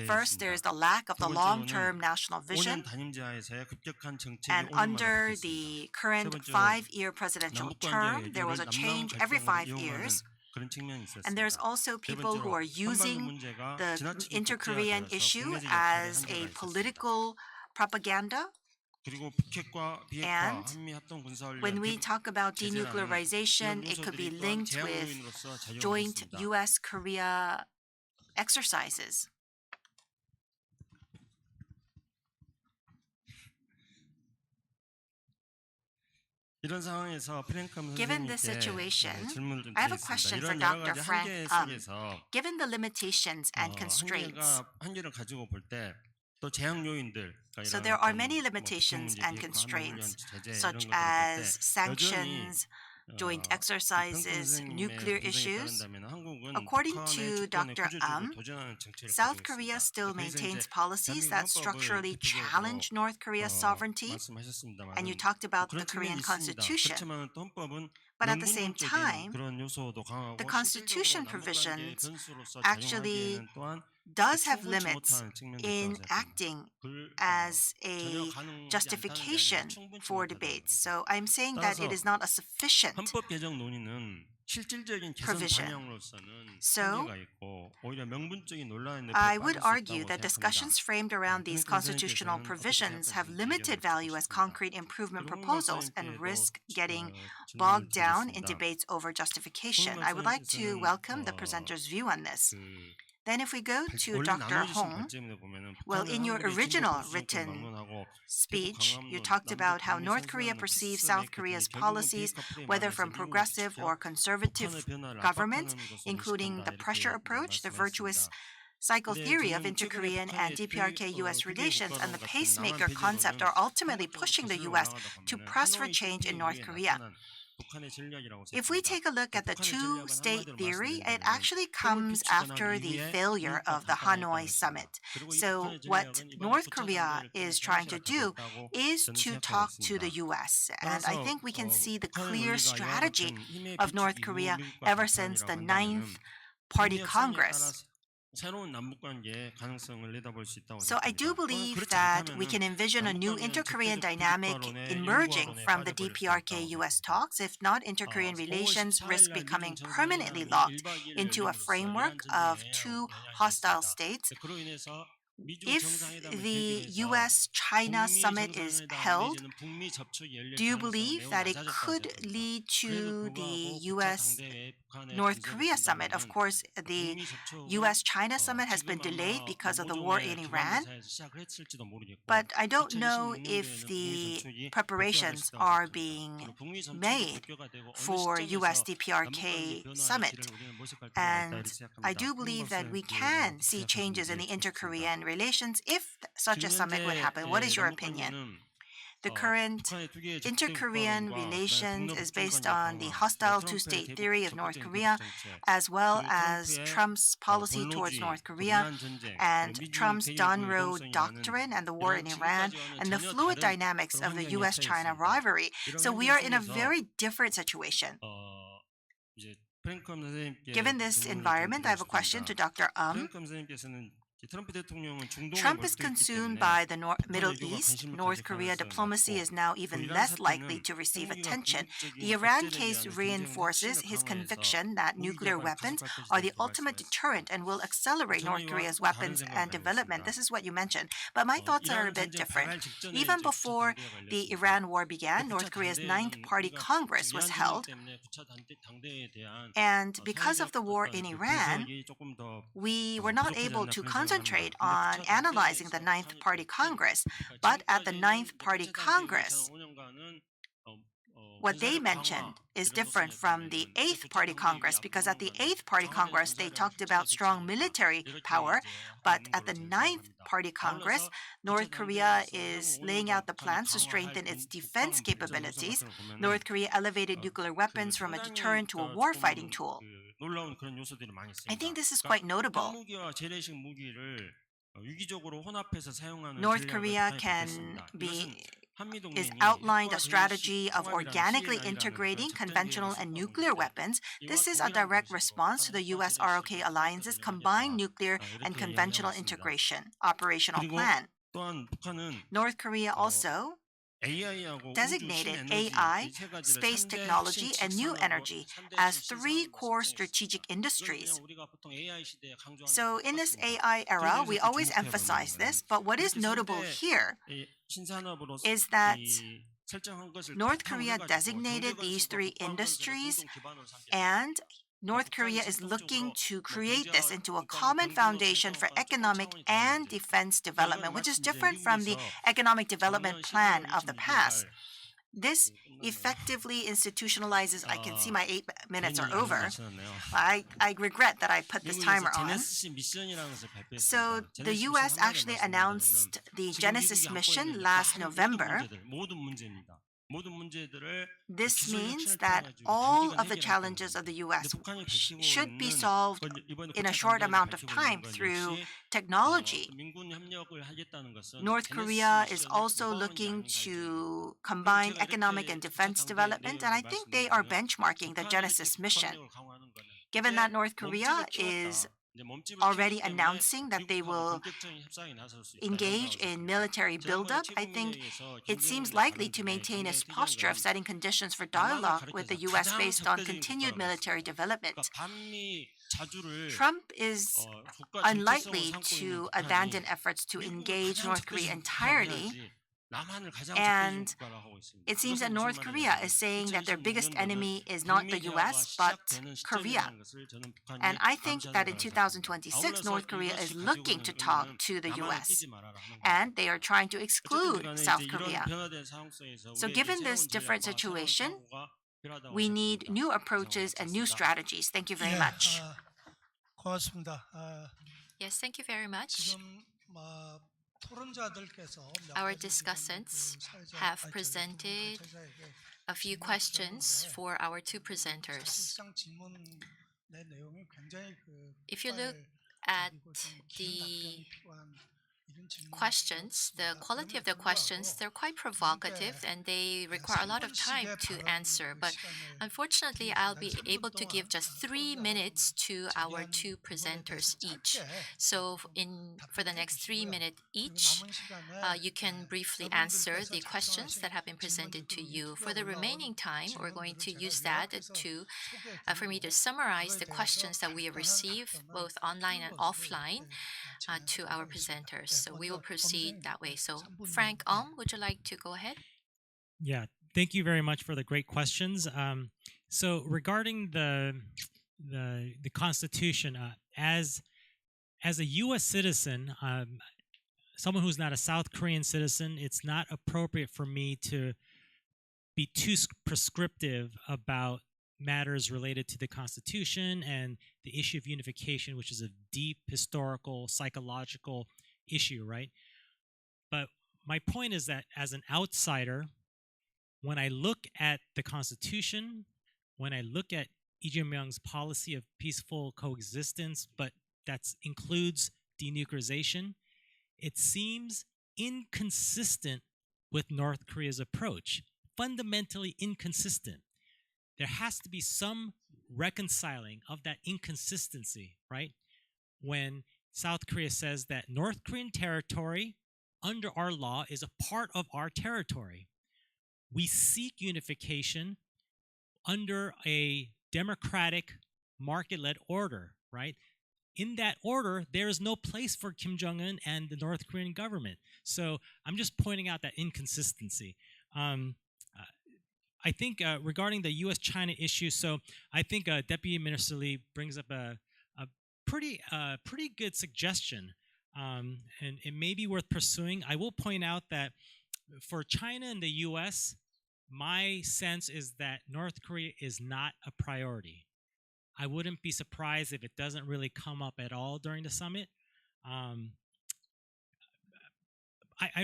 First, there is the lack of the long-term national vision. And under the current 5-year presidential term, there was a change every 5 years. And there's also people who are using the inter-Korean issue as a political propaganda. And when we talk about denuclearization, it could be linked with joint US-Korea exercises. Given this situation, I have a question for Dr. Frank. Given the limitations and constraints, so there are many limitations and constraints, such as sanctions, joint exercises, nuclear issues. According to Dr. South Korea still maintains policies that structurally challenge North Korea's sovereignty, and you talked about the Korean Constitution. But at the same time, the Constitution provisions actually does have limits in acting as a justification for debates. So I'm saying that it is not a sufficient provision. So I would argue that discussions framed around these constitutional provisions have limited value as concrete improvement proposals and risk getting bogged down in debates over justification. I would like to welcome the presenter's view on this. Then if we go to Dr. Hong, well, in your original written speech, you talked about how North Korea perceives South Korea's policies, whether from progressive or conservative governments, including the pressure approach, the virtuous cycle theory of inter-Korean and DPRK-US relations, and the pacemaker concept are ultimately pushing the US to press for change in North Korea. If we take a look at the two-state theory, it actually comes after the failure of the Hanoi summit. So what North Korea is trying to do is to talk to the US. And I think we can see the clear strategy of North Korea ever since the 9th Party Congress. So I do believe that we can envision a new inter-Korean dynamic emerging from the DPRK-US talks. If not, inter-Korean relations risk becoming permanently locked into a framework of two hostile states. If the US-China summit is held, do you believe that it could lead to the US-North Korea summit? Of course, the US-China summit has been delayed because of the war in Iran. But I don't know if the preparations are being made for US-DPRK summit. And I do believe that we can see changes in the inter-Korean relations if such a summit would happen. What is your opinion? The current inter-Korean relations is based on the hostile two-state theory of North Korea, as well as Trump's policy towards North Korea, and Trump's Donroe Doctrine and the war in Iran, and the fluid dynamics of the US-China rivalry. So we are in a very different situation. Given this environment, I have a question to Dr. Trump is consumed by the Middle East. North Korea diplomacy is now even less likely to receive attention. The Iran case reinforces his conviction that nuclear weapons are the ultimate deterrent and will accelerate North Korea's weapons and development. This is what you mentioned. But my thoughts are a bit different. Even before the Iran war began, North Korea's 9th Party Congress was held. And because of the war in Iran, we were not able to concentrate on analyzing the 9th Party Congress. But at the 9th Party Congress, what they mentioned is different from the 8th Party Congress, because at the 8th Party Congress, they talked about strong military power, but at the 9th Party Congress, North Korea is laying out the plans to strengthen its defense capabilities. North Korea elevated nuclear weapons from a deterrent to a war-fighting tool. 놀라운 그런 요소들이 많이 있습니다. I think this is quite notable. 핵무기와 재래식 무기를 유기적으로 혼합해서 사용하는 North 전략을 Korea 타협했습니다. can be 이것은 is outlined a strategy of organically integrating conventional and nuclear weapons. This is a direct response to the US ROK alliance's combined nuclear and conventional integration operational plan. 또한 북한은 North Korea also designated AI, space technology, and new energy as 3 core strategic industries. So in this AI era, we always emphasize this, but what is notable here is that North Korea designated these 3 industries, and North Korea is looking to create this into a common foundation for economic and defense development, which is different from the economic development plan of the past. This effectively institutionalizes, I can see my 8 minutes are over. I regret that I put this timer on. So the US actually announced the Genesis mission last November. This means that all of the challenges of the US should be solved in a short amount of time through technology. North Korea is also looking to combine economic and defense development, and I think they are benchmarking the Genesis mission. Given that North Korea is already announcing that they will engage in military buildup, I think it seems likely to maintain its posture of setting conditions for dialogue with the US based on continued military development. Trump is unlikely to abandon efforts to engage North Korea entirely. And it seems that North Korea is saying that their biggest enemy is not the US, but Korea. And I think that in 2026, North Korea is looking to talk to the US, and they are trying to exclude South Korea. So given this different situation, we need new approaches and new strategies. Thank you very much. 고맙습니다. Yes, thank you very much. 지금 토론자들께서 Our discussants have presented a few questions for our 2 presenters. 실상 질문 내 내용이 굉장히 If you look at the questions, the quality of the questions, they're quite provocative and they require a lot of time to answer. But unfortunately, I'll be able to give just 3 minutes to our 2 presenters each. So for the next 3 minutes each, you can briefly answer the questions that have been presented to you. For the remaining time, we're going to use that for me to summarize the questions that we have received, both online and offline, to our presenters. So we will proceed that way. So Frank, would you like to go ahead? Yeah, thank you very much for the great questions. So regarding the Constitution, as a U.S. citizen, someone who's not a South Korean citizen, it's not appropriate for me to be too prescriptive about matters related to the Constitution and the issue of unification, which is a deep historical, psychological issue, right? But my point is that as an outsider, when I look at the Constitution, when I look at Lee Jae-myung's policy of peaceful coexistence, but that includes denuclearization, it seems inconsistent with North Korea's approach, fundamentally inconsistent. There has to be some reconciling of that inconsistency, right? When South Korea says that North Korean territory under our law is a part of our territory. We seek unification under a democratic market-led order, right? In that order, there is no place for Kim Jong-un and the North Korean government. So I'm just pointing out that inconsistency. I think regarding the U.S.-China issue, so I think Deputy Minister Lee brings up a pretty good suggestion, and it may be worth pursuing. I will point out that for China and the U.S., my sense is that North Korea is not a priority. I wouldn't be surprised if it doesn't really come up at all during the summit. I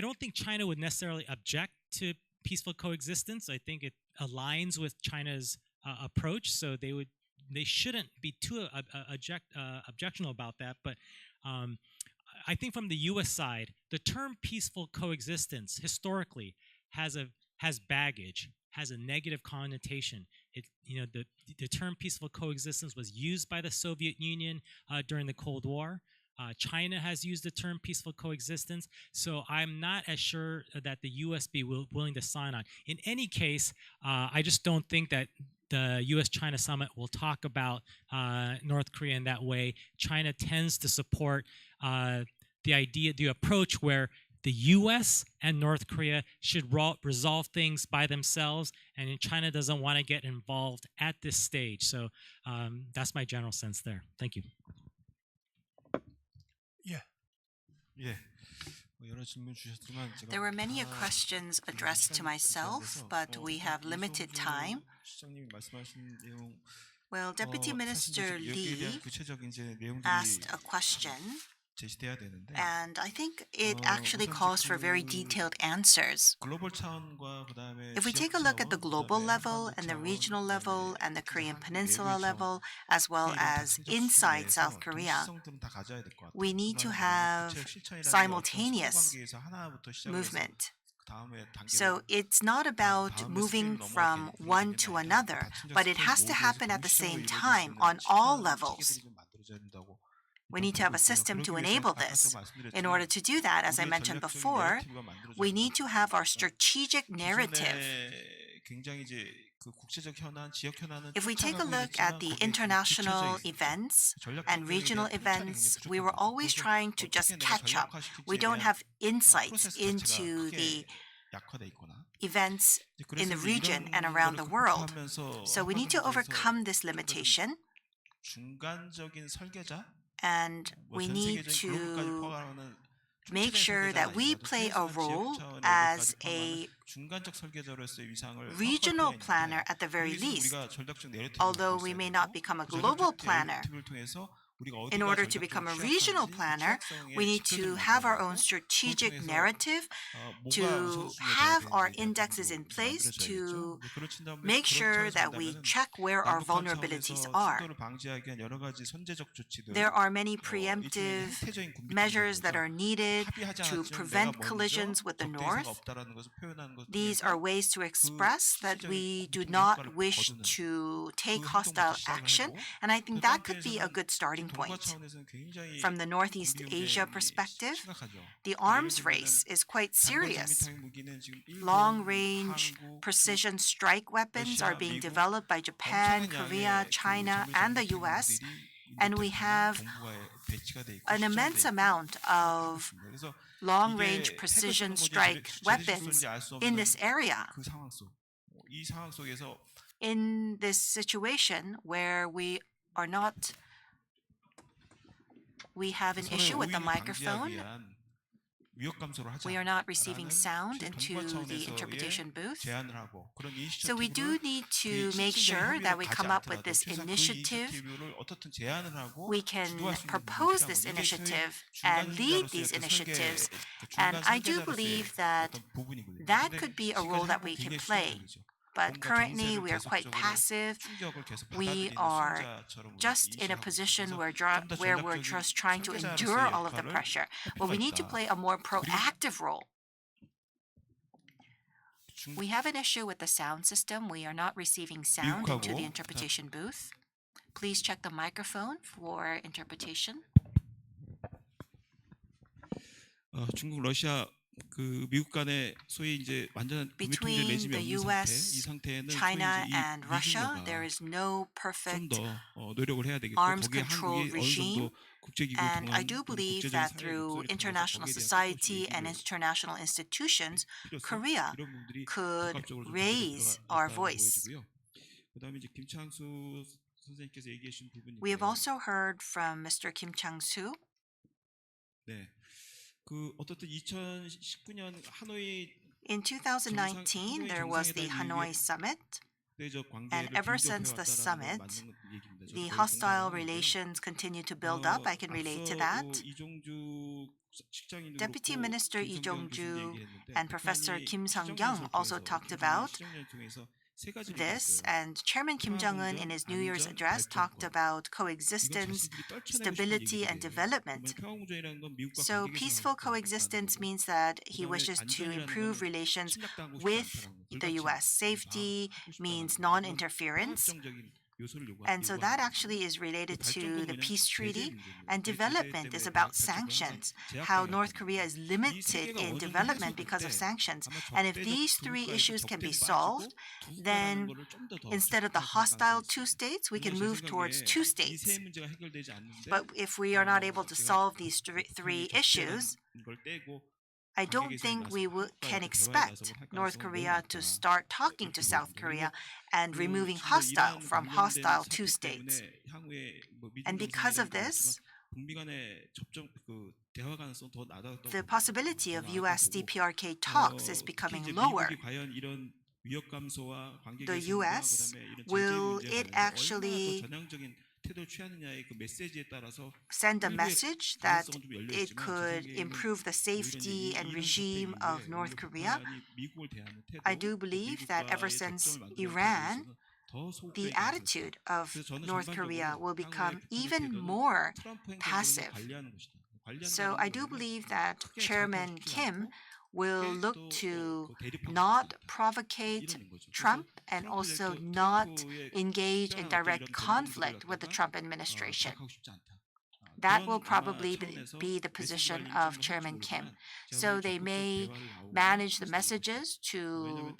don't think China would necessarily object to peaceful coexistence. I think it aligns with China's approach, so they shouldn't be too objectionable about that. But I think from the U.S. side, the term peaceful coexistence historically has baggage, has a negative connotation. The term peaceful coexistence was used by the Soviet Union during the Cold War. China has used the term peaceful coexistence, so I'm not as sure that the U.S. be willing to sign on. In any case, I just don't think that the U.S.-China summit will talk about North Korea in that way. China tends to support the approach where the U.S. and North Korea should resolve things by themselves, and China doesn't want to get involved at this stage. So that's my general sense there. Thank you. 예. 여러 질문 주셨지만 제가 There were many 다 questions addressed to myself, but we have limited time. 시장님이 말씀하신 내용 Well, Deputy Minister 여기에 Lee 대한 구체적인 이제 내용들이 asked a question, 제시돼야 되는데 and I think it actually calls for very detailed answers. 글로벌 차원과 그다음에 If we take a look at the global level and the regional level and the Korean Peninsula level, as well as inside South Korea, we need to have simultaneous movement. So it's not about moving from one to another, but it has to happen at the same time on all levels. We need to have a system to enable this. In order to do that, as I mentioned before, we need to have our strategic narrative. If we take a look at the international events and regional events, we were always trying to just catch up. We don't have insights into the events in the region and around the world. So we need to overcome this limitation. And we need to make sure that we play a role as a regional planner at the very least. Although we may not become a global planner, in order to become a regional planner, we need to have our own strategic narrative, to have our indexes in place, to make sure that we check where our vulnerabilities are. There are many preemptive measures that are needed to prevent collisions with the North. These are ways to express that we do not wish to take hostile action, and I think that could be a good starting point. From the Northeast Asia perspective, the arms race is quite serious. Long-range precision strike weapons are being developed by Japan, Korea, China, and the US, and we have an immense amount of long-range precision strike weapons in this area. In this situation where we have an issue with the microphone. We are not receiving sound into the interpretation booth. So we do need to make sure that we come up with this initiative. We can propose this initiative and lead these initiatives. And I do believe that that could be a role that we can play. But currently, we are quite passive. We are just in a position where we're just trying to endure all of the pressure. But we need to play a more proactive role. We have an issue with the sound system. We are not receiving sound into the interpretation booth. Please check the microphone for interpretation. 중국, 러시아 미국 간의 소위 이제 완전한 Between the US, China, and Russia, there is no perfect 노력을 해야 되겠고 arms 거기에 control 한국이 어느 regime. 정도 국제기구 And I do believe that through international society and international institutions, Korea could raise our voice. We have also heard from Mr. Kim Chang-soo. 네. 어떻든 2019년 하노이 In 2019, there was the Hanoi summit, and ever since the summit, the hostile relations continue to build up. I can relate to that. Deputy Minister Lee Jong-ju and Professor Kim Sung-kyung also talked about this, and Chairman Kim Jong-un in his New Year's address talked about coexistence, stability, and development. So peaceful coexistence means that he wishes to improve relations with the US. Safety means non-interference. And so that actually is related to the peace treaty, and development is about sanctions, how North Korea is limited in development because of sanctions. And if these three issues can be solved, then instead of the hostile two states, we can move towards two states. But if we are not able to solve these three issues, I don't think we can expect North Korea to start talking to South Korea and removing hostile from hostile two states. And because of this, the possibility of US DPRK talks is becoming lower. The US, will it actually send a message that it could improve the safety and regime of North Korea? I do believe that ever since Iran, the attitude of North Korea will become even more passive. So I do believe that Chairman Kim will look to not provocate Trump and also not engage in direct conflict with the Trump administration. That will probably be the position of Chairman Kim. So they may manage the messages to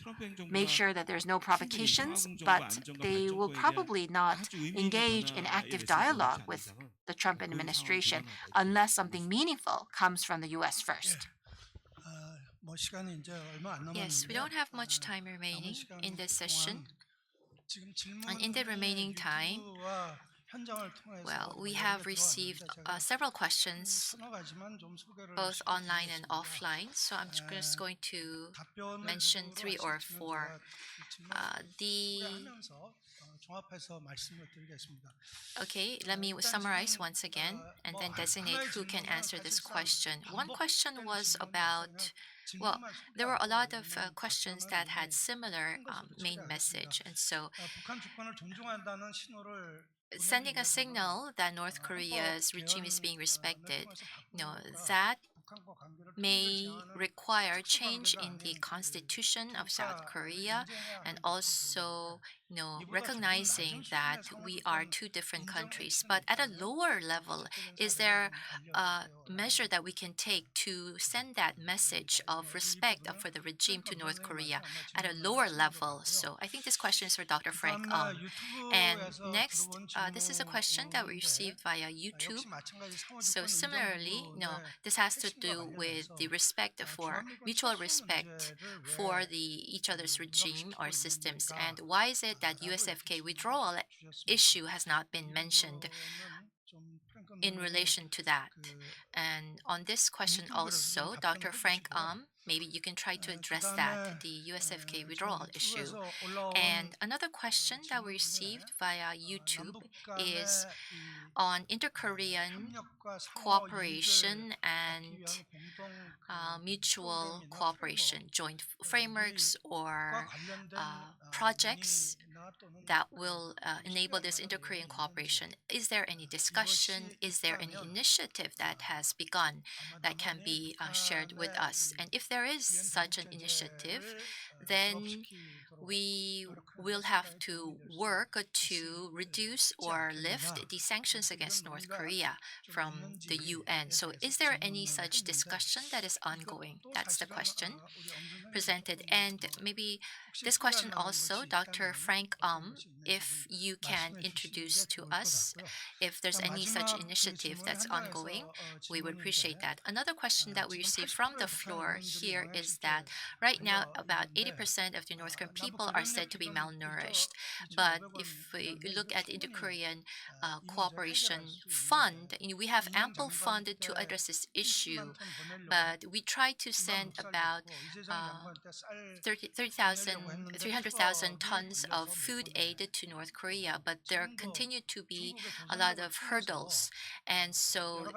make sure that there's no provocations, but they will probably not engage in active dialogue with the Trump administration unless something meaningful comes from the US first. Yes, we don't have much time remaining in this session. And in the remaining time, well, we have received several questions, both online and offline. So I'm just going to mention 3 or 4. Okay, let me summarize once again and then designate who can answer this question. One question was about, well, there were a lot of questions that had similar main message. And so sending a signal that North Korea's regime is being respected, that may require change in the constitution of South Korea, and also recognizing that we are two different countries. But at a lower level, is there a measure that we can take to send that message of respect for the regime to North Korea at a lower level? So I think this question is for Dr. Frank. And next, this is a question that we received via YouTube. So similarly, this has to do with the respect for mutual respect for each other's regime or systems. And why is it that USFK withdrawal issue has not been mentioned in relation to that? And on this question also, Dr. Frank maybe you can try to address that, the USFK withdrawal issue. And another question that we received via YouTube is on inter-Korean cooperation and mutual cooperation, joint frameworks or projects that will enable this inter-Korean cooperation. Is there any discussion? Is there any initiative that has begun that can be shared with us? And if there is such an initiative, then we will have to work to reduce or lift the sanctions against North Korea from the UN. So is there any such discussion that is ongoing? That's the question presented. And maybe this question also, Dr. Frank, if you can introduce to us if there's any such initiative that's ongoing, we would appreciate that. Another question that we received from the floor here here is that right now about 80% of the North Korean people are said to be malnourished. But if we look at the Indo-Korean Cooperation Fund, we have ample fund to address this issue. But we try to send about 300,000 tons of food aid to North Korea, but there continue to be a lot of hurdles. And so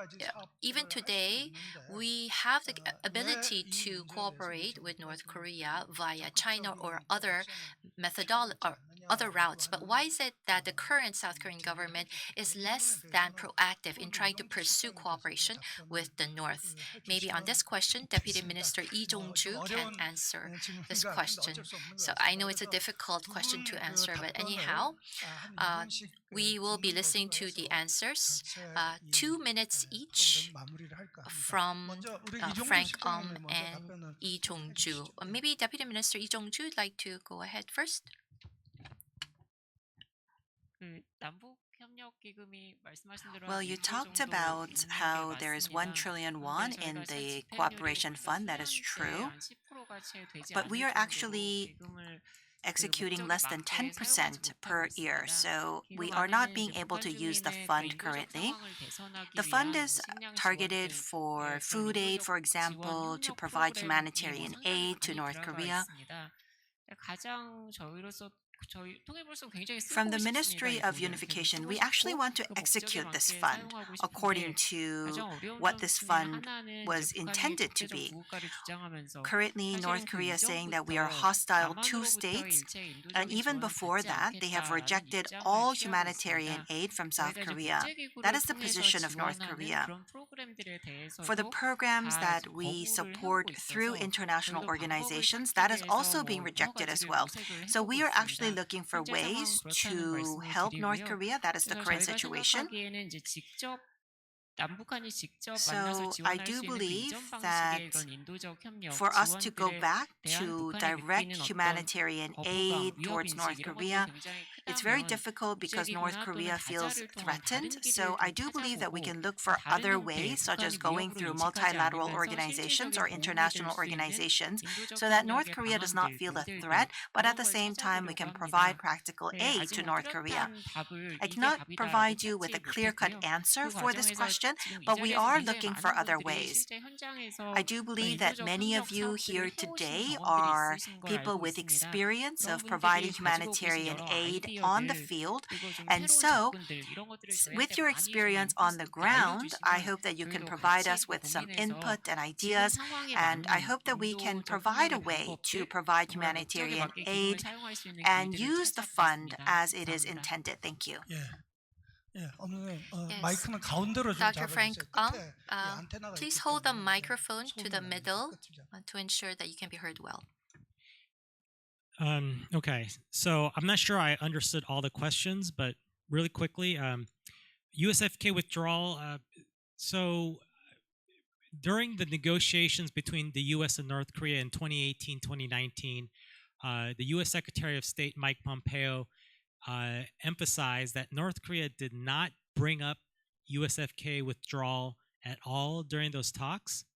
even today, we have the ability to cooperate with North Korea via China or other or other routes. But why is it that the current South Korean government is less than proactive in trying to pursue cooperation with the North? Maybe on this question, Deputy Minister Lee Jong-ju can answer this question. So I know it's a difficult question to answer, but anyhow, we will be listening to the answers, 2 minutes each from Frank and Lee Jong-ju. Maybe Deputy Minister Lee Jong-ju would like to go ahead first. Well, you talked about how there is 1 trillion won in the cooperation fund. That is true. But we are actually executing less than 10% per year. So we are not being able to use the fund currently. The fund is targeted for food aid, for example, to provide humanitarian aid to North Korea. From the Ministry of Unification, we actually want to execute this fund according to what this fund was intended to be. Currently, North Korea is saying that we are hostile to states, and even before that, they have rejected all humanitarian aid from South Korea. That is the position of North Korea. For the programs that we support through international organizations, that is also being rejected as well. So we are actually looking for ways to help North Korea. That is the current situation. So I do believe that for us to go back to direct humanitarian aid towards North Korea, it's very difficult because North Korea feels threatened. So I do believe that we can look for other ways, such as going through multilateral organizations or international organizations, so that North Korea does not feel a threat, but at the same time we can provide practical aid to North Korea. I cannot provide you with a clear-cut answer for this question, but we are looking for other ways. I do believe that many of you here today are people with experience of providing humanitarian aid on the field. And so, with your experience on the ground, I hope that you can provide us with some input and ideas. And I hope that we can provide a way to provide humanitarian aid and use the fund as it is intended. Thank you. Yes. Dr. Frank please hold the microphone to the middle to ensure that you can be heard well. Okay, so I'm not sure I understood all the questions, but really quickly, USFK withdrawal. So during the negotiations between the U.S. and North Korea in 2018-2019, the U.S. Secretary of State Mike Pompeo emphasized that North Korea did not bring up USFK withdrawal at all during those talks.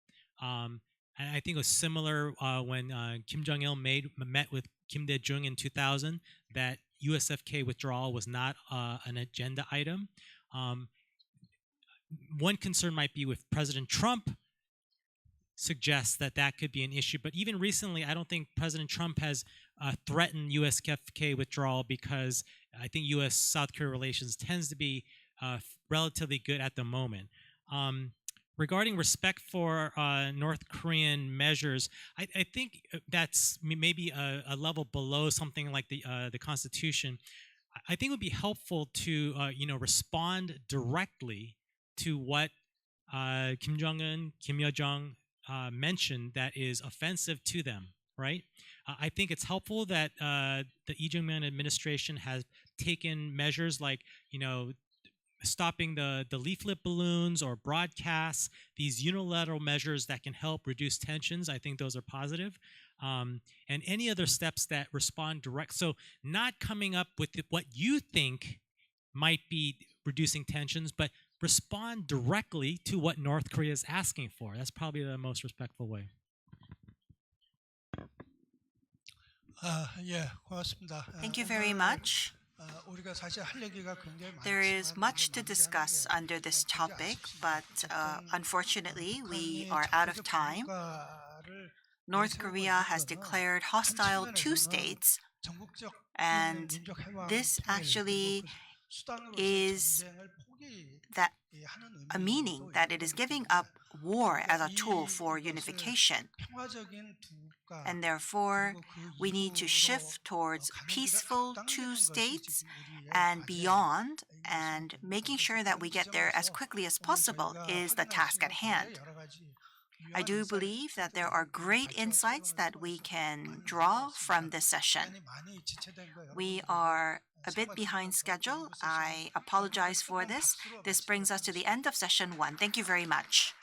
And I think it was similar when Kim Jong-il met with Kim Dae-jung in 2000, that USFK withdrawal was not an agenda item. One concern might be with President Trump suggests that that could be an issue. But even recently, I don't think President Trump has threatened USFK withdrawal, because I think U.S.-South Korea relations tends to be relatively good at the moment. Regarding respect for North Korean measures, I think that's maybe a level below something like the Constitution. I think it would be helpful to respond directly to what Kim Jong-un, Kim Yo-jong mentioned that is offensive to them, right? I think it's helpful that the Lee Jae-myung administration has taken measures like, stopping the leaflet balloons or broadcasts, these unilateral measures that can help reduce tensions. I think those are positive. And any other steps that respond direct. So not coming up with what you think might be reducing tensions, but respond directly to what North Korea is asking for. That's probably the most respectful way. 예, 고맙습니다. Thank you very 오늘, much. 우리가 사실 할 얘기가 굉장히 There is 많지만 much 이게 to discuss 마무리하는 게 under this 되게 topic, 아쉽습니다. but 어쨌든 unfortunately, we 북한이 are out of 적극적 time. 국가를 North 내세우고 Korea 있는 has 거는 declared 한 hostile two 측면에서는 states, 전국적 and 민족 해방 this 통일 actually 그리고 그 수단으로서의 is 전쟁을 that 포기하는 a meaning 의미도 that 있는 it is 거기 giving 때문에 up war as a 우리가 tool for 이것을 unification. 평화적인 두 국가 And therefore, 그리고 그 we need to 이후로 shift towards 가는 길을 peaceful 앞당기는 two 것이 states 지금 우리의 and 과제인 beyond, 것으로 and 봅니다. making 그래서 sure that 그런 we get there as 지점에서 quickly as 오늘 possible 저희가 is the 확인할 수 task at 있는 hand. 굉장히 여러 가지 I 유효한 do believe that there are great insights that we can draw from this session. We are a bit behind schedule. I apologize for this. This brings us to the end of session 1. Thank you very much.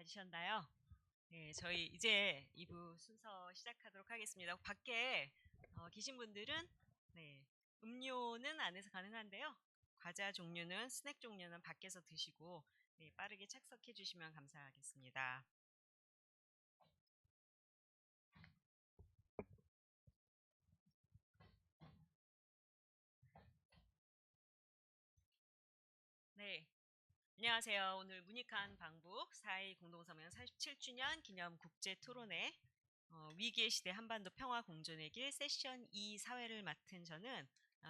가지셨나요? 네, 저희 이제 2부 순서 시작하도록 하겠습니다. 밖에 계신 분들은 네, 음료는 안에서 가능한데요. 과자 종류는 스낵 종류는 밖에서 드시고 네, 빠르게 착석해 주시면 감사하겠습니다. 네. 안녕하세요. 오늘 문익한 방북 4.2 공동성명 47주년 기념 국제 토론회 위기의 시대 한반도 평화 공존의 길 세션 2 사회를 맡은 저는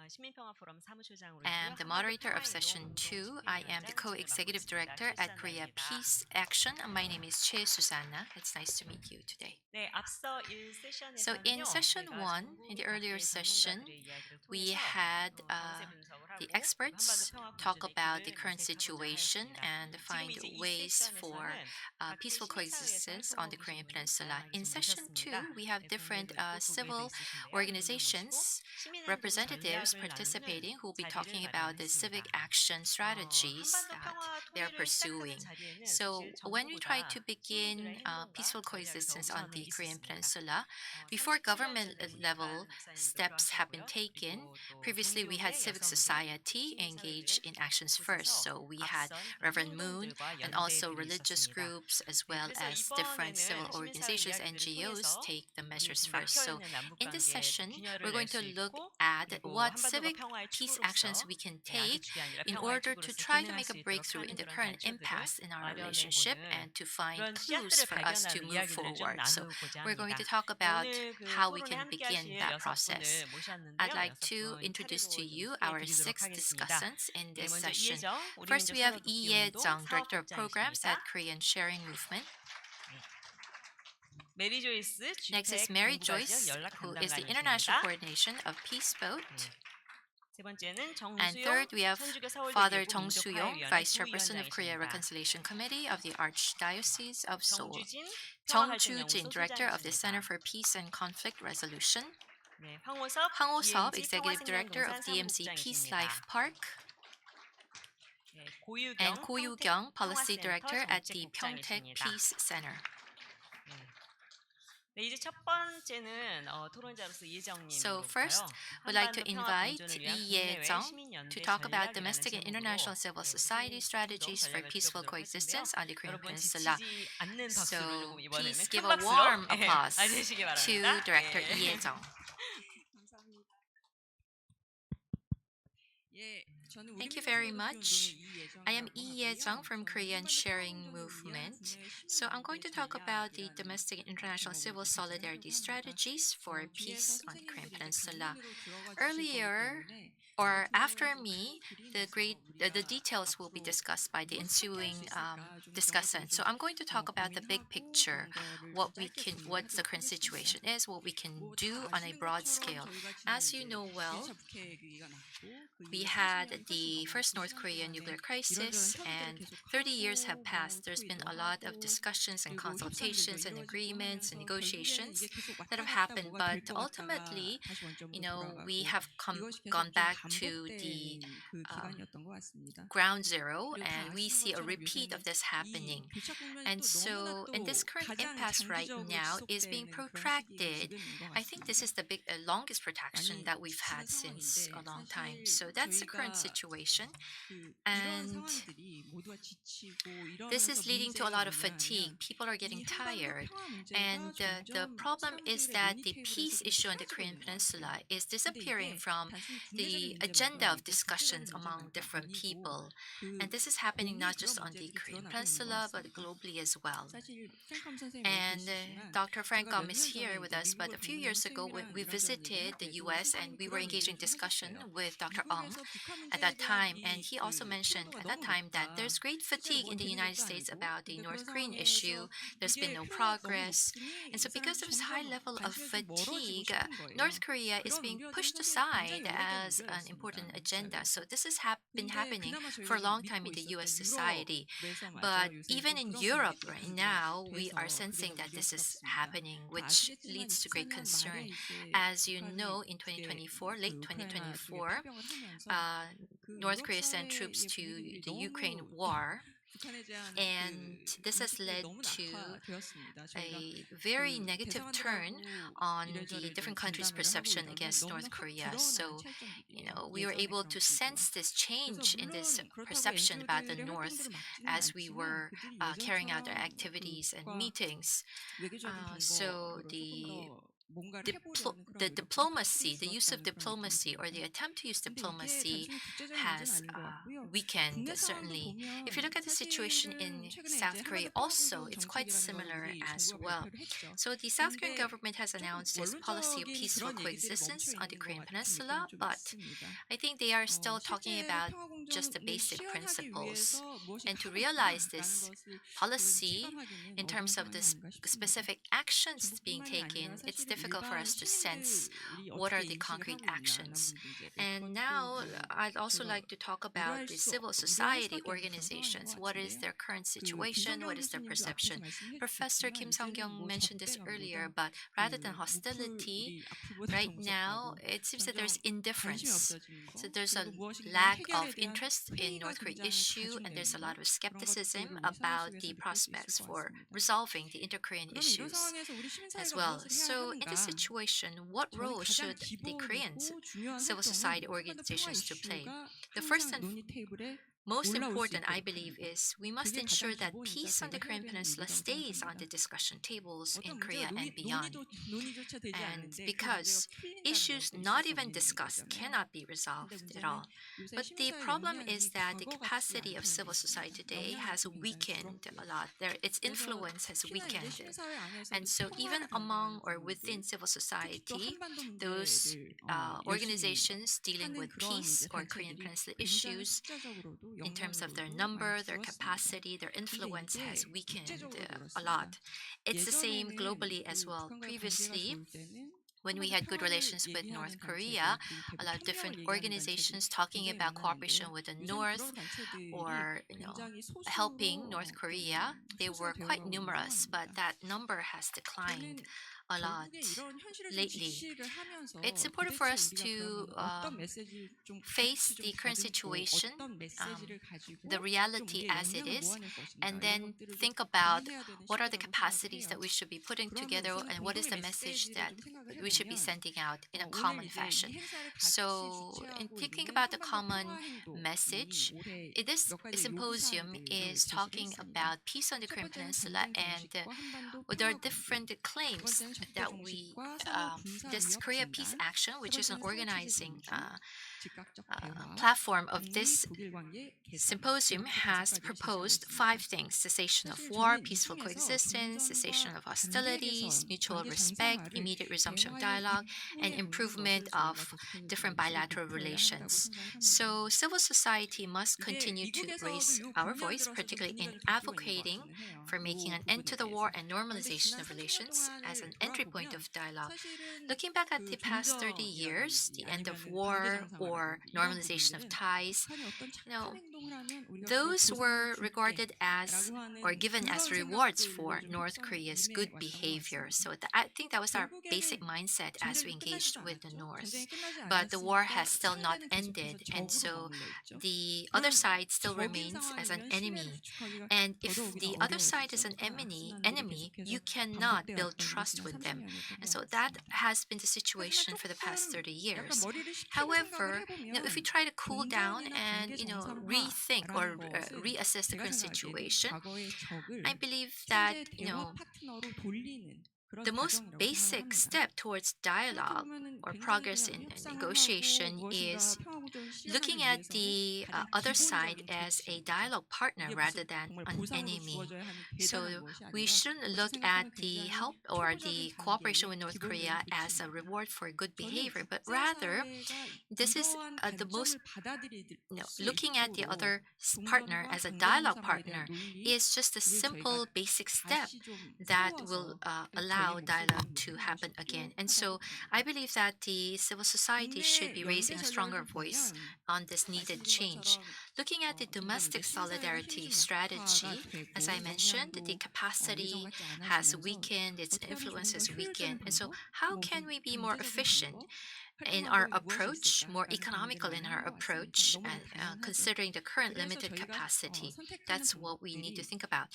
시민평화 포럼 사무처장으로 I am the moderator of session 2. I am the co-executive director at Korea Peace Action. My name is Choi Susanna. It's nice to meet you today. 네, 앞서 1세션에서는요. So in session 1, in the earlier session, we had the experts talk about the current situation and find ways for peaceful coexistence on the Korean Peninsula. In session 2, we have different civil organizations, representatives participating who will be talking about the civic action strategies that they are pursuing. So when we try to begin peaceful coexistence on the Korean Peninsula, before government level steps have been taken, previously we had civic society engage in actions first. So we had Reverend Moon and also religious groups as well as different civil organizations, NGOs take the measures first. So in this session, we're going to look at what civic peace actions we can take in order to try to make a breakthrough in the current impasse in our relationship and to find clues for us to move forward. So we're going to talk about how we can begin that process. I'd like to introduce to you our 6 discussants in this session. First, we have Lee Ye-jung, Director of Programs at Korean Sharing Movement. Next is Mary Joyce, who is the International Coordination of Peace Boat. And third, we have Father Jung Soo-yong, Vice Chairperson of Korea Reconciliation Committee of the Archdiocese of Seoul. Jung Joo-jin, Director of the Center for Peace and Conflict Resolution. Hwang Ho-seop, Executive Director of DMZ Peace Life Park. And Ko Yu-kyung, Policy Director at the Pyeongtaek Peace Center. So first, we'd like to invite Lee Ye-jung to talk about domestic and international civil society strategies for peaceful coexistence on the Korean Peninsula. So please give a warm applause to Director Lee Ye-jung. Thank you very much. I am Lee Ye-jung from Korean Sharing Movement. So I'm going to talk about the domestic and international civil solidarity strategies for peace on the Korean Peninsula. Earlier, or after me, the details will be discussed by the ensuing discussant. So I'm going to talk about the big picture, what the current situation is, what we can do on a broad scale. As you know well, we had the first North Korean nuclear crisis, and 30 years have passed. There's been a lot of discussions and consultations and agreements and negotiations that have happened, but ultimately, we have gone back to the ground zero, and we see a repeat of this happening. And so, in this current impasse right now is being protracted. I think this is the longest protraction that we've had since a long time. So that's the current situation, and this is leading to a lot of fatigue. People are getting tired, and the problem is that the peace issue on the Korean Peninsula is disappearing from the agenda of discussions among different people, and this is happening not just on the Korean Peninsula but globally as well. And Dr. Frank is here with us, but a few years ago we visited the US and we were engaged in discussion with Dr. At that time, and he also mentioned at that time that there's great fatigue in the United States about the North Korean issue. There's been no progress, and so because of this high level of fatigue, North Korea is being pushed aside as an important agenda. So this has been happening for a long time in the US society, but even in Europe right now, we are sensing that this is happening, which leads to great concern. As you know, in 2024, late 2024, North Korea sent troops to the Ukraine war, And this has led to a very negative turn on the different countries' perception against North Korea. So, we were able to sense this change in this perception about the North as we were carrying out our activities and meetings. So the diplomacy, the use of diplomacy or the attempt to use diplomacy has weakened, certainly. If you look at the situation in South Korea also, it's quite similar as well. So the South Korean government has announced its policy of peaceful coexistence on the Korean Peninsula, but I think they are still talking about just the basic principles. And to realize this policy in terms of the specific actions being taken, it's difficult for us to sense what are the concrete actions. And now I'd also like to talk about the civil society organizations. What is their current situation? What is their perception? Professor Kim Sung-kyung mentioned this earlier, but rather than hostility, right now it seems that there's indifference. So there's a lack of interest in North Korea issue, and there's a lot of skepticism about the prospects for resolving the inter-Korean issues as well. So in this situation, what role should the Korean civil society organizations to play? The first and most important, I believe, is we must ensure that peace on the Korean Peninsula stays on the discussion tables in Korea and beyond. And because issues not even discussed cannot be resolved at all. But the problem is that the capacity of civil society today has weakened a lot. Its influence has weakened. And so even among or within civil society, those organizations dealing with peace or Korean Peninsula issues, in terms of their number, their capacity, their influence has weakened a lot. It's the same globally as well. Previously, when we had good relations with North Korea, a lot of different organizations talking about cooperation with the North or helping North Korea, they were quite numerous, but that number has declined a lot lately. It's important for us to face the current situation, the reality as it is, and then think about what are the capacities that we should be putting together and what is the message that we should be sending out in a common fashion. So in thinking about the common message, this symposium is talking about peace on the Korean Peninsula, and there are different claims that this Korea Peace Action, which is an organizing platform of this symposium, has proposed 5 things: cessation of war, peaceful coexistence, cessation of hostilities, mutual respect, immediate resumption of dialogue, and improvement of different bilateral relations. So civil society must continue to raise our voice, particularly in advocating for making an end to the war and normalization of relations as an entry point of dialogue. Looking back at the past 30 years, the end of war or normalization of ties, those were regarded as or given as rewards for North Korea's good behavior. So I think that was our basic mindset as we engaged with the North. But the war has still not ended, and so the other side still remains as an enemy. And if the other side is an enemy, you cannot build trust with them. And so that has been the situation for the past 30 years. However, if we try to cool down and rethink or reassess the current situation, I believe that the most basic step towards dialogue or progress in negotiation is looking at the other side as a dialogue partner rather than an enemy. So we shouldn't look at the help or the cooperation with North Korea as a reward for good behavior, but rather this is the most, looking at the other partner as a dialogue partner is just a simple basic step that will allow dialogue to happen again. And so I believe that the civil society should be raising a stronger voice on this needed change. Looking at the domestic solidarity strategy, as I mentioned, the capacity has weakened, its influence has weakened. And so how can we be more efficient? in our approach, more economical in our approach, and considering the current limited capacity. That's what we need to think about.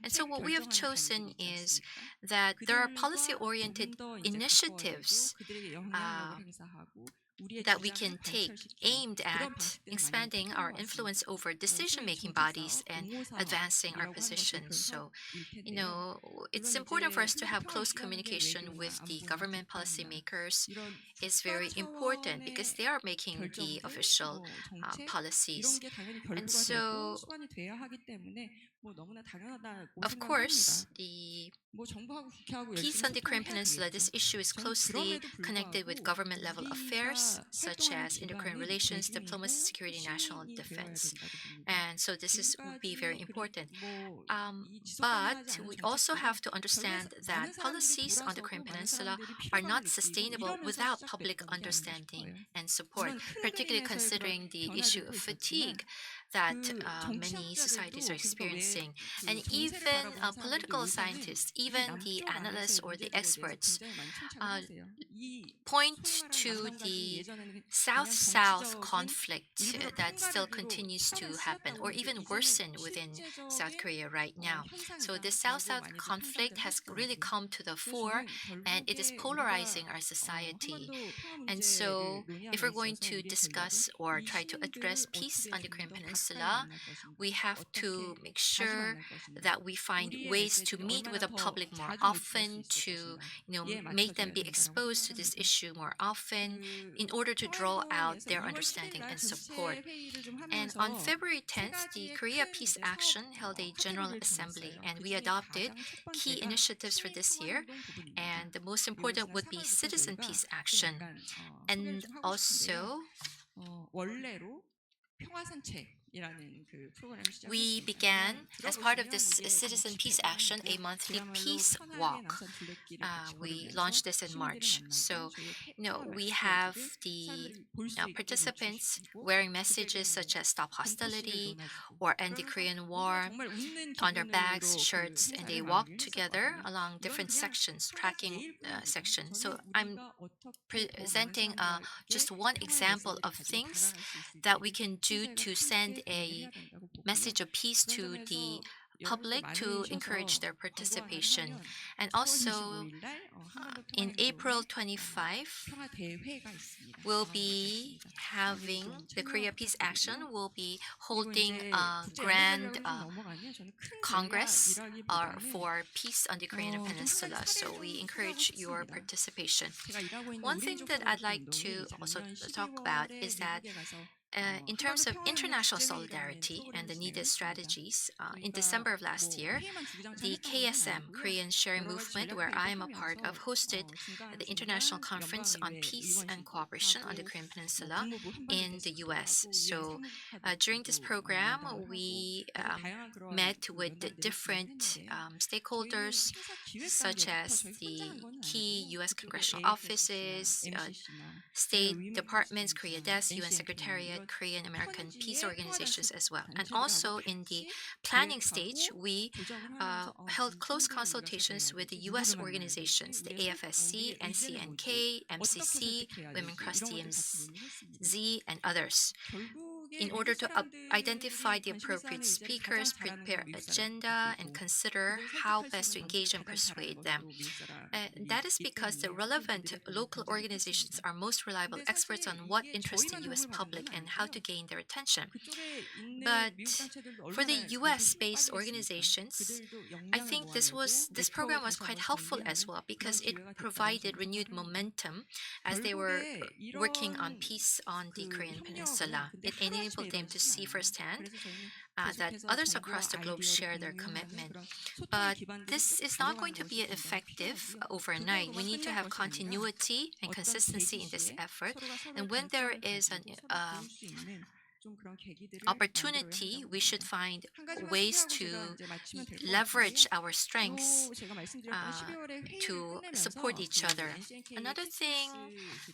And so what we have chosen is that there are policy-oriented initiatives that we can take aimed at expanding our influence over decision-making bodies and advancing our positions. So, it's important for us to have close communication with the government policymakers. It's very important because they are making the official policies. And so, of course, the peace on the Korean Peninsula, this issue is closely connected with government level affairs, such as inter-Korean relations, diplomacy, security, national defense. And so this would be very important. But we also have to understand that policies on the Korean Peninsula are not sustainable without public understanding and support, particularly considering the issue of fatigue that many societies are experiencing. And even political scientists, even the analysts or the experts, point to the South-South conflict that still continues to happen or even worsen within South Korea right now. So the South-South conflict has really come to the fore and it is polarizing our society. And so if we're going to discuss or try to address peace on the Korean Peninsula, we have to make sure that we find ways to meet with the public more often, to make them be exposed to this issue more often in order to draw out their understanding and support. And on February 10th, the Korea Peace Action held a General Assembly and we adopted key initiatives for this year. And the most important would be Citizen Peace Action. And also, we began, as part of this Citizen Peace Action, a monthly peace walk. We launched this in March. So, we have the participants wearing messages such as Stop Hostility or End the Korean War on their bags, shirts, and they walk together along different sections, tracking sections. So I'm presenting just one example of things that we can do to send a message of peace to the public to encourage their participation. And also in April 25, we'll be having the Korea Peace Action will be holding a grand Congress for peace on the Korean Peninsula. So we encourage your participation. One thing that I'd like to also talk about is that in terms of international solidarity and the needed strategies, in December of last year, the KSM, Korean Sharing Movement, where I am a part of, hosted the International Conference on Peace and Cooperation on the Korean Peninsula in the US. So during this program, we met with the different stakeholders, such as the key US congressional offices, state departments, Korea Desk, UN Secretariat, Korean American peace organizations as well. And also in the planning stage, we held close consultations with the US organizations, the AFSC, NCNK, MCC, Women Cross DMZ, and others, in order to identify the appropriate speakers, prepare agenda, and consider how best to engage and persuade them. That is because the relevant local organizations are most reliable experts on what interests the U.S. public and how to gain their attention. But for the U.S.-based organizations, I think this program was quite helpful as well because it provided renewed momentum as they were working on peace on the Korean Peninsula. It enabled them to see firsthand that others across the globe share their commitment. But this is not going to be effective overnight. We need to have continuity and consistency in this effort. And when there is opportunity, we should find ways to leverage our strengths to support each other. Another thing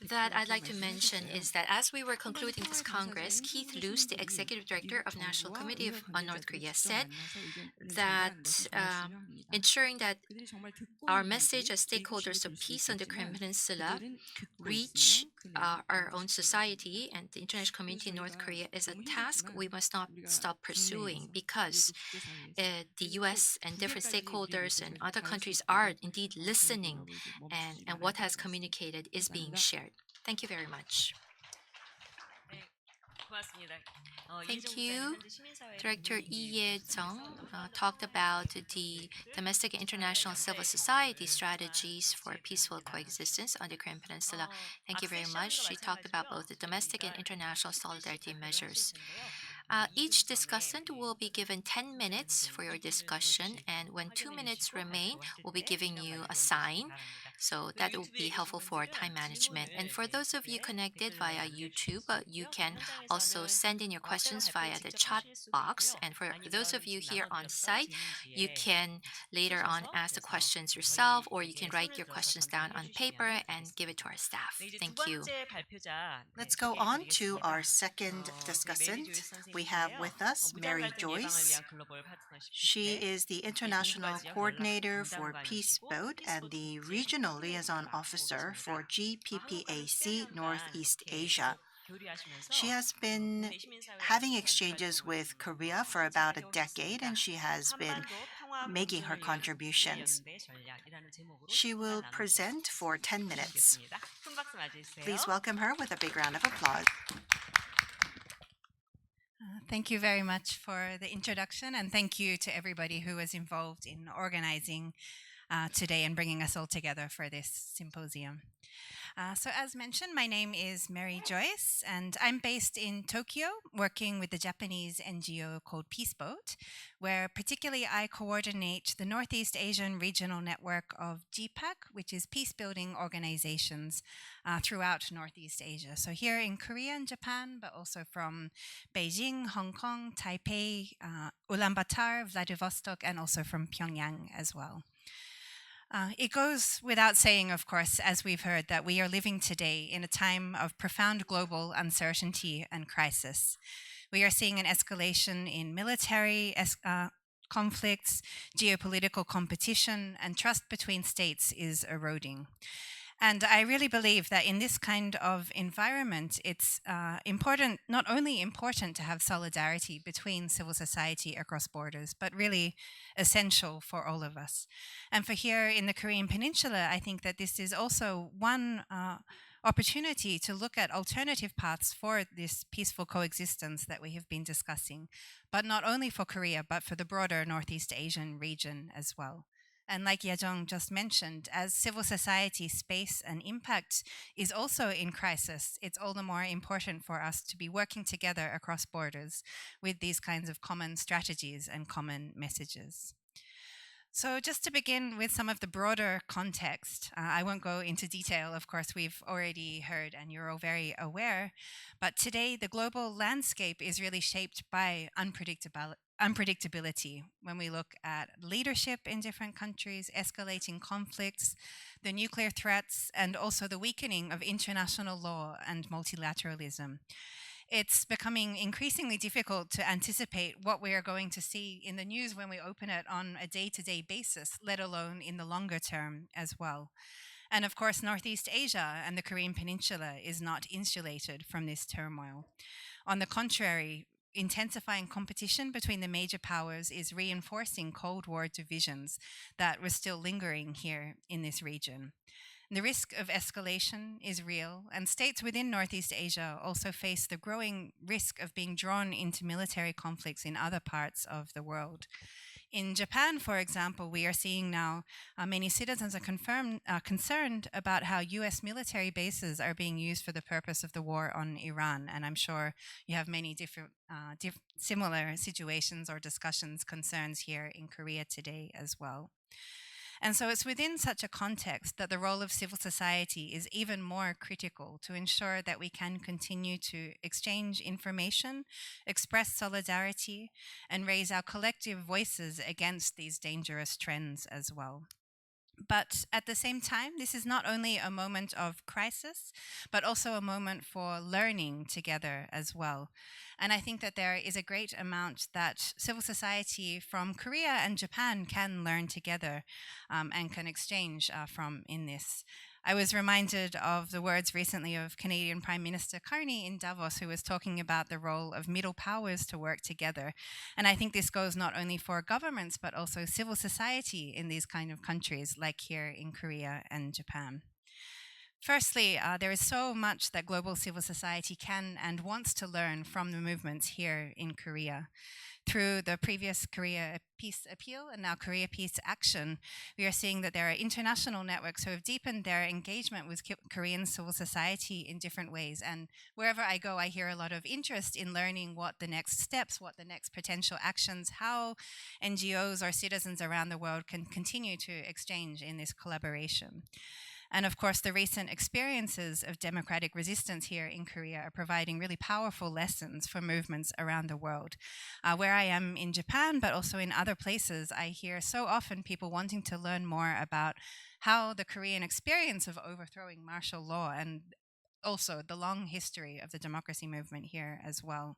that I'd like to mention is that as we were concluding this Congress, Keith Luce, the Executive Director of National Committee on North Korea, said that ensuring that our message as stakeholders of peace on the Korean Peninsula reach our own society and the international community in North Korea is a task we must not stop pursuing, because the US and different stakeholders and other countries are indeed listening, and what has communicated is being shared. Thank you very much. Thank you. Director Lee Ye-jung talked about the domestic and international civil society strategies for peaceful coexistence on the Korean Peninsula. Thank you very much. She talked about both the domestic and international solidarity measures. Each discussant will be given 10 minutes for your discussion, and when 2 minutes remain, we'll be giving you a sign. So that will be helpful for time management. And for those of you connected via YouTube, you can also send in your questions via the chat box. And for those of you here on site, you can later on ask the questions yourself, or you can write your questions down on paper and give it to our staff. Thank you. Let's go on to our second discussant. We have with us Mary Joyce. She is the International Coordinator for Peace Boat and the Regional Liaison Officer for GPPAC Northeast Asia. She has been having exchanges with Korea for about a decade, and she has been making her contributions. She will present for 10 minutes. Please welcome her with a big round of applause. Thank you very much for the introduction, and thank you to everybody who was involved in organizing today and bringing us all together for this symposium. So as mentioned, my name is Mary Joyce, and I'm based in Tokyo, working with the Japanese NGO called Peace Boat, where particularly I coordinate the Northeast Asian Regional Network of GPAC, which is peace-building organizations throughout Northeast Asia. So here in Korea and Japan, but also from Beijing, Hong Kong, Taipei, Ulaanbaatar, Vladivostok, and also from Pyongyang as well. It goes without saying, of course, as we've heard, that we are living today in a time of profound global uncertainty and crisis. We are seeing an escalation in military conflicts, geopolitical competition, and trust between states is eroding. And I really believe that in this kind of environment, it's important, not only important to have solidarity between civil society across borders, but really essential for all of us. And for here in the Korean Peninsula, I think that this is also one opportunity to look at alternative paths for this peaceful coexistence that we have been discussing, but not only for Korea, but for the broader Northeast Asian region as well. And like Ye-jung just mentioned, as civil society space and impact is also in crisis, it's all the more important for us to be working together across borders with these kinds of common strategies and common messages. So just to begin with some of the broader context, I won't go into detail, of course, we've already heard and you're all very aware, but today the global landscape is really shaped by unpredictability when we look at leadership in different countries, escalating conflicts, the nuclear threats, and also the weakening of international law and multilateralism. It's becoming increasingly difficult to anticipate what we are going to see in the news when we open it on a day-to-day basis, let alone in the longer term as well. And of course, Northeast Asia and the Korean Peninsula is not insulated from this turmoil. On the contrary, intensifying competition between the major powers is reinforcing Cold War divisions that were still lingering here in this region. The risk of escalation is real, and states within Northeast Asia also face the growing risk of being drawn into military conflicts in other parts of the world. In Japan, for example, we are seeing now many citizens are concerned about how US military bases are being used for the purpose of the war on Iran. And I'm sure you have many different similar situations or discussions, concerns here in Korea today as well. And so it's within such a context that the role of civil society is even more critical to ensure that we can continue to exchange information, express solidarity, and raise our collective voices against these dangerous trends as well. But at the same time, this is not only a moment of crisis, but also a moment for learning together as well. And I think that there is a great amount that civil society from Korea and Japan can learn together and can exchange from in this. I was reminded of the words recently of Canadian Prime Minister Carney in Davos, who was talking about the role of middle powers to work together. And I think this goes not only for governments, but also civil society in these kind of countries, like here in Korea and Japan. Firstly, there is so much that global civil society can and wants to learn from the movements here in Korea. Through the previous Korea Peace Appeal and now Korea Peace Action, we are seeing that there are international networks who have deepened their engagement with Korean civil society in different ways. And wherever I go, I hear a lot of interest in learning what the next steps, what the next potential actions, how NGOs or citizens around the world can continue to exchange in this collaboration. And of course, the recent experiences of democratic resistance here in Korea are providing really powerful lessons for movements around the world. Where I am in Japan, but also in other places, I hear so often people wanting to learn more about how the Korean experience of overthrowing martial law and also the long history of the democracy movement here as well.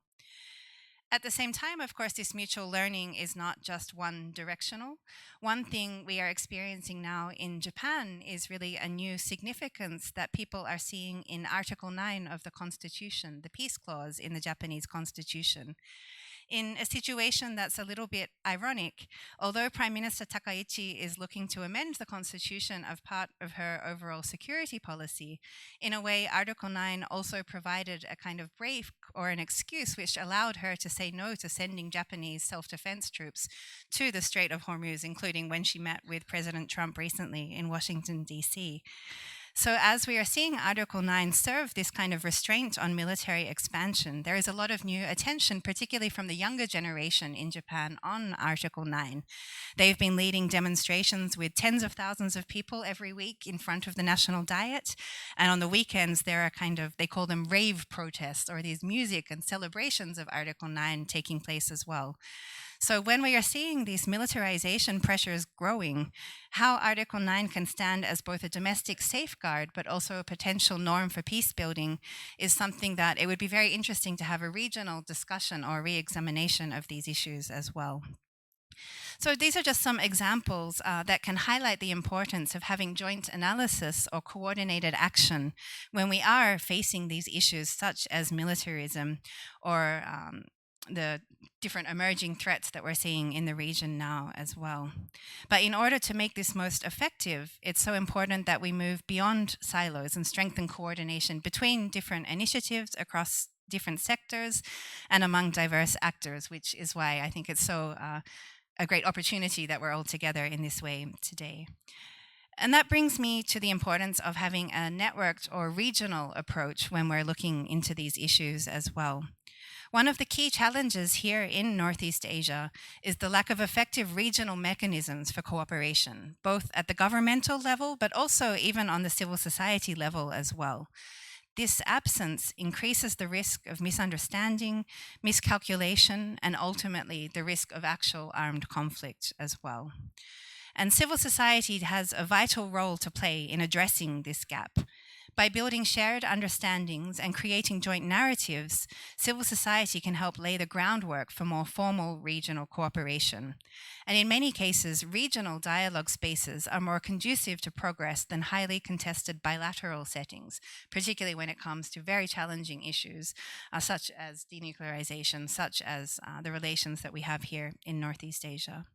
At the same time, of course, this mutual learning is not just one directional. One thing we are experiencing now in Japan is really a new significance that people are seeing in Article 9 of the Constitution, the peace clause in the Japanese Constitution. In a situation that's a little bit ironic, although Prime Minister Takaichi is looking to amend the constitution as part of her overall security policy, in a way, Article 9 also provided a kind of break or an excuse which allowed her to say no to sending Japanese self-defense troops to the Strait of Hormuz, including when she met with President Trump recently in Washington, D.C. So as we are seeing Article 9 serve this kind of restraint on military expansion, there is a lot of new attention, particularly from the younger generation in Japan, on Article 9. They've been leading demonstrations with tens of thousands of people every week in front of the National Diet. And on the weekends, there are they call them rave protests, or these music and celebrations of Article 9 taking place as well. So when we are seeing these militarization pressures growing, how Article 9 can stand as both a domestic safeguard but also a potential norm for peace building is something that it would be very interesting to have a regional discussion or re-examination of these issues as well. So these are just some examples that can highlight the importance of having joint analysis or coordinated action when we are facing these issues such as militarism or the different emerging threats that we're seeing in the region now as well. But in order to make this most effective, it's so important that we move beyond silos and strengthen coordination between different initiatives across different sectors and among diverse actors, which is why I think it's so a great opportunity that we're all together in this way today. And that brings me to the importance of having a networked or regional approach when we're looking into these issues as well. One of the key challenges here in Northeast Asia is the lack of effective regional mechanisms for cooperation, both at the governmental level, but also even on the civil society level as well. This absence increases the risk of misunderstanding, miscalculation, and ultimately the risk of actual armed conflict as well. And civil society has a vital role to play in addressing this gap. By building shared understandings and creating joint narratives, civil society can help lay the groundwork for more formal regional cooperation. And in many cases, regional dialogue spaces are more conducive to progress than highly contested bilateral settings, particularly when it comes to very challenging issues, such as denuclearization, such as the relations that we have here in Northeast Asia.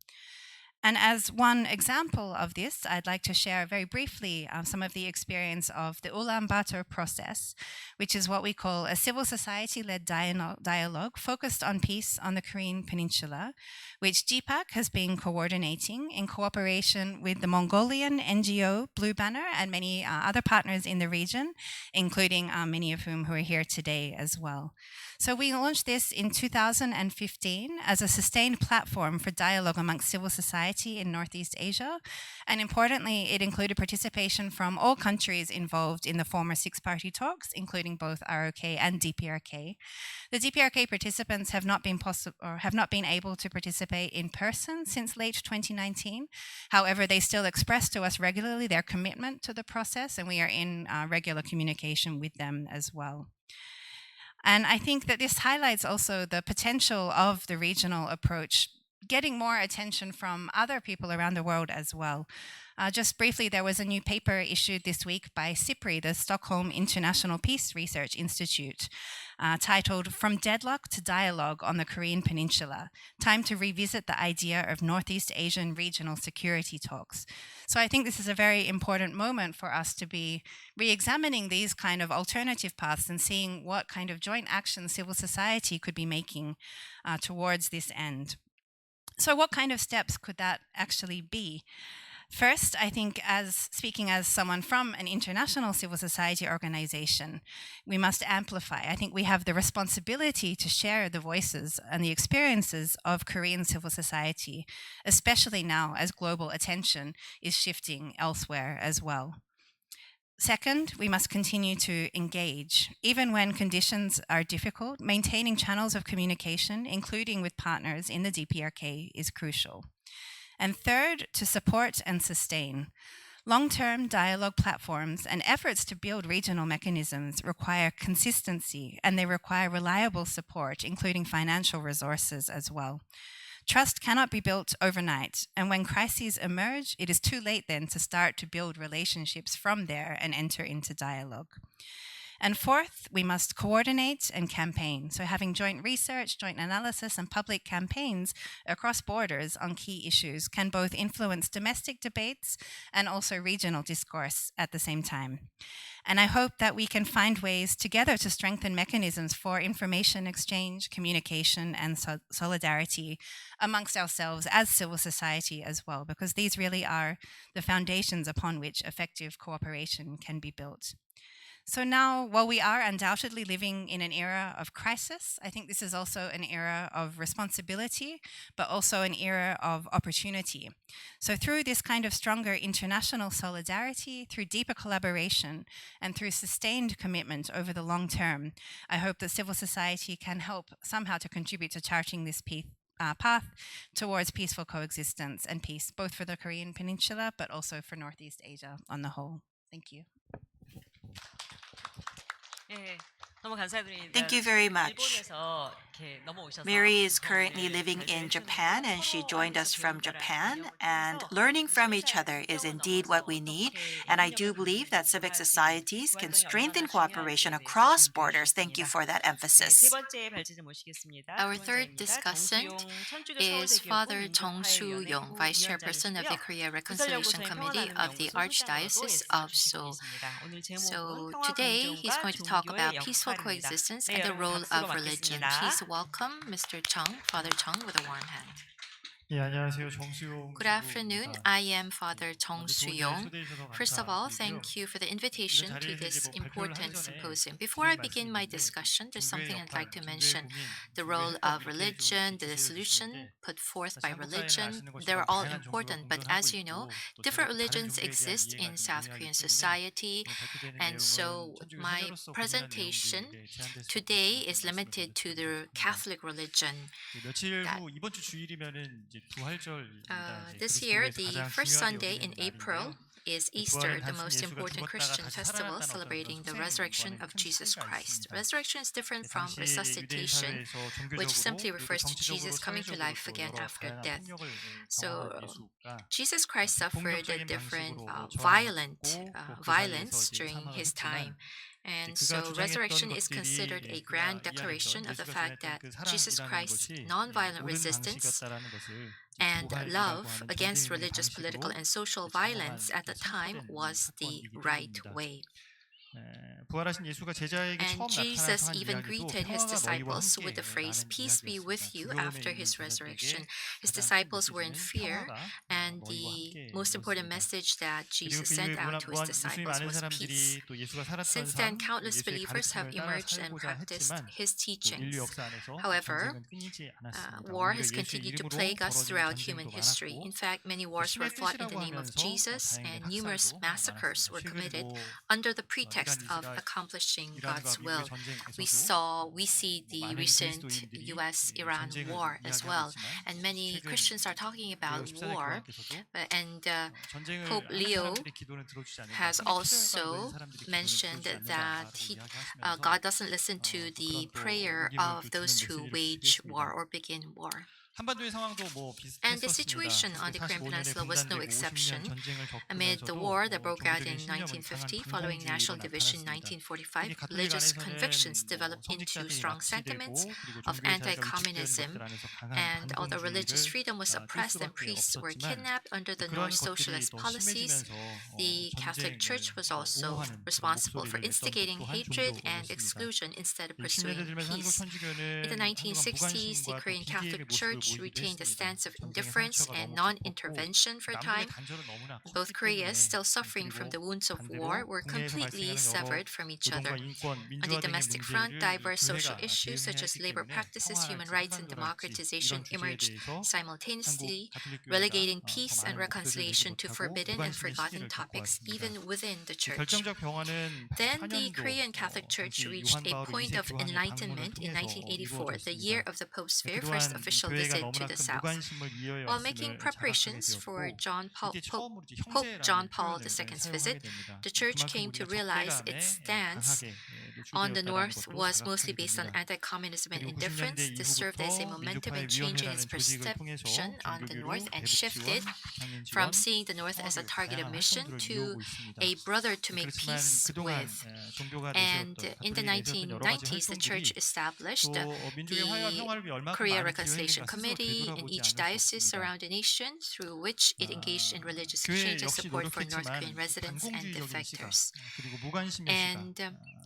And as one example of this, I'd like to share very briefly some of the experience of the Ulaanbaatar process, which is what we call a civil society-led dialogue focused on peace on the Korean Peninsula, which GPAC has been coordinating in cooperation with the Mongolian NGO Blue Banner and many other partners in the region, including many of whom who are here today as well. So we launched this in 2015 as a sustained platform for dialogue amongst civil society society in Northeast Asia. And importantly, it included participation from all countries involved in the former six-party talks, including both ROK and DPRK. The DPRK participants have not been able to participate in person since late 2019. However, they still express to us regularly their commitment to the process, and we are in regular communication with them as well. And I think that this highlights also the potential of the regional approach getting more attention from other people around the world as well. Just briefly, there was a new paper issued this week by SIPRI, the Stockholm International Peace Research Institute, titled From Deadlock to Dialogue on the Korean Peninsula, Time to Revisit the Idea of Northeast Asian Regional Security Talks. So I think this is a very important moment for us to be re-examining these kind of alternative paths and seeing what kind of joint action civil society could be making towards this end. So what kind of steps could that actually be? First, I think speaking as someone from an international civil society organization, we must amplify. I think we have the responsibility to share the voices and the experiences of Korean civil society, especially now as global attention is shifting elsewhere as well. Second, we must continue to engage. Even when conditions are difficult, maintaining channels of communication, including with partners in the DPRK, is crucial. And third, to support and sustain. Long-term dialogue platforms and efforts to build regional mechanisms require consistency, and they require reliable support, including financial resources as well. Trust cannot be built overnight, and when crises emerge, it is too late then to start to build relationships from there and enter into dialogue. And fourth, we must coordinate and campaign. So having joint research, joint analysis, and public campaigns across borders on key issues can both influence domestic debates and also regional discourse at the same time. And I hope that we can find ways together to strengthen mechanisms for information exchange, communication, and solidarity amongst ourselves as civil society as well, because these really are the foundations upon which effective cooperation can be built. So now, while we are undoubtedly living in an era of crisis, I think this is also an era of responsibility, but also an era of opportunity. So through this kind of stronger international solidarity, through deeper collaboration, and through sustained commitment over the long term, I hope that civil society can help somehow to contribute to charting this path towards peaceful coexistence and peace, both for the Korean Peninsula, but also for Northeast Asia on the whole. Thank you. 너무 감사드립니다. Thank you very much. 일본에서 이렇게 넘어오셔서 Mary is currently living in Japan, and she joined us from Japan. And learning from each other is indeed what we need. And I do believe that civic societies can strengthen cooperation across borders. Thank you for that 세 emphasis. 번째 발제자 모시겠습니다. Our third discussant is Father Jung Soo-young, Vice Chairperson of the Korea Reconciliation Committee of the Archdiocese of Seoul. So today he's going to talk about peaceful coexistence and the role of religion. Please welcome Mr. Chung, Father Chung, with a warm hand. 예, 안녕하세요. 정수용. Good afternoon. I am Father Jung Soo-young. First of all, thank you for the invitation to this important symposium. Before I begin my discussion, there's something I'd like to mention. The role of religion, the solution put forth by religion, they're all important. But as you know, different religions exist in South Korean society. And so my presentation today is limited to the Catholic religion. 며칠 후 이번 주 주일이면은 이제 부활절입니다. This year, the first Sunday in April is Easter, the most important Christian festival celebrating the resurrection of Jesus Christ. Resurrection is different from resuscitation, which simply refers to Jesus coming to life again after death. So Jesus Christ suffered a different violence during his time. And so resurrection is considered a grand declaration of the fact that Jesus Christ's nonviolent resistance and love against religious, political, and social violence at the time was the right way. 부활하신 예수가 제자에게 And 처음 Jesus 나타나서 한 even 이야기도 greeted his 평화가 너희와 disciples with the phrase, 함께라는 "Peace be with you," 이야기였습니다. after his 두려움에 resurrection. 있는 His 자들에게 disciples were in 가장 큰 fear, 메시지는 and 평화가 the 너희와 most important 함께였습니다. message that 그리고 Jesus 그 sent 이후에 out to his 무슬림 disciples 많은 was peace. 사람들이 또 예수가 살았던 Since then, 삶, countless 예수의 believers have 가르침을 따라 emerged and 살고자 practiced 했지만 his 또 인류 teachings. 역사안에서 However, 전쟁은 끊이지 않았습니다. war 오히려 has 예수의 continued to 이름으로 plague us 벌어진 throughout human 전쟁도 history. 많았고 In fact, many 또 wars were 신의 fought in the 뜻이라고 name of 하면서 Jesus, 다행히 and numerous 학살도 massacres 많았습니다. were 최근 committed 뭐 under the 이란 pretext of 이스라엘 accomplishing 이란과 God's 미국의 will. 전쟁에서도 We see the 많은 recent 그리스도인들이 U.S.-Iran 전쟁을 war as 이야기하고 well, 있지만 and many 최근 Christians are talking 레오 about 14세 war. 교황께서도 And 전쟁을 Pope 하는 Leo 사람들의 기도는 들어주지 않는다. has 손에 피가 also 묻은 사람들의 기도는 mentioned 들어주지 that 않는다라고 God 이야기하시면서 doesn't listen to the 그런 또 prayer 움직임을 of 또 주는 those who 메시지를 wage war 주시겠습니다. or begin war. 한반도의 상황도 뭐 And the 비슷했었습니다. situation on the Korean 1945년에 Peninsula was no 분단되고 50년 exception. 전쟁을 Amid the 겪으면서도 war that broke out 종교적인 in 신념은 강한 1950 following national 군공주의로 division in 나타났습니다. 1945, 특히 가톨릭 religious 안에서는 convictions 뭐 developed into 성직자들이 strong 납치되고 sentiments 그리고 of 종교의 자유가 위축되는 anti-communism, 것들 안에서 강한 and although religious 반공주의를 freedom was 뜰 suppressed and 수밖에 priests were 없었지만 kidnapped under the 그런 North 것들이 socialist 더 policies, 심해지면서 the Catholic Church 전쟁을 was also 옹호하는 그런 responsible for 목소리를 냈던 instigating 또한 hatred and 종교였습니다. exclusion instead of 60년대 pursuing 들면서 한국 peace. In the 천주교는 한동안 1960s, the 무관심과 또 Korean 비계의 Catholic 모습을 Church 보이기도 retained a 했습니다. stance of 전쟁의 indifference 상처가 and 너무 깊었고 non-intervention for a 남북의 time. 단절은 너무나 Both 컸기 Koreas, 때문에 still suffering from the 그리고 wounds of war, 반대로 were 국내에서 completely 발생하는 여러 severed from each 노동과 other. 인권, On the 민주화 등의 domestic front, 문제를 이 diverse social 교회가 issues such 대응해야 as 했기 labor 때문에 practices, human 평화할지 rights, and 한반도랄지 democratization 이런 주제에 emerged 대해서 simultaneously, 한국 가톨릭 교회가 relegating 더 peace and 많은 목소리를 내지 reconciliation to 못하고 forbidden and 무관심의 forgotten 시기를 topics 겪어왔습니다. even within the church. 결정적 변화는 Then the 84년도 Korean Catholic Church 당시 reached 요한 a 바울 point 2세 of 교황의 방문을 enlightenment in 통해서 1984, the year 이루어졌습니다. of the Pope's very 그동안 first official 교회가 visit 너무나 to the 큰 South. 무관심을 이어해 While making 왔음을 자각하게 preparations for 되었고 이때 처음으로 이제 Pope John 형제라는 Paul 표현을 II's 사용하게 visit, 됩니다. the church 그만큼 came to 우리가 realize 적대감에 its stance 강하게 on the 노출되었다는 North 것도 was mostly 자각하게 based on 됩니다. anti-communism and 그리고 indifference. 90년대 This served as a 이후부터 momentum in 민족화의 changing its 위원회라는 조직을 통해서 perception on the 종교교류, North and 대북 shifted 지원, 방민 from 지원, seeing the North as a 평화교육 target of 다양한 mission 활동들을 to 이어오고 있습니다. a brother to make 그렇지만 peace 그동안 with. 종교가 And 내세웠던 in the 가톨릭이 내세웠던 여러 가지 1990s, the church 활동들이 established 또 민족의 화해와 the 평화를 위해 얼마큼 Korea 많은 Reconciliation 기여했는가 스스로 Committee in 되돌아보지 each 않을 수 diocese 없습니다. around the nation, through which it engaged in religious 교회 exchange and 역시 support for North 노력했지만 Korean residents and 반공주의적인 시각 defectors. 그리고 무관심의 시각 And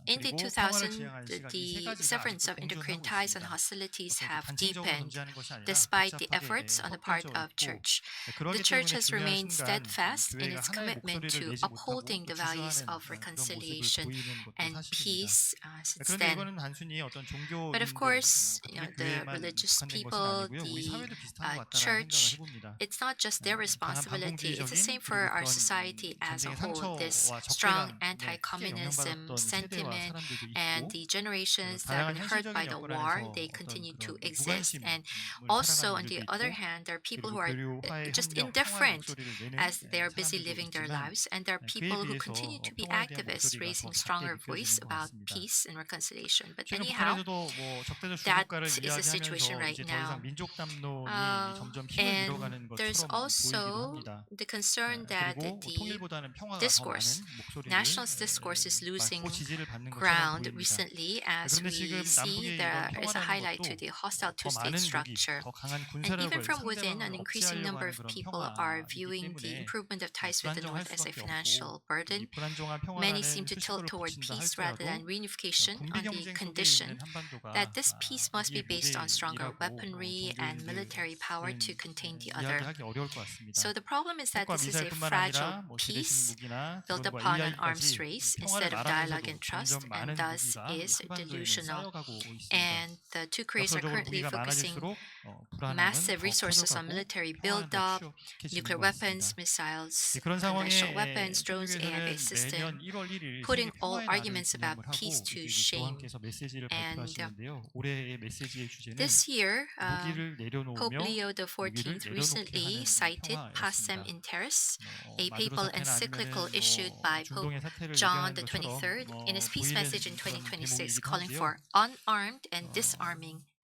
in the 그리고 평화를 2000s, 지향하는 시각 이 세 the 가지가 severance 아직도 of interkorean 공존하고 ties and 있습니다. hostilities 어떤 have 단체적으로 deepened 존재하는 것이 아니라 despite the 복잡하게 efforts on the part 섞여져 of 있고 church. 그러기 The church 때문에 has 중요한 remained 순간 steadfast in 교회가 its 하나의 commitment 목소리를 to 내지 못하고 upholding the values 주저하는 of 그런 모습을 reconciliation 보이는 것도 and 사실입니다. peace since 그런데 then. 이거는 단순히 어떤 But of 종교인들, course, the 교회만 religious 국한된 것은 people, 아니고요. 우리 the 사회도 비슷한 것 같다라는 church, 생각을 해봅니다. it's not just their 강한 responsibility, it's the same 반공주의적인 for 그리고 our 그런 society as a 전쟁의 whole. This 상처와 strong 적대감에 크게 anti-communism 영향받았던 세대와 sentiment 사람들도 and 있고 the generations that 다양한 have been hurt by 현실적인 the 여건 war, 안에서 they 어떤 continue to 그런 exist. And 무관심을 also, on 살아가는 the 일들도 other 있고 hand, there are people 그리고 who are 교류화의 just 협력, 평화의 indifferent 목소리를 내는 as they are busy 사람들도 living their 있지만 lives. And there are 그에 people who 비해서 continue to be 평화에 대한 activists, 목소리가 더 raising 작게 stronger voice 느껴지는 것 about 같습니다. peace and reconciliation. But 최근 anyhow, 북한에서도 뭐 적대적 that 중국가를 is the situation 이야기하면서 right 이제 더 now. 이상 민족 담론이 점점 힘을 And 잃어가는 there's 것처럼 보이기도 also 합니다. the concern that 그리고 the 통일보다는 평화가 더 discourse, 많은 목소리를 nationalist discourse is losing 받고 지지를 받는 것처럼 ground 보입니다. recently as 그런데 we 지금 see 남북의 there 이런 is a highlight to 평화라는 the 것도 hostile 더 two-state 많은 무기, structure. 더 강한 And 군사력을 even from within, an 상대방을 increasing 억제하려고 number 하는 of 그런 people are 평화이기 viewing the 때문에 improvement of ties with the 불안정할 North as a 수밖에 financial 없고 burden. 이 불안정한 Many 평화라는 seem to tilt 수식어를 toward 붙인다 peace rather 할지라도 than reunification 군비 on the 경쟁 속에 condition 있는 한반도가 that this peace must be 이게 based on stronger 미래이라고 weaponry and military power to contain the other. 이야기하기 어려울 것 같습니다. So the problem is that 핵과 this is a 미사일뿐만 fragile 아니라 뭐 지대식 peace 무기나 built 드론과 upon an arms AI까지 race 평화를 instead of dialogue and 말하면서도 trust, 점점 많은 and thus 무기가 is 한반도에 delusional. 쌓여가고 있습니다. And the two Koreas are 역설적으로 currently 무기가 focusing 많아질수록 불안함은 massive 더 resources on 커져가고 military 평화는 더 build-up, 취약해지는 nuclear 것 weapons, 같습니다. missiles, 그런 상황에 conventional weapons, drones, 천주교에서는 AI-based system, 매년 1월 1일 putting 세계 all 평화의 날을 arguments about 기념을 하고 peace to 이제 shame. 교황께서 메시지를 And 발표하시는데요. 올해의 메시지의 주제는 this year, 무기를 내려놓으며 Pope Leo 무기를 XIV 내려놓게 recently 하는 cited Pacem 평화였습니다. in Terris, a 마두로 papal 사태나 encyclical 아니면은 issued by Pope 중동의 사태를 John 예견하는 the 것처럼 23rd in his peace 보이는 message in 그런 2026, 대목이기도 calling 한데요. for unarmed and disarming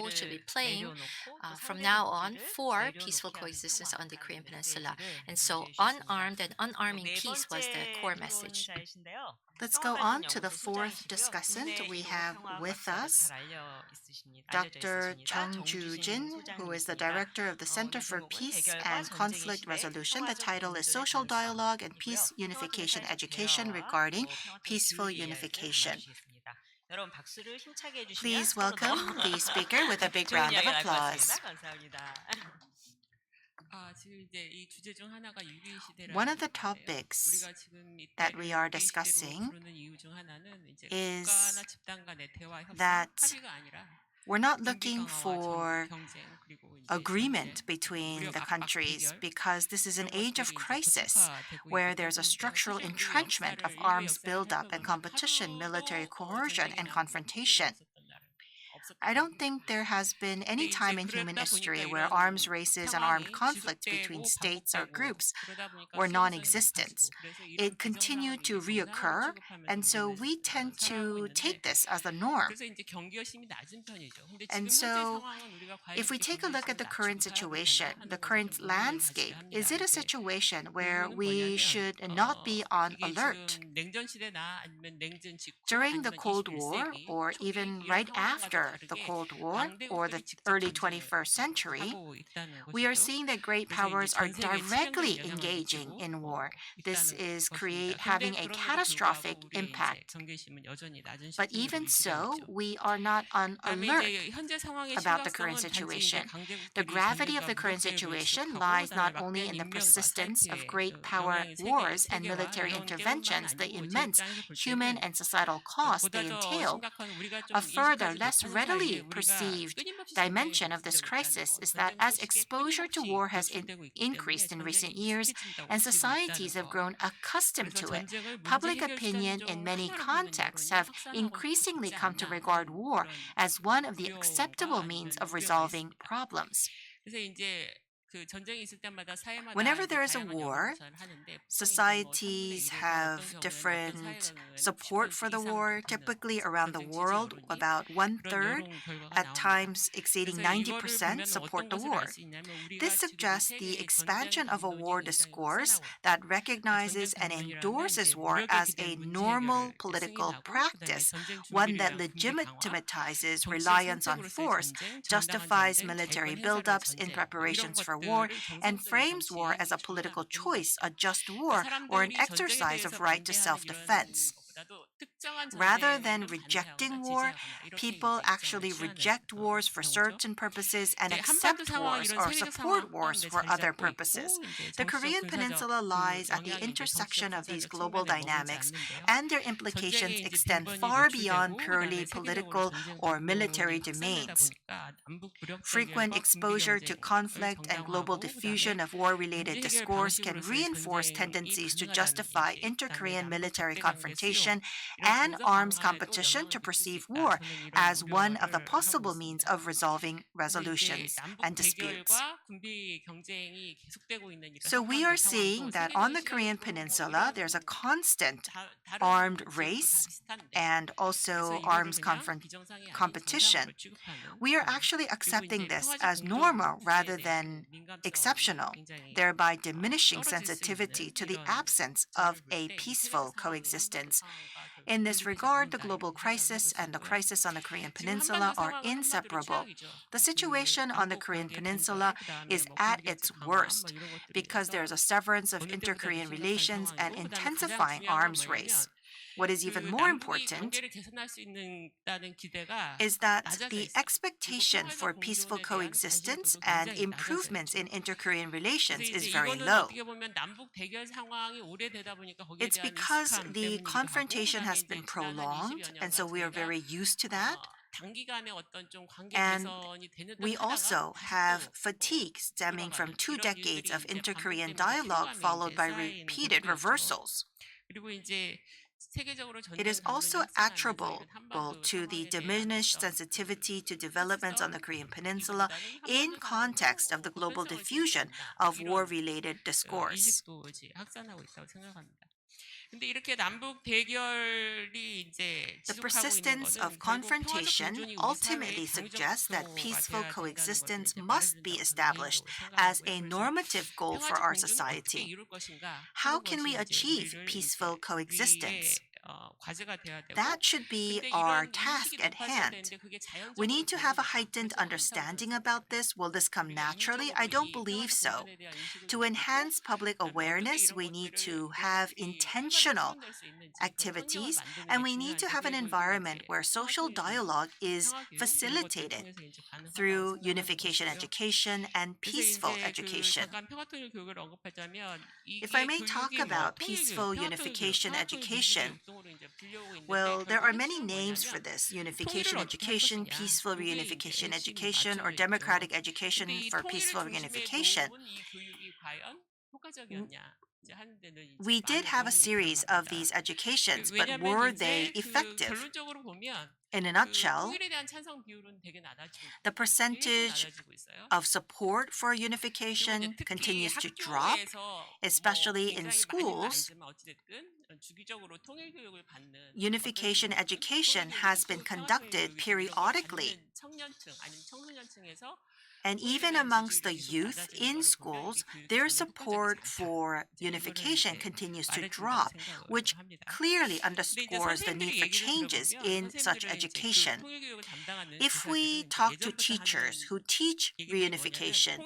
whole should be playing from now on for peaceful coexistence on the Korean Peninsula. And so unarmed and unarming peace was the core message. Let's go on to the fourth discussant. We have with us Dr. Chung Joo-jin, who is the director of the Center for Peace and Conflict Resolution. The title is Social Dialogue and Peace Unification Education Regarding Peaceful Unification. Please welcome the speaker with a big round of applause. One of the topics that we are discussing is that we're not looking for agreement between the countries because this is an age of crisis where there's a structural entrenchment of arms buildup and competition, military coercion, and confrontation. I don't think there has been any time in human history where arms races and armed conflict between states or groups were non-existent. It continued to reoccur, and so we tend to take this as the norm. And so if we take a look at the current situation, the current landscape, is it a situation where we should not be on alert? During the Cold War, or even right after the Cold War, or the early 21st century, we are seeing that great powers are directly engaging in war. This is having a catastrophic impact. But even so, we are not on alert about the current situation. The gravity of the current situation lies not only in the persistence of great power wars and military interventions, the immense human and societal cost they entail. A further, less readily perceived dimension of this crisis is that as exposure to war has increased in recent years and societies have grown accustomed to it, public opinion in many contexts have increasingly come to regard war as one of the acceptable means of resolving problems. Whenever there is a war, societies have different support for the war. Typically around the world, about 1/3, at times exceeding 90%, support the war. This suggests the expansion of a war discourse that recognizes and endorses war as a normal political practice, one that legitimatizes reliance on force, justifies military buildups in preparations for war, and frames war as a political choice, a just war, or an exercise of right to self-defense. Rather than rejecting war, people actually reject wars for certain purposes and accept wars or support wars for other purposes. The Korean Peninsula lies at the intersection of these global dynamics, and their implications extend far beyond purely political or military domains. Frequent exposure to conflict and global diffusion of war-related discourse can reinforce tendencies to justify inter-Korean military confrontation and arms competition to perceive war as one of the possible means of resolving resolutions and disputes. So we are seeing that on the Korean Peninsula, there's a constant armed race and also arms competition. We are actually accepting this as normal rather than exceptional, thereby diminishing sensitivity to the absence of a peaceful coexistence. In this regard, the global crisis and the crisis on the Korean Peninsula are inseparable. The situation on the Korean Peninsula is at its worst because there is a severance of inter-Korean relations and intensifying arms race. What is even more important is that the expectation for peaceful coexistence and improvements in inter-Korean relations is very low. It's because the confrontation has been prolonged, and so we are very used to that. And we also have fatigue stemming from 2 decades of inter-Korean dialogue followed by repeated reversals. It is also attributable to the diminished sensitivity to developments on the Korean Peninsula in context of the global diffusion of war-related discourse. The persistence of confrontation ultimately suggests that peaceful coexistence must be established as a normative goal for our society. How can we achieve peaceful coexistence? That should be our task at hand. We need to have a heightened understanding about this. Will this come naturally? I don't believe so. To enhance public awareness, we need to have intentional activities, and we need to have an environment where social dialogue is facilitated through unification education and peaceful education. If I may talk about peaceful unification education, well, there are many names for this: unification education, peaceful reunification education, or democratic education for peaceful reunification. We did have a series of these educations, but were they effective? In a nutshell, the percentage of support for unification continues to drop, especially in schools. Unification education has been conducted periodically. And even amongst the youth in schools, their support for unification continues to drop, which clearly underscores the need for changes in such education. If we talk to teachers who teach reunification,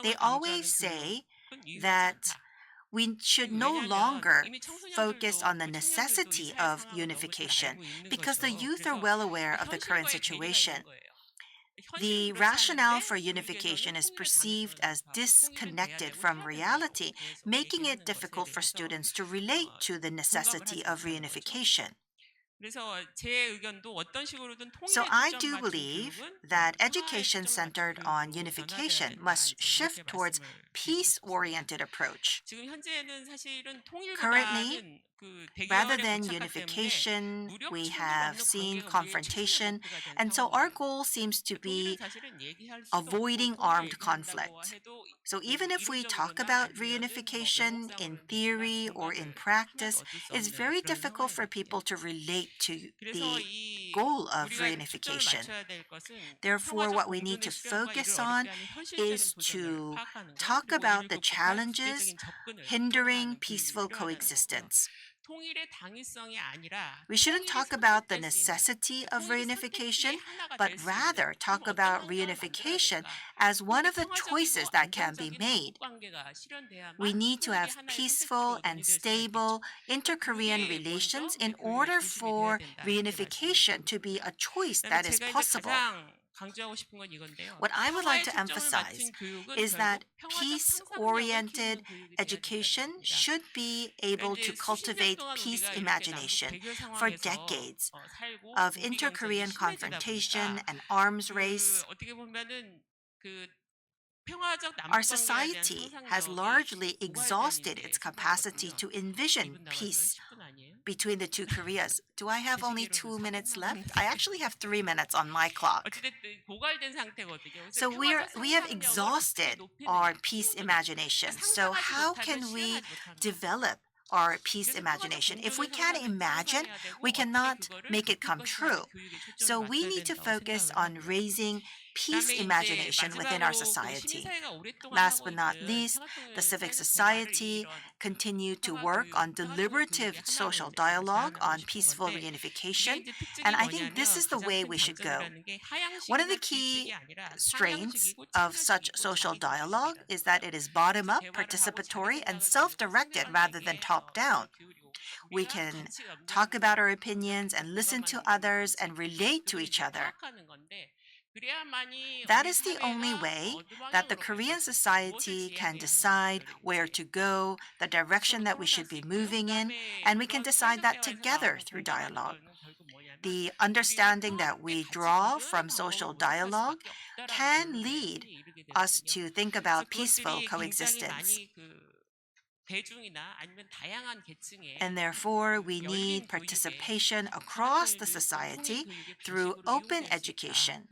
they always say that we should no longer focus on the necessity of unification because the youth are well aware of the current situation. The rationale for unification is perceived as disconnected from reality, making it difficult for students to relate to the necessity of reunification. So I do believe that education centered on unification must shift towards peace-oriented approach. Currently, rather than unification, we have seen confrontation, and so our goal seems to be avoiding armed conflict. So even if we talk about reunification in theory or in practice, it's very difficult for people to relate to the goal of reunification. Therefore, what we need to focus on is to talk about the challenges hindering peaceful coexistence. We shouldn't talk about the necessity of reunification, but rather talk about reunification as one of the choices that can be made. We need to have peaceful and stable inter-Korean relations in order for reunification to be a choice that is possible. What I would like to emphasize is that peace-oriented education should be able to cultivate peace imagination. For decades of inter-Korean confrontation and arms race, our society has largely exhausted its capacity to envision peace between the two Koreas. Do I have only 2 minutes left? I actually have 3 minutes on my clock. So we have exhausted our peace imagination. So how can we develop our peace imagination? If we can't imagine, we cannot make it come true. So we need to focus on raising peace imagination within our society. Last but not least, the civic society continued to work on deliberative social dialogue on peaceful reunification, and I think this is the way we should go. One of the key strengths of such social dialogue is that it is bottom-up, participatory, and self-directed rather than top-down. We can talk about our opinions and listen to others and relate to each other. That is the only way that the Korean society can decide where to go, the direction that we should be moving in, and we can decide that together through dialogue. The understanding that we draw from social dialogue can lead us to think about peaceful coexistence. And therefore, we need participation across the society through open education.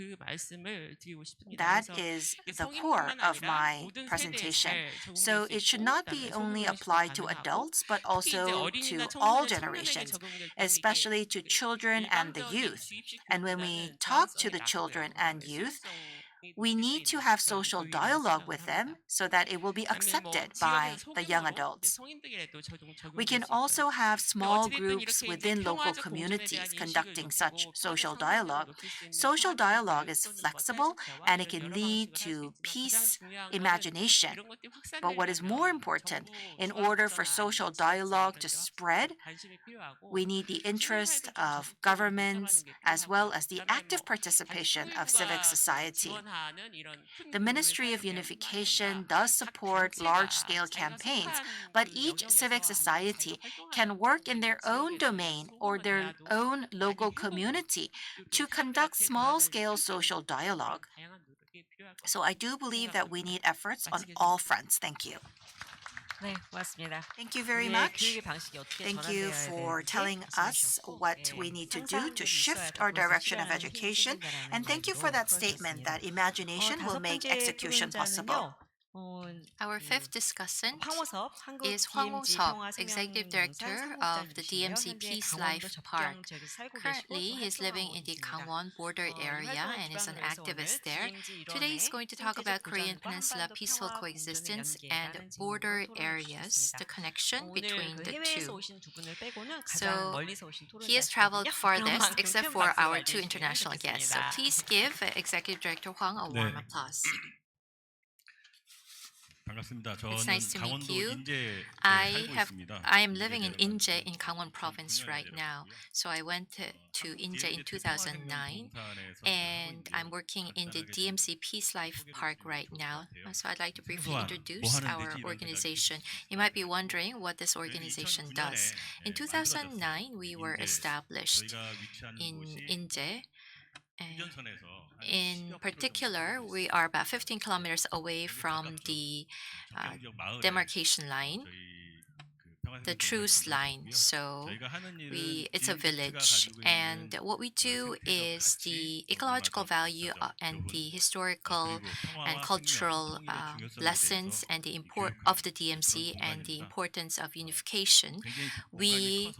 That is the core of my presentation. So it should not be only applied to adults, but also to all generations, especially to children and the youth. And when we talk to the children and youth, we need to have social dialogue with them so that it will be accepted by the young adults. We can also have small groups within local communities conducting such social dialogue. Social dialogue is flexible and it can lead to peace, imagination. But what is more important, in order for social dialogue to spread, we need the interest of governments as well as the active participation of civic society. The Ministry of Unification does support large-scale campaigns, but each civic society can work in their own domain or their own local community to conduct small-scale social dialogue. So I do believe that we need efforts on all fronts. Thank you. 네, 고맙습니다. Thank you very 우리의 much. 교육의 방식이 어떻게 Thank you 전환되어야 for 되는지 telling us 말씀하셨고, what we need to do to 상상력이 shift 있어야 our 그것을 direction of 실현하는 힘이 education. 생긴다라는 And thank you for 이야기로 that statement that 풀어주셨습니다. imagination will 다섯 make 번째 execution possible. 토론자는요. Our fifth discussant 황호섭 한국 is Hwang DMZ Ho-seop, 평화 Executive 생명공사 Director of the 상무국장이시고요. DMZ 현재 Peace 강원도 Life Park. 접경 지역에 살고 계시고 Currently, 또 he's living 활동하고 in the 있습니다. Gangwon border 이 area 활동을 and is an 기반으로 해서 activist 오늘 there. DMZ Today he's 일원의 going to talk 생태적 about Korean 보전과 Peninsula 한반도 peaceful 평화 공존의 coexistence and 연계라는 border 질문으로 토론해 areas, 주셨습니다. the connection 오늘 between 그 the 해외에서 two. 오신 두 분을 빼고는 가장 So 멀리서 오신 he has traveled 토론자시거든요. farthest 그만큼 except 큰 for 박수 our two 맞이해주시면 international guests. So 좋겠습니다. please give Executive Director Hwang a warm applause. 반갑습니다. It's 저는 nice to meet 강원도 you. 인제에 I 살고 있습니다. am living in Inje in Gangwon province right now. So I went to Inje in 2009 and I'm working in the DMZ Peace Life Park right now. So I'd like to briefly introduce our organization. You might be wondering what this organization does. In 2009, we were established in Inje. In particular, we are about 15 kilometers away from the demarcation line, the truce line. So it's a village, and what we do is the ecological value and the historical and cultural lessons and the import of the DMZ and the importance of unification. We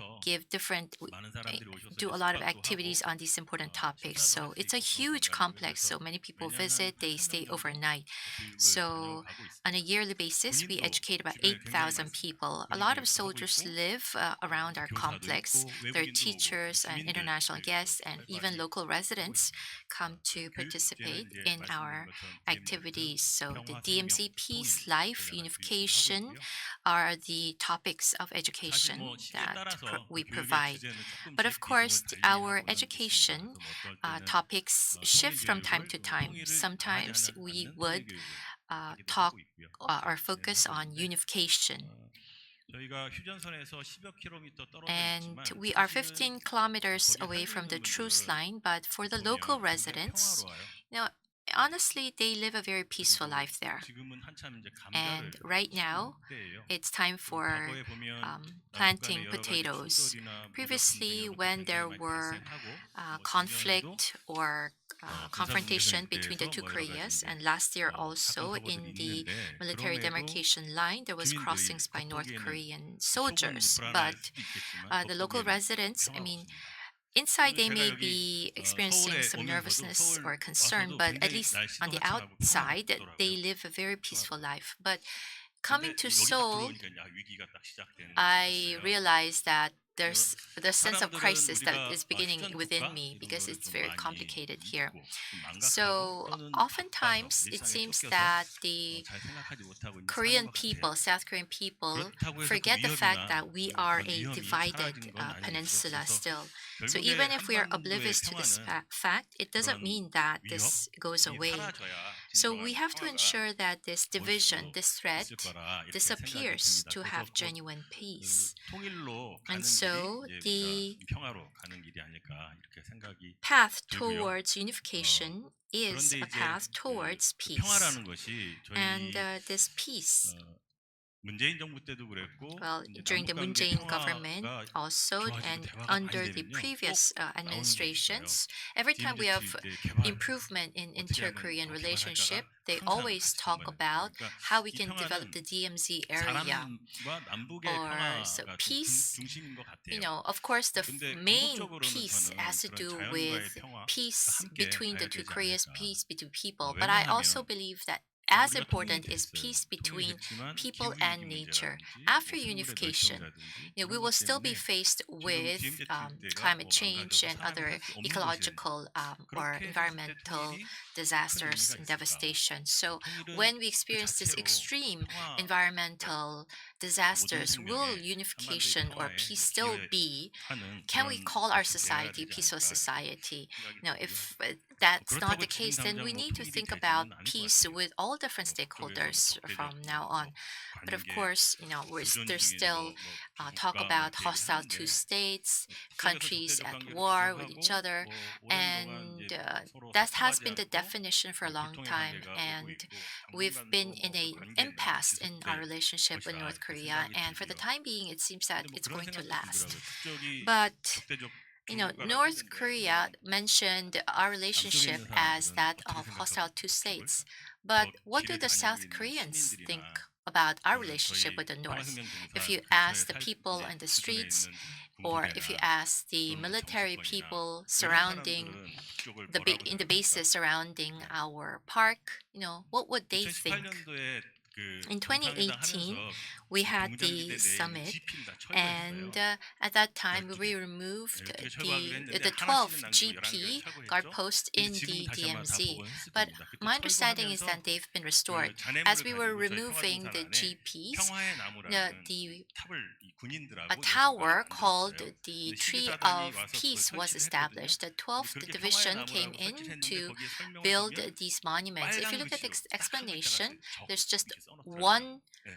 do a lot of activities on these important topics. So it's a huge complex. So many people visit, they stay overnight. So on a yearly basis, we educate about 8,000 people. A lot of soldiers live around our complex. There are teachers and international guests and even local residents come to participate in our activities. So the DMZ Peace, Life, Unification are the topics of education that we provide. But of course, our education topics shift from time to time. Sometimes we would talk or focus on unification. And we are 15 kilometers away from the truce line, but for the local residents, honestly, they live a very peaceful life there. And right now, it's time for planting potatoes. Previously, when there were conflict or confrontation between the two Koreas, and last year also in the military demarcation line, there was crossings by North Korean soldiers. But the local residents, inside they may be experiencing some nervousness or concern, but at least on the outside, they live a very peaceful life. But coming to Seoul, I realized that there's the sense of crisis that is beginning within me because it's very complicated here. So oftentimes it seems that the Korean people, South Korean people, forget the fact that we are a divided peninsula still. So even if we are oblivious to this fact, it doesn't mean that this goes away. So we have to ensure that this division, this threat, disappears to have genuine peace. And so the path towards unification is a path towards peace. And this peace 문재인 정부 때도 그랬고 Well, 이제 during the Moon 남북관계 Jae-in government 평화가 also 좋아지고 and 대화가 under 많이 the 되면요. previous 꼭 나오는 게 있어요. administrations, every time we have DMZ 때 개발 improvement in 어떻게 하면 inter-Korean 더 relationship, 개발할까가 they 항상 always 같이 talk 정반했어요. about 그러니까 how we 이 can develop 평화는 the DMZ area. 사람과 남북의 Or so 평화가 좀 peace, 중심인 것 you 같아요. know, of course, the 근데 main 궁극적으로는 peace 저는 has to 그런 do 자연과의 with 평화가 peace 함께 between the 가야 two 되지 Koreas, 않을까. peace between people. But I also 왜냐하면 believe that as 우리가 통일이 important is 됐어요. peace 통일이 between 됐지만 people 기후 and 위기 nature. 문제라든지 After 뭐 생물의 unification, 멸종이라든지 we 이런 will 것 still be 때문에 faced 지금 with DMZ 일대가 climate 뭐 change 망가져서 and 사람이 other 살 수 없는 곳이 ecological or 그렇게 됐을 때 environmental 통일이 큰 disasters 의미가 and 있을까? devastation. So 통일은 when we 그 experience this 자체로 extreme 평화 environmental disasters, 모든 will 생명의 unification or 평화에 peace still be? 기여하는 Can we 그런 call our 곳이 되어야 society 되지 peaceful 않을까 society? 생각이 No, 들고요. if that's not 그렇다고 the 지금 case, then 당장 we 뭐 need to 통일이 think about 되지는 않을 것 peace 같아요. with all different 뭐 그쪽에서 뭐 stakeholders 적대적 from now on. But of 관계 course, you know, 교전 there's 중인 still talk 뭐 about 국가 hostile 이렇게 two 얘기하는데 states, 그쪽에서 countries 적대적 at 관계를 war with each 계속하고 other, 뭐 오랜 동안 and 이제 서로 that has 소통하지 been the 않고 definition for a long 불통의 time. 관계가 오고 And 있고 we've been 당분간도 in 뭐 a 그 관계는 impasse in our 지속될 relationship with 것이다 North 이렇게 Korea, 생각이 and for the 들고요. time being, it seems that 근데 뭐 it's 그런 going to 생각도 last. 들더라고요. 북쪽이 But 적대적 you know, 중국가라고 North 했는데 Korea mentioned our 남쪽에 relationship 있는 as 사람들은 that 어떻게 of hostile 생각하고 two 북쪽을 states. But 저 what do 길을 the 다니고 South 있는 Koreans think 시민들이나 about our 또는 relationship 저희 with the North? 평화생명공사 If you 근처에 ask the 살 people 이제 in the 주둔해 streets, 있는 or if you 군부대나 ask the 또는 뭐 military 정치권이나 people 이런 surrounding 사람들은 북쪽을 the 뭐라고 in the 생각합니까? bases surrounding our park, you know, what would they think? 2018년도에 그 In 정상회담 2018, 하면서 we 이 had 비무장지대 the 내에 있는 summit, GP를 다 and 철거했어요. at that time we 12개. removed 12개 철거하기로 했는데 the 하나씩은 12th 남기고 GP 11개를 guard 철거했죠. post 근데 in 지금은 the 다시 한번 다 DMZ. 복원했을 But 겁니다. 그때 my understanding is 철거하면서 that they've been restored. 그 잔해물을 As we were 가지고 저희 removing the 평화동산 안에 GPs, 평화의 나무라는 the 탑을 이 군인들하고 a tower 여수가 called 만들었어요. the 근데 Tree 12사단이 of 와서 그걸 Peace was 설치를 했거든요. established. The 근데 12th 그렇게 평화의 Division came 나무라고 in 설치를 했는데 to 거기에 설명을 build 보면 these monuments. If you 빨간 look at the 글씨로 딱 한 explanation, 글자가 there's just 이렇게 써놓더라고요. one 네.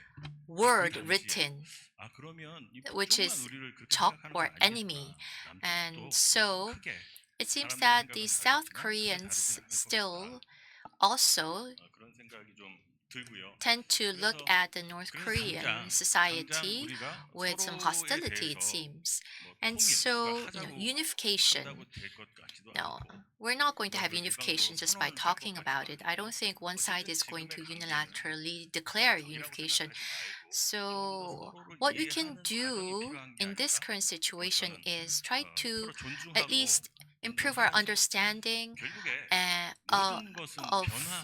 word 그 당시에 written, 아 그러면 이 which 북쪽만 is 우리를 그렇게 Chok 생각하는 or 건 enemy. 아니겠구나. And 남쪽도 so 크게 it seems 사람들의 that the 생각은 South 다르겠지만 크게 Koreans 다르진 않을 것 still 같다. also 그런 생각이 좀 들고요. tend to look 그래서 at the North 그래서 Korean 당장 society 우리가 with some 서로에 hostility, it 대해서 seems. 뭐 And 통일, so, 누가 you know, 하자고 unification. 한다고 될 것 같지도 No, 않고 we're not going to 뭐 have 그걸 unification 일방적으로 just by 선언을 할 것 talking 같지도 about it. I 않고 don't think one side 어쨌든 is going 지금의 to 관계는 unilaterally declare 적이라고 unification. 생각하지 말고 좀 더 So, 서로를 what we can 이해하는 과정이 do 필요한 게 in this 아닌가? current situation 그것은 is try to 서로 존중하고 at least improve our understanding 결국에 of 모든 것은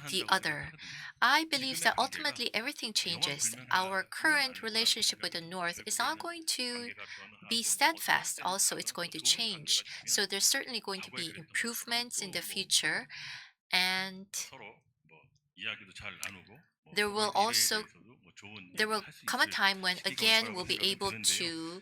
the 변화한다고 other. 생각하거든요. I believe 지금의 that 관계가 ultimately everything changes. 영원불명하지 Our 않는 current 거라고 relationship with the 생각해요. North is not 결국에는 going to 관계가 변화하고 be 어떤 steadfast. 때는 Also, it's going to 좋은 change. 관계가 So 되면 there's certainly going to 과거에 be 그랬던 것처럼 improvements in the 또뭐 future, and 서로 뭐 이야기도 잘 나누고 뭐 there will 서로의 미래에 also 대해서도 뭐 좋은 there will 얘기를 할수 come a 있을 time when 시기가 올 again 거라고 we'll be 생각이 able 드는데요. to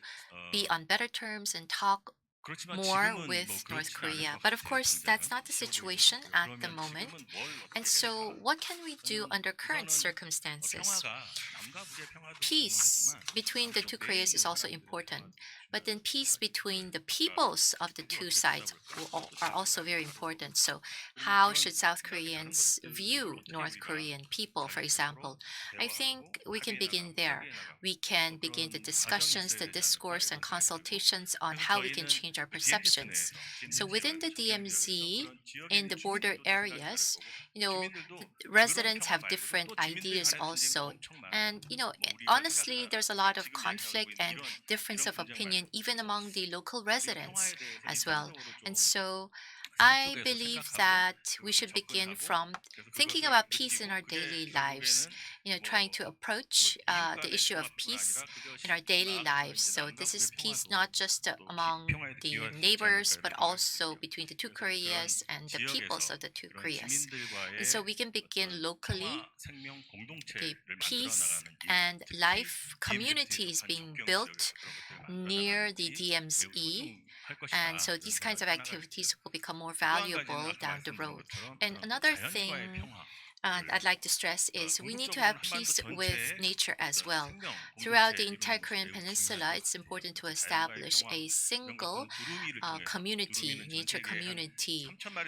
be on better terms and talk 그렇지만 more 지금은 with 뭐 North 그렇지는 않을 Korea. 것 But of 같아요. course, that's 당장은 not the 쉬워 보이진 situation 않고요. at the 그러면 moment. 지금은 뭘 어떻게 And 해야 so, 될까? what can we do 저는 under current 우선은 circumstances? 평화가 남과 북의 평화도 Peace 중요하지만 between the two 남쪽 내에 Koreas is 있는 also 사람들의 important, 평화도 but then peace 중요하다고 between the 생각해요. peoples of the 그걸 two 어떻게 sides 찾아볼까? are also very important. So, 그리고 how 그런 should South 생각이 다른 Koreans 것들을 view 어떻게 North 우리가 Korean people, for example? 장기적으로 I 대화하고 think we can 합의해 begin 나가고 there. 협의해 나가고 We can begin the 그런 과정이 discussions, 있어야 the 되지 않을까 discourse, and 이런 생각이 들고 consultations on 그래서 how we can 저희는 change our 그 DMZ perceptions. 내에서 So within the DMZ DMZ, 그런 지역에 in the 있는 border 주민들도 생각이 다를 areas, 거고 you know, 주민들도 residents 그런 have 평화 말고도 different 또 주민들 ideas 간의 분쟁도 also. 엄청 많고 And, you know, 뭐 우리가 honestly, 생각하는 there's a lot of 지금 얘기하고 conflict 있는 and 이런 difference of 분쟁 opinion 말고 even among the local 이 residents 평화에 대해서 as well. 인간적으로 And 좀 so I 양쪽에서 believe 생각하고 that we 그것을 should begin 접근하고 from 그래서 thinking 그것을 about peace in 느끼고 our 그게 daily lives, 결국에는 you know, trying to approach 뭐 미국 the 간의 issue of 평화뿐 peace 아니라 그것이 in our daily 나아가서 lives. 이제 So 남과 this is 북의 peace 평화도 not just 또 among 평화에 the 기여할 수 있지 neighbors, 않을까 but 이런 생각이 also 들고요. between the two 그래서 그런 Koreas and the peoples 지역에서 of the two 그런 Koreas. And 주민들과의 so we can begin 어떤 locally 평화 생명 the 공동체를 만들어 peace 나가는 일, and 특히 life DMZ communities 접한 being 접경 built 지역에서 그런 것들을 만들어 near 나가는 the 일이 DMZ. 매우 소중할 것이다. And so 이런 these kinds of 생각이 하나가 있고요. activities will become more 또 한 가지는 valuable 아까 down the 말씀드린 road. 것처럼 And 그런 another 자연과의 thing 평화 I'd like to stress is we need to have peace with nature as well. Throughout the entire Korean Peninsula, it's important to establish a single community, nature community.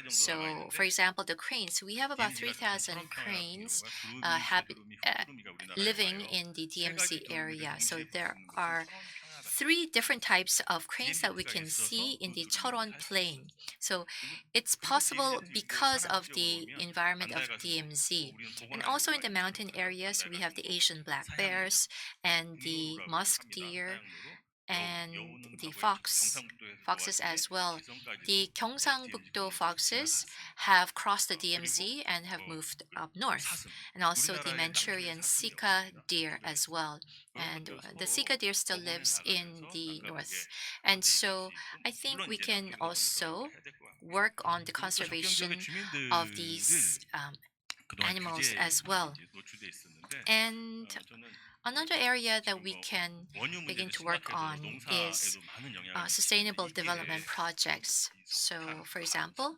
So, for example, the cranes, we have about 3,000 cranes living in the DMZ area. So there are 3 different types of cranes that we can see in the Cheolwon Plain. So it's possible because of the environment of DMZ. And also in the mountain areas, we have the Asian black bears and the musk deer and the foxes as well. The Gyeongsang-bukdo foxes have crossed the DMZ and have moved up north, and also the Manchurian Sika deer as well. And the Sika deer still lives in the north. And so I think we can also work on the conservation of these animals as well. And another area that we can begin to work on is sustainable development projects. So, for example,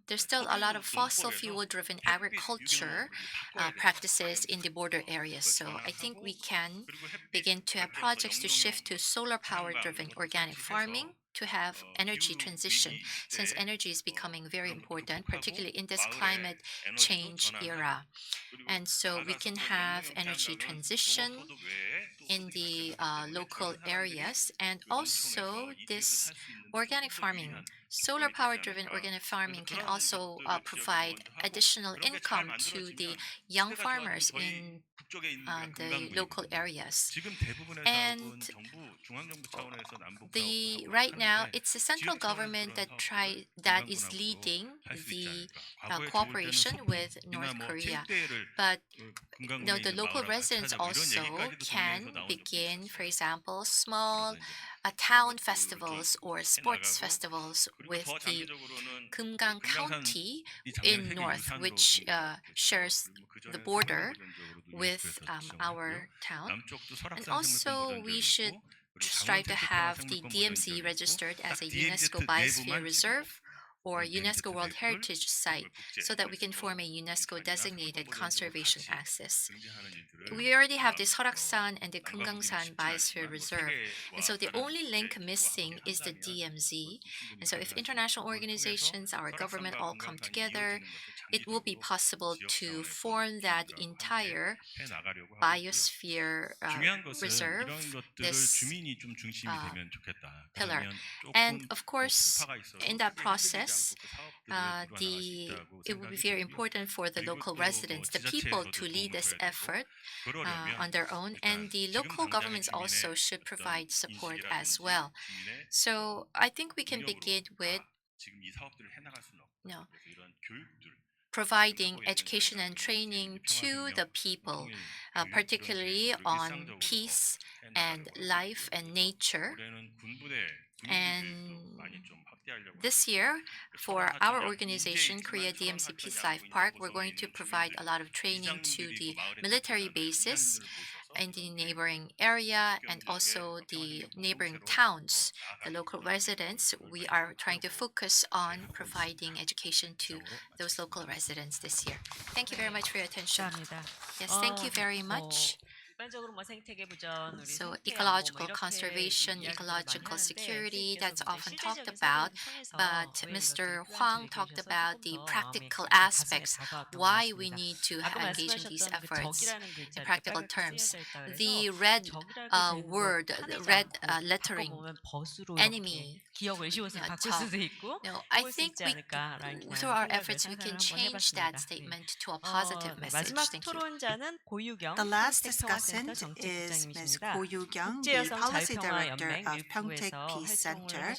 there's still a lot of fossil fuel driven agriculture practices in the border areas. So I think we can begin to have projects to shift to solar power driven organic farming to have energy transition, since energy is becoming very important, particularly in this climate change era. And so we can have energy transition in the local areas, and also this organic farming. Solar power driven organic farming can also provide additional income to the young farmers in the local areas. And right now it's the central government that is leading the cooperation with North Korea. But the local residents also can begin, for example, small town festivals or sports festivals with the Kumgang County in north, which shares the border with our town. And also we should strive to have the DMZ registered as a UNESCO Biosphere Reserve or UNESCO World Heritage Site so that we can form a UNESCO designated conservation axis. We already have the Seoraksan and the Kumgangsan Biosphere Reserve, and so the only link missing is the DMZ. And so if international organizations, our government all come together, it will be possible to form that entire biosphere reserve, this pillar. And of course, in that process, it will be very important for the local residents, the people, to lead this effort on their own, and the local governments also should provide support as well. So I think we can begin with providing education and training to the people, particularly on peace and life and nature. And this year, for our organization, Korea DMZ Peace Life Park, we're going to provide a lot of training to the military bases in the neighboring area and also the neighboring towns, the local residents. We are trying to focus on providing education to those local residents this year. Thank you very much for your attention. Yes, thank you very much. So ecological conservation, ecological security, that's often talked about, but Mr. Hwang talked about the practical aspects, why we need to engage in these efforts in practical terms. The red word, the red lettering, enemy, I think through our efforts we can change that statement to a positive message. Thank you. The last discussant is Ms. Ko Yu-kyung, the Policy Director of Pyeongtaek Peace Center.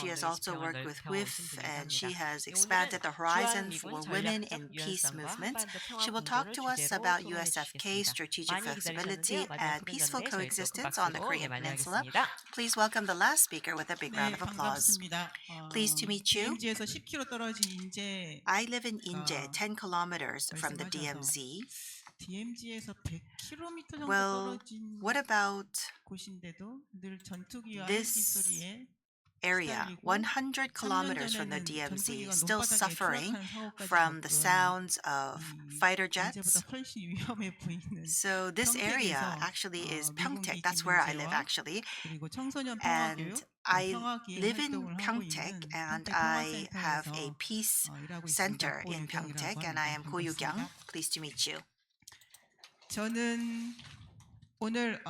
She has also worked with WIF, and she has expanded the horizon for women in peace movements. She will talk to us about USFK, strategic flexibility, and peaceful coexistence on the Korean Peninsula. Please welcome the last speaker with a big round of applause. Pleased to meet you. I live in Inje, 10 kilometers from the DMZ. Well, what about this area 100 kilometers from the DMZ still suffering from the sounds of fighter jets. So this area actually is Pyeongtaek. That's where I live actually. And I live in Pyeongtaek and I have a peace center in Pyeongtaek and I am Go Yu-kyung. Pleased to meet you. 저는 오늘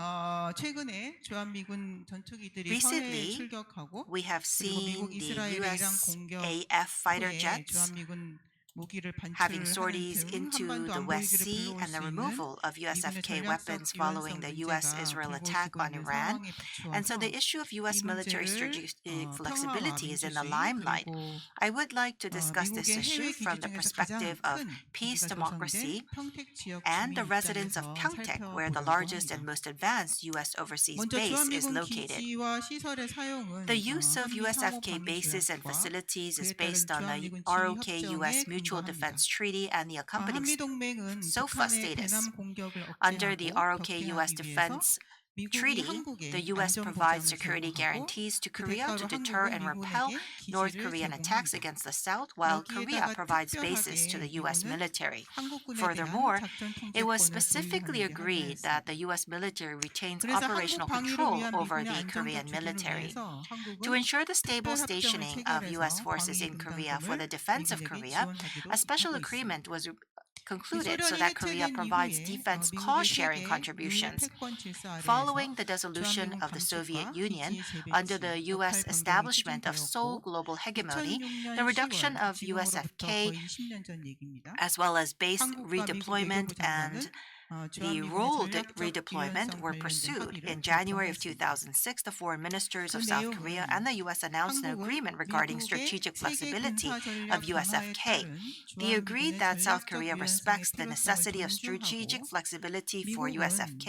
최근에 주한미군 전투기들이 서해에 Recently, 출격하고 we have 그리고 seen 미국 the 이스라엘이랑 공격 USAF fighter 후에 jets 주한미군 무기를 having 반출하는 sorties 등 into 한반도 the 안보 West 위기를 Sea 불러올 and the 수 있는 removal of 미군의 USFK 전략적 weapons following the 유연성 US-Israel 문제가 attack 불거지고 on 있는 Iran. 상황에 And so 비추어서 the issue of US 이 military 문제를 strategic 평화와 flexibility is in the 민주주의 limelight. 그리고 I would like to discuss this 미국의 issue 해외 from the 기지 중에서 가장 perspective of 큰 peace, 기지가 democracy, 조성된 평택 지역 and the 주민 residents of 입장에서 Pyeongtaek, where the 살펴보려고 largest 합니다. and most advanced US overseas 먼저 base is 주한미군 located. 기지와 시설의 사용은 The use of 한미 상호 USFK 방위 bases and 조약과 facilities is 그에 따른 based on the 주한미군 ROK-US 지휘 Mutual 협정에 Defense Treaty and the accompanying 한미 동맹은 SOFA 북한의 status. 대남 공격을 Under the 억제하고 ROK-US 격퇴하기 위해서 Defense 미국이 Treaty, 한국에 the U.S. 안전 provides 보장을 security 제공하고 guarantees to 그 Korea to 대가로 deter 한국은 and repel 미군에게 North 기지를 Korean attacks 제공합니다. against the South, while Korea 여기에다가 provides bases to 특별하게 the U.S. 미군은 military. 한국군에 대한 Furthermore, 작전 it was 통제권을 specifically 보유하는 게 agreed 하나였습니다. that the U.S. military retains 그래서 operational 한국 방위를 control 위한 over 미군의 the 안정적 Korean 주둔을 military. 위해서 To 한국은 ensure the stable 특별 합정을 stationing of U.S. 체결해서 forces 방위 in Korea for the 분담금을 defense of 미군에게 Korea, 지원하기도 a special 하고 있습니다. agreement was concluded so 소련이 that Korea 해체된 provides 이후에 defense 미국의 cost-sharing 세계 contributions. 패권 질서 아래에서 Following the dissolution 주한미군 of the Soviet 감축과 Union 기지의 under 재배치, the 역할 U.S. 변경이 establishment of sole 추진되었고 global hegemony, 2006년 the reduction 10월 of 지금으로부터 USFK 거의 20년 전 얘기입니다. as well as base 한국과 미국 redeployment 외교부 장관은 and the 주한미군의 role 전략적 redeployment 유연성 were 관련된 pursued. 합의를 In January of 결정하였습니다. 2006, the foreign ministers 그 of South Korea 내용은 and the U.S. announced an 한국은 agreement regarding 미국의 strategic 세계 flexibility 군사 전략 of 변화에 USFK. 따른 They agreed 주한미군의 that South 전략적 Korea 유연성의 respects the 필요성을 necessity of strategic 존중하고 flexibility for 미국은 USFK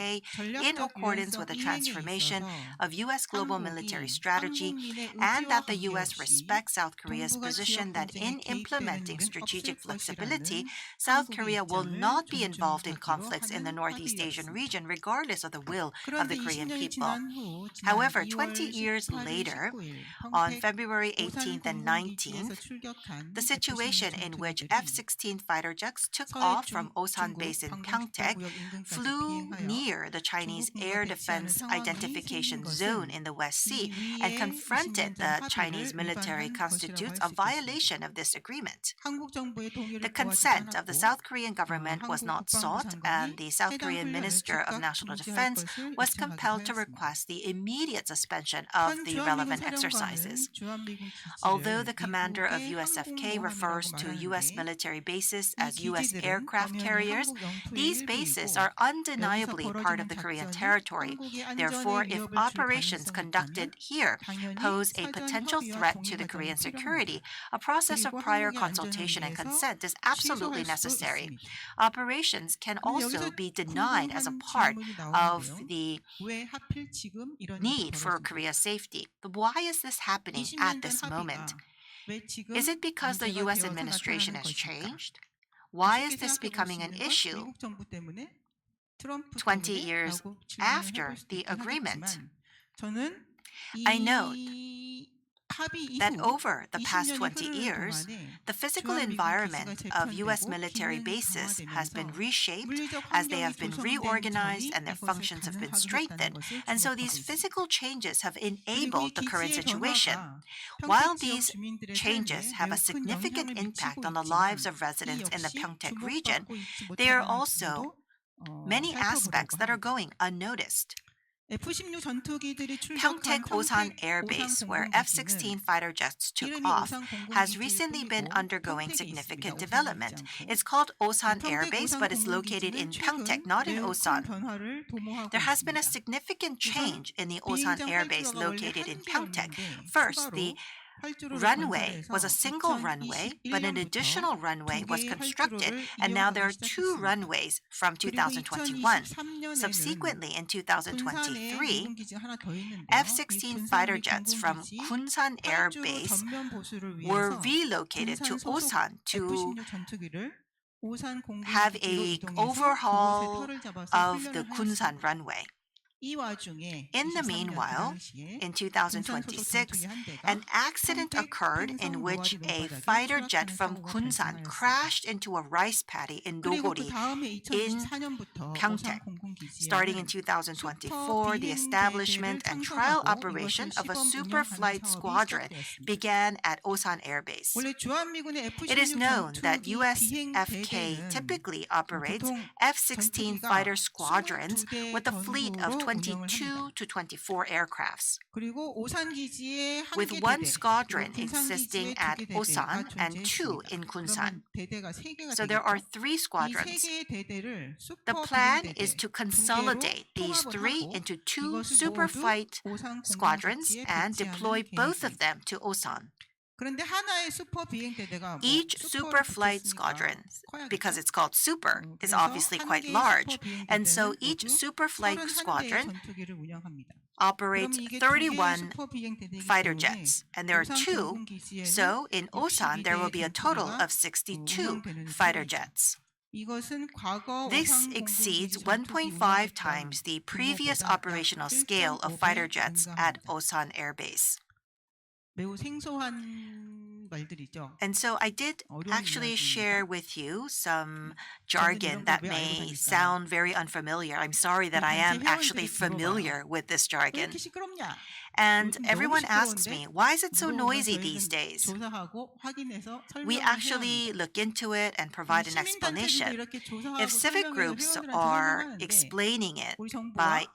in 전략적 accordance with 유연성 the 이행에 transformation 있어서 of U.S. global military 한국이 strategy 한국민의 and 의지와 that the U.S. 관계없이 respects South Korea's 동북아 position 지역 that in 분쟁에 개입되는 implementing 일은 strategic 없을 flexibility, 것이라는 South 한국의 Korea will 입장을 not be involved in 존중하기로 conflicts in the 하는 Northeast Asian 합의였습니다. region, regardless of the will of 그런데 the Korean 20년이 people. 지난 후 지난 However, 2월 20 years 18일, later, 19일 on 평택 February 오산 18th and 공군기지에서 19th, 출격한 the situation in which F-16 F-16 fighter jets took 서해 off from Osan 중국 base in 방공 Pyeongtaek 지도구역 인근까지 flew 비행하여 near the Chinese 중국 air 군과 defense 대치하는 상황이 identification 생긴 zone 것은 in the West Sea 이 and 위에 confronted 20년 전 the 합의를 Chinese military 위반한 것이라고 constitutes 할 a 수 있겠습니다. violation of this agreement. 한국 정부의 동의를 The 구하지 consent of the 않았고 South Korean government was 한국 not sought, 국방부 and 장관이 the South 해당 Korean 훈련을 Minister of 즉각 National 중지할 Defense 것을 was 요청하기로 compelled to 하였습니다. request the immediate suspension of 한 the 주한미군 relevant 사령관은 exercises. 주한미군 Although 기지를 the commander of 미국의 USFK refers 항공모함이라고 to U.S. 말하는데 military bases 이 as U.S. 기지들은 aircraft 엄연히 carriers, 한국 영토의 these bases 일부이고 are 여기서 undeniably part of 벌어지는 the Korean 작전이 territory. 한국의 안전에 Therefore, if 위협을 줄 operations 가능성이 conducted 있다면 here 당연히 pose a 사전 potential 협의와 threat 동의 to the 과정이 Korean 필요합니다. security, a process of 그리고 prior 한국의 안전을 consultation and 위해서 consent is absolutely 취소할 수도 necessary. 있습니다. Operations can 그럼 also 여기서 be denied as a 궁금한 part 질문이 of 나오는데요. the 왜 하필 지금 이런 일이 need for 벌어진 Korea's safety. But why is this happening at 20년 전 this moment? 합의가 왜 지금 Is it because the 문제가 U.S. 되어서 administration 나타나는 has 것일까? changed? Why is 쉽게 this 생각해 볼 수 becoming an 있는 건 issue 미국 정부 때문에 트럼프 20 years 때문에라고 질문을 after 해볼 수도 the 있긴 agreement? 하겠지만 저는 I note 이 합의 that 이후 over the past 20 20년이 흐르는 years, 동안에 the physical 주한미군 environment 기지가 of U.S. 재편되고 military 기능이 bases has been 강화되면서 reshaped 물리적 as they 환경이 have been 조성된 reorganized 점이 and their 이것을 functions have been 가능하게 strengthened. 했다는 것을 And so 주목하고 these 있습니다. physical changes have 그리고 이 enabled the current 기지의 situation. 변화가 While 평택 지역 these 주민들의 changes 삶에 have a 매우 큰 significant 영향을 impact 미치고 on the 있지만 lives of 이 residents in the 역시 Pyeongtaek region, 주목받고 있지 there are 못하다는 also 부분도 many aspects 살펴보려고 that are 합니다. going unnoticed. F-16 전투기들이 Pyeongtaek 출격한 Osan 평택 Air 오산 Base, where 공군기지는 F-16 fighter jets took 이름이 off, 오산 has 공군기지일 recently been 뿐이고 undergoing 평택에 significant 있습니다. 오산에 development. 있지 않고. It's called Osan Air 평택 Base, 오산 but it's located in 공군기지는 Pyeongtaek, 최근 not in 매우 큰 Osan. 변화를 도모하고 There has been a 있습니다. significant 우선 change in the Osan 비행장 Air Base 활주로가 원래 located in 한 Pyeongtaek. 개였는데 First, 추가로 the 활주로를 runway was a 건설해서 single runway, but an 2021년부터 additional runway 두 was 개의 constructed, 활주로를 and now there are 이용하기 two 시작했습니다. runways from 그리고 2021. 2023년에는 Subsequently, in 군산에 2023, 미군 기지가 하나 더 있는데요. 이 F-16 군산 fighter 미 jets 공군 from 기지 Kunsan Air 활주로 Base 전면 보수를 were 위해서 relocated to 군산 소속 Osan to F-16 전투기를 오산 공군 have 기지로 a 이동해서 overhaul 그곳에 터를 잡아서 of the 훈련을 Kunsan 하였습니다. runway. 이 와중에 In the 23년 meanwhile, 당시에 in 군산 소속 2026, 전투기 한 대가 an accident 평택 occurred in 횡성 which 노가리 a 논바닥에 fighter jet 추락하는 from 사고가 Kunsan 발생하였습니다. crashed into a rice paddy in 그리고 그 Dogori. 다음에 2024년부터 Pyeongtaek. 오산 공군기지에 Starting in 2024, the establishment and trial operation of a super flight squadron began at Osan Air Base. 원래 주한미군의 It is F-16 known that 전투기 US 비행 FK 대대는 typically operates 보통 F-16 전투기가 fighter squadrons 22대 with a fleet of 전후로 운영을 22 합니다. to 24 aircrafts, 그리고 오산 기지에 한 with 개 one 대대, squadron 그리고 군산 existing 기지에 at 두 개 대대가 Osan and two 존재했습니다. in 그러면 Kunsan. 대대가 세 개가 So there are 되겠죠. 3 이 세 squadrons. 개의 대대를 The 슈퍼 plan 비행 is 대대 to 두 개로 consolidate these 통합을 3 하고 into 2 이것을 super 모두 flight 오산 squadrons 공군기지에 and deploy 배치하는 both of 계획입니다. them to Osan. 그런데 하나의 슈퍼 비행 대대가 Each super flight squadron, because it's called super, is obviously quite large, and so each super flight squadron 전투기를 운영합니다. operates 그러면 이게 31 슈퍼 비행 대대이기 fighter 때문에 jets, and there are 오산 2, 공군기지에는 so in Osan there will be a total 전투기가 of 62 운영되는 fighter 셈이죠. jets. 이것은 과거 This 오산 exceeds 공군기지 1.5 전투기 times the 운영했던 previous 규모보다 operational 약 scale of fighter 1.5배 jets at 증가합니다. Osan Air Base. 매우 생소한 말들이죠. And so I did 어려운 actually 이야기입니다. share with you some 저는 jargon 이런 걸 that 왜 알고 may 다닐까요? sound very unfamiliar. I'm sorry that I am 단체 actually 회원들이 물어봐요. familiar with this 왜 jargon. 이렇게 시끄럽냐? And 요즘 너무 everyone asks 시끄러운데 me, why is it so 물어보면 noisy these 저희는 days? 조사하고 확인해서 We 설명을 해야 actually 합니다. look into it and provide an 시민단체들도 explanation. 이렇게 조사하고 If civic 설명해서 groups 회원들한테 are 설명하는데 explaining it 우리 정부와 by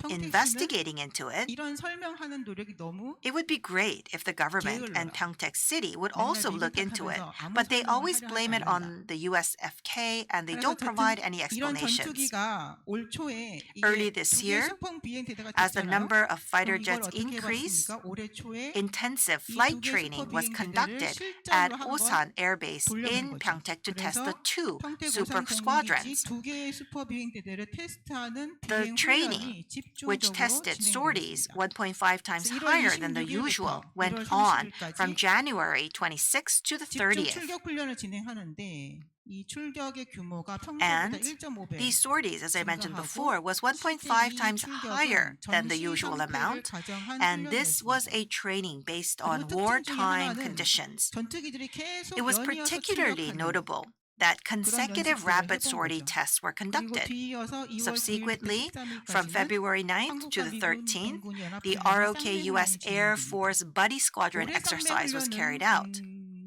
평택시는 investigating into it, 이런 설명하는 노력이 너무 it would be great if the government and 게을러요. Pyeongtaek City would 맨날 also 미국 look into it, 탓하면서 아무 but they 설명을 always 하려 하지 blame it 않는다. on the US FK and they 그래서 don't provide any 이런 explanations. 전투기가 올 초에 Early 이게 this 두 개의 year, 수평 비행 대대가 as the 됐잖아요. number of fighter 그럼 이걸 jets 어떻게 increased, 해봤습니까? 올해 초에 intensive 이 flight 두 개의 training 슈퍼 was 비행 대대를 conducted 실전으로 at 한번 Osan Air Base 돌려본 in 거죠. Pyeongtaek to test the 그래서 2 평택 super 오산 공군기지 squadrons. 두 개의 슈퍼 비행 대대를 테스트하는 The 비행 training, 훈련이 which 집중적으로 tested sorties 진행되었습니다. 1.5 times 그래서 1월 higher than the 26일부터 usual, 1월 went on 30일까지 from January 26th to the 집중 30th. 출격 훈련을 진행하는데 이 출격의 규모가 And 평소보다 1.5배 these sorties, as I mentioned 증가하고 before, was 실제 1.5 이 times higher 출격은 than the 전시 usual 상태를 amount, 가정한 and this was 훈련이었습니다. a training based 그리고 on 특징 중에 wartime 하나는 conditions. 전투기들이 계속 It was 연이어서 particularly 출격하는 notable that 그런 consecutive 연습들을 rapid 해본 sortie 거죠. tests were 그리고 conducted. 뒤이어서 2월 9일부터 Subsequently, from 13일까지는 February 9th to 한국과 the 미군 13th, 공군 연합 the 훈련이 ROK 쌍배 US 훈련이 Air 진행됩니다. Force Buddy Squadron 올해 쌍배 exercise was carried 훈련은 out.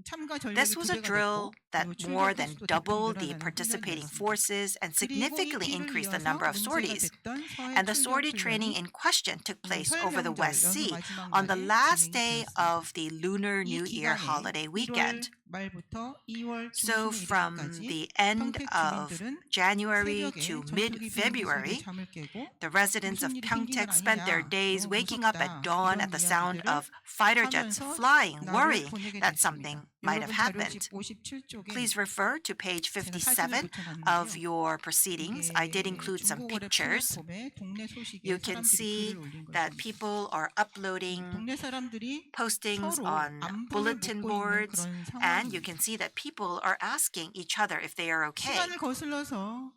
참가 전력이 This was a 2배가 drill 됐고 that 그리고 more 출격 than 횟수도 대폭 doubled the 늘어나는 participating 훈련이었습니다. forces and 그리고 이 significantly 뒤를 increased the 이어서 number of 문제가 sorties. 됐던 서해 And the 출격 sortie training 훈련이 in question took place over the 설명절 West 연휴 Sea 마지막 on the 날에 last 진행이 day 되었습니다. of the Lunar 이 New Year 기간에 holiday 1월 weekend. 말부터 2월 So 중순에 from 이르기까지 the end 평택 of 주민들은 January 새벽에 to 전투기 비행기 소리에 mid-February, 잠을 깨고 the residents of 무슨 일이 생긴 Pyeongtaek 건 spent their 아니냐, days 너무 waking up at 무섭다 dawn 이런 at the sound 이야기들을 of fighter jets 하면서 flying, 나를 worrying 보내게 that 됐습니다. something might have 여러분 happened. 자료집 57쪽에 Please refer to page 제가 사진을 57 of 붙여놨는데요. your proceedings. I did 이게 include some 중고거래 pictures. 플랫폼에 동네 소식에 You can 사람들이 see 글을 올린 that 것입니다. people are uploading 동네 사람들이 postings 서로 on 안부를 bulletin 묻고 있는 boards, 그런 and you 상황입니다. can see that people are asking each other if they are okay. 시간을 거슬러서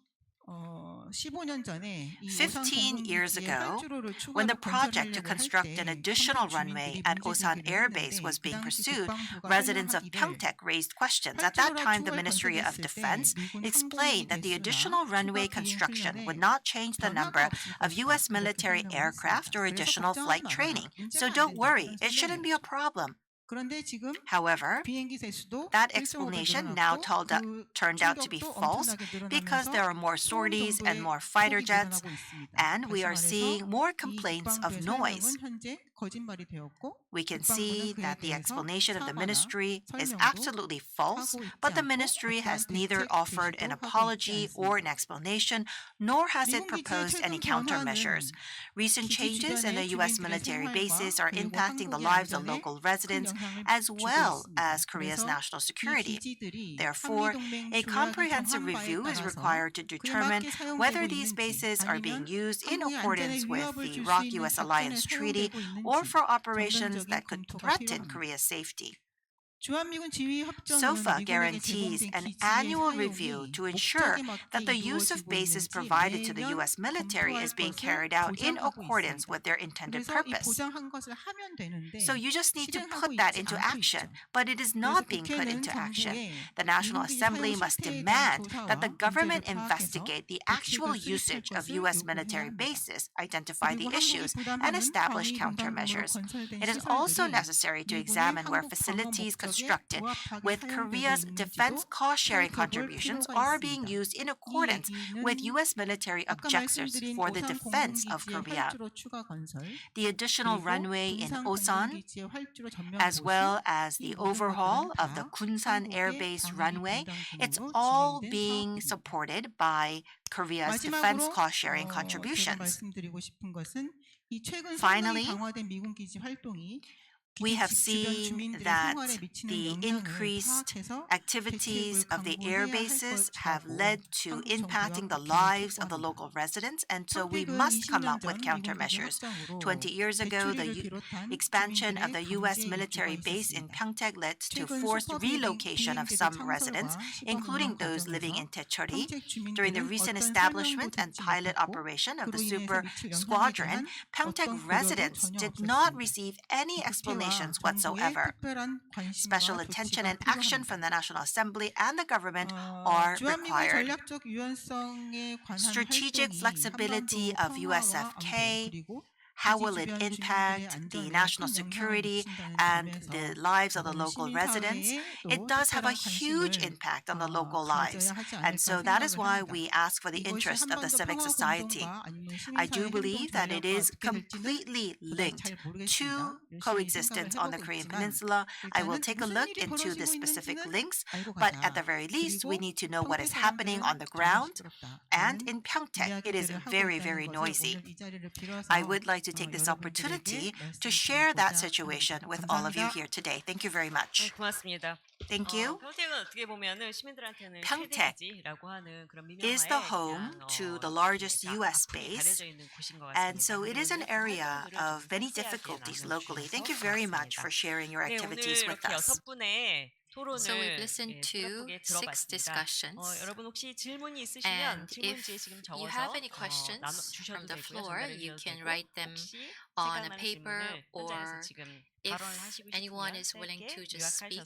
15년 전에 이 15 years 오산 공군기지에 ago, 활주로를 when the 추가로 project to 건설하려고 할 construct an 때 additional 평택 runway 주민들이 at 문제 Osan 제기를 Air Base 했는데 was 그 being 당시 pursued, 국방부가 residents of 설명하기를 Pyeongtaek raised questions. At that 활주로라 time, the 추월 Ministry of 건설됐을 때 Defense 미군 explained that the 항공기 additional 개수나 runway 추가 비행 construction 훈련에 would not change the number 변화가 없을 of 것이다. U.S. 이렇게 military 설명을 aircraft 했습니다. or 그래서 additional 걱정하지 flight 마라. training. So 문제가 안 don't 된다. worry, 이런 it shouldn't be a 설명이었죠. problem. 그런데 지금 However, 비행기 세수도 that 1.5배 explanation now 늘어났고 그 turned out to be 출격도 false 엄청나게 because there 늘어나면서 are more 소음 sorties and 정도의 more fighter 폭이 jets, 늘어나고 있습니다. and we 다시 are 말해서 seeing more 이 complaints of 국방부의 noise. 설명은 현재 거짓말이 되었고 We can see 국방부는 그에 that the 대해서 explanation of the 사과나 ministry is 설명도 absolutely false, 하고 있지 but the 않고 ministry 어떠한 has neither 대책 offered an 제시도 하고 있지 apology or an 않습니다. explanation, nor has it 미군 기지의 proposed any 최근 countermeasures. 변화는 Recent 기지 changes in the 주변의 U.S. 주민들의 military 생활과 bases are 그리고 impacting the 한국의 lives of 안전에 local 큰 residents 영향을 as 주고 well 있습니다. as Korea's 그래서 national 이 security. 기지들이 Therefore, 한미동맹 a 조약이 comprehensive 정한 바에 review is 따라서 required to 그에 determine 맞게 whether 사용되고 these 있는지 bases are being 아니면 used in 한국의 안전에 accordance with 위협을 the 줄 수 있는 ROK-US 작전에 Alliance Treaty or 사용되고 for 있는지 operations 전면적인 that could 검토가 threaten 필요합니다. Korea's safety. SOFA guarantees an annual review to ensure that the use of bases provided to the U.S. military is being carried out in accordance with their intended purpose. So you just need to put that into action, but it is not being put into action. The National Assembly must demand that the government investigate the actual usage of U.S. military bases, identify the issues, and establish countermeasures. It is also necessary to examine where facilities constructed with Korea's defense cost-sharing contributions are being used in accordance with U.S. military objectives for the defense of Korea. The additional runway in Osan, as well as the overhaul of the Kunsan Air Base runway, it's all being supported by Korea's defense cost-sharing contributions. Finally, we have seen that the increased activities of the air bases have led to impacting the lives of the local residents, and so we must come up with countermeasures. 20 years ago, the expansion of the U.S. military base in Pyeongtaek led to forced relocation of some residents, including those living in Taechori. During the recent establishment and pilot operation of the Super Squadron, Pyeongtaek residents did not receive any explanation whatsoever. Special attention and action from the National Assembly and the government are required. Strategic flexibility of USFK, how will it impact the national security and the lives of the local residents? It does have a huge impact on the local lives. And so that is why we ask for the interest of the civic society. I do believe that it is completely linked to coexistence on the Korean Peninsula. I will take a look into the specific links, but at the very least, we need to know what is happening on the ground. And in Pyeongtaek, it is very, very noisy. I would like to take this opportunity to share that situation with all of you here today. Thank you very much. 고맙습니다. Thank you. 평택은 어떻게 보면은 시민들한테는 Pyeongtaek 최대지라고 하는 그런 is the home to the largest U.S. base, and so it is an area of many difficulties locally. Thank you very much for sharing your activities with us. So we've listened to 6 discussions, and if you have any questions from the floor, you can write them on a paper, or if anyone is willing to just speak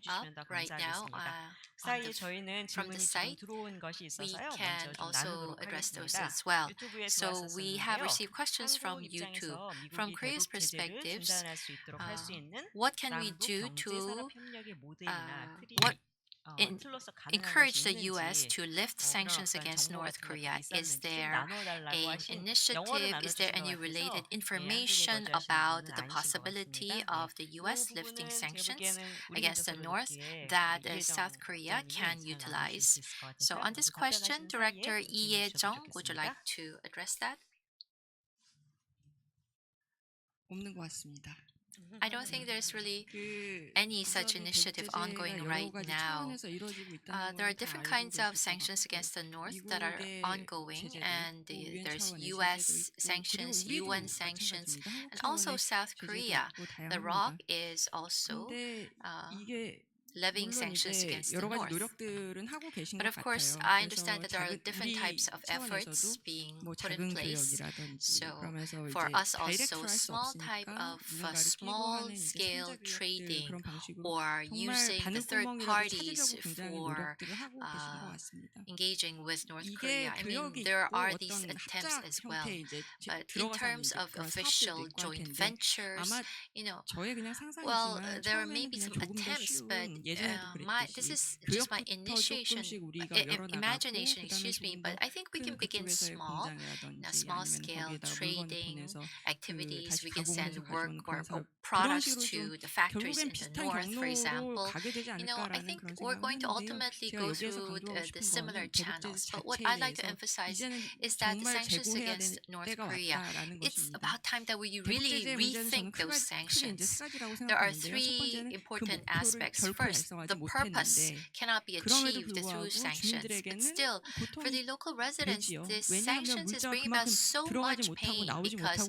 up right now from the site, we can also address those as well. So we have received questions from YouTube. From Korea's perspectives, what can we do to encourage the U.S. to lift sanctions against North Korea? Is there an initiative? Is there any related information about the possibility of the U.S. lifting sanctions against the North that South Korea can utilize? So on this question, Director Lee Ye-jung, would you like to address that? 없는 것 같습니다. I don't think there's really any such initiative ongoing right now. There are different kinds of sanctions against the North that are ongoing, and there's U.S. sanctions, UN sanctions, and also South Korea. The ROC is also levying sanctions against the North. But of course, I understand that there are different types of efforts being put in place. So for us also, small type of small-scale trading or using the third parties for engaging with North Korea. I mean, there are these attempts as well. But in terms of official joint ventures, well, there may be some attempps, but this is just my imagination, but I think we can begin small, small-scale trading activities. We can send work or products to the factories in the North, for example. I think we're going to ultimately go through the similar channels. But what I'd like to emphasize is that the sanctions against North Korea, it's about time that we really rethink those sanctions. There are 3 important aspects. First, course, the purpose cannot be achieved through sanctions. But still, for the local residents, this sanctions is bringing about so much pain because,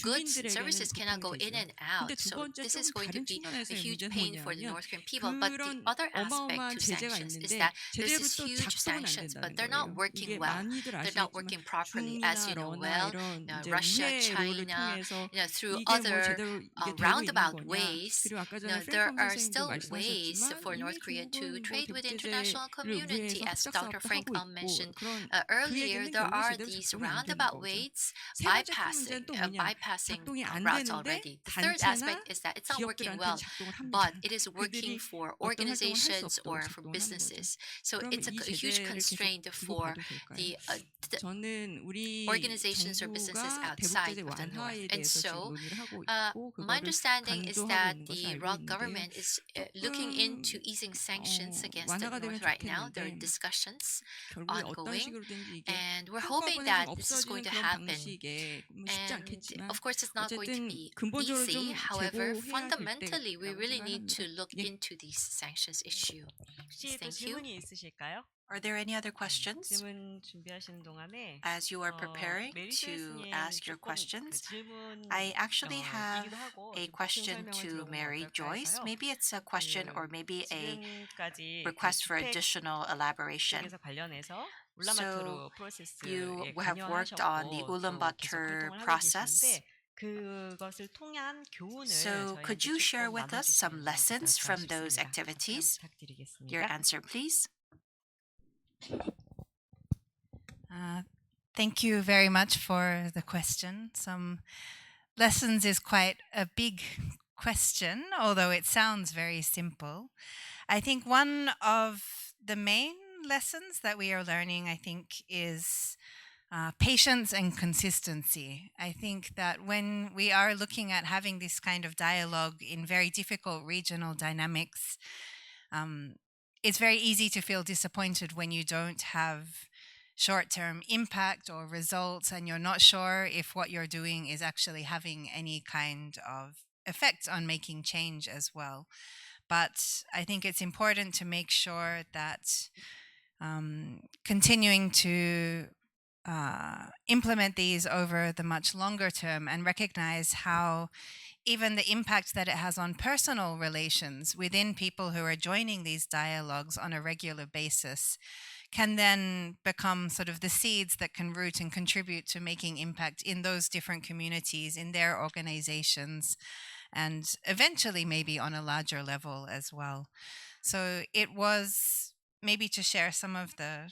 goods and services cannot go in and out. So this is going to be a huge pain for the North Korean people. But the other aspect to sanctions is that there's this huge sanctions, but they're not working well. They're not working properly, as you know well. Russia, China, through other roundabout ways, there are still ways for North Korea to trade with the international community. As Dr. Frank mentioned earlier, there are these roundabout ways bypassing routes already. The third aspect is that it's not working well, but it is working for organizations or for businesses. So it's a huge constraint for the organizations or businesses outside of the North. And so my understanding is that the ROK government is looking into easing sanctions against the North right now. There are discussions ongoing, and we're hoping that this is going to happen. And of course, it's not going to be easy. However, fundamentally, we really need to look into these sanctions issue. Thank you. 질문이 있으실까요? Are there any other questions? 질문 준비하시는 동안에 As you are preparing to ask your questions, I actually have a question to Mary Joyce. Maybe it's a question or maybe a request for additional elaboration. So you have worked on the Ulaanbaatar process. So could you share with us some lessons from those activities? Your answer, please. Thank you very much for the question. Some lessons is quite a big question, although it sounds very simple. I think one of the main lessons that we are learning, I think, is patience and consistency. I think that when we are looking at having this kind of dialogue in very difficult regional dynamics, it's very easy to feel disappointed when you don't have short-term impact or results and you're not sure if what you're doing is actually having any kind of effect on making change as well. But I think it's important to make sure that continuing to implement these over the much longer term and recognize how even the impact that it has on personal relations within people who are joining these dialogues on a regular basis can then become sort of the seeds that can root and contribute to making impact in those different communities, in their organizations, and eventually maybe on a larger level as well. So it was maybe to share some of the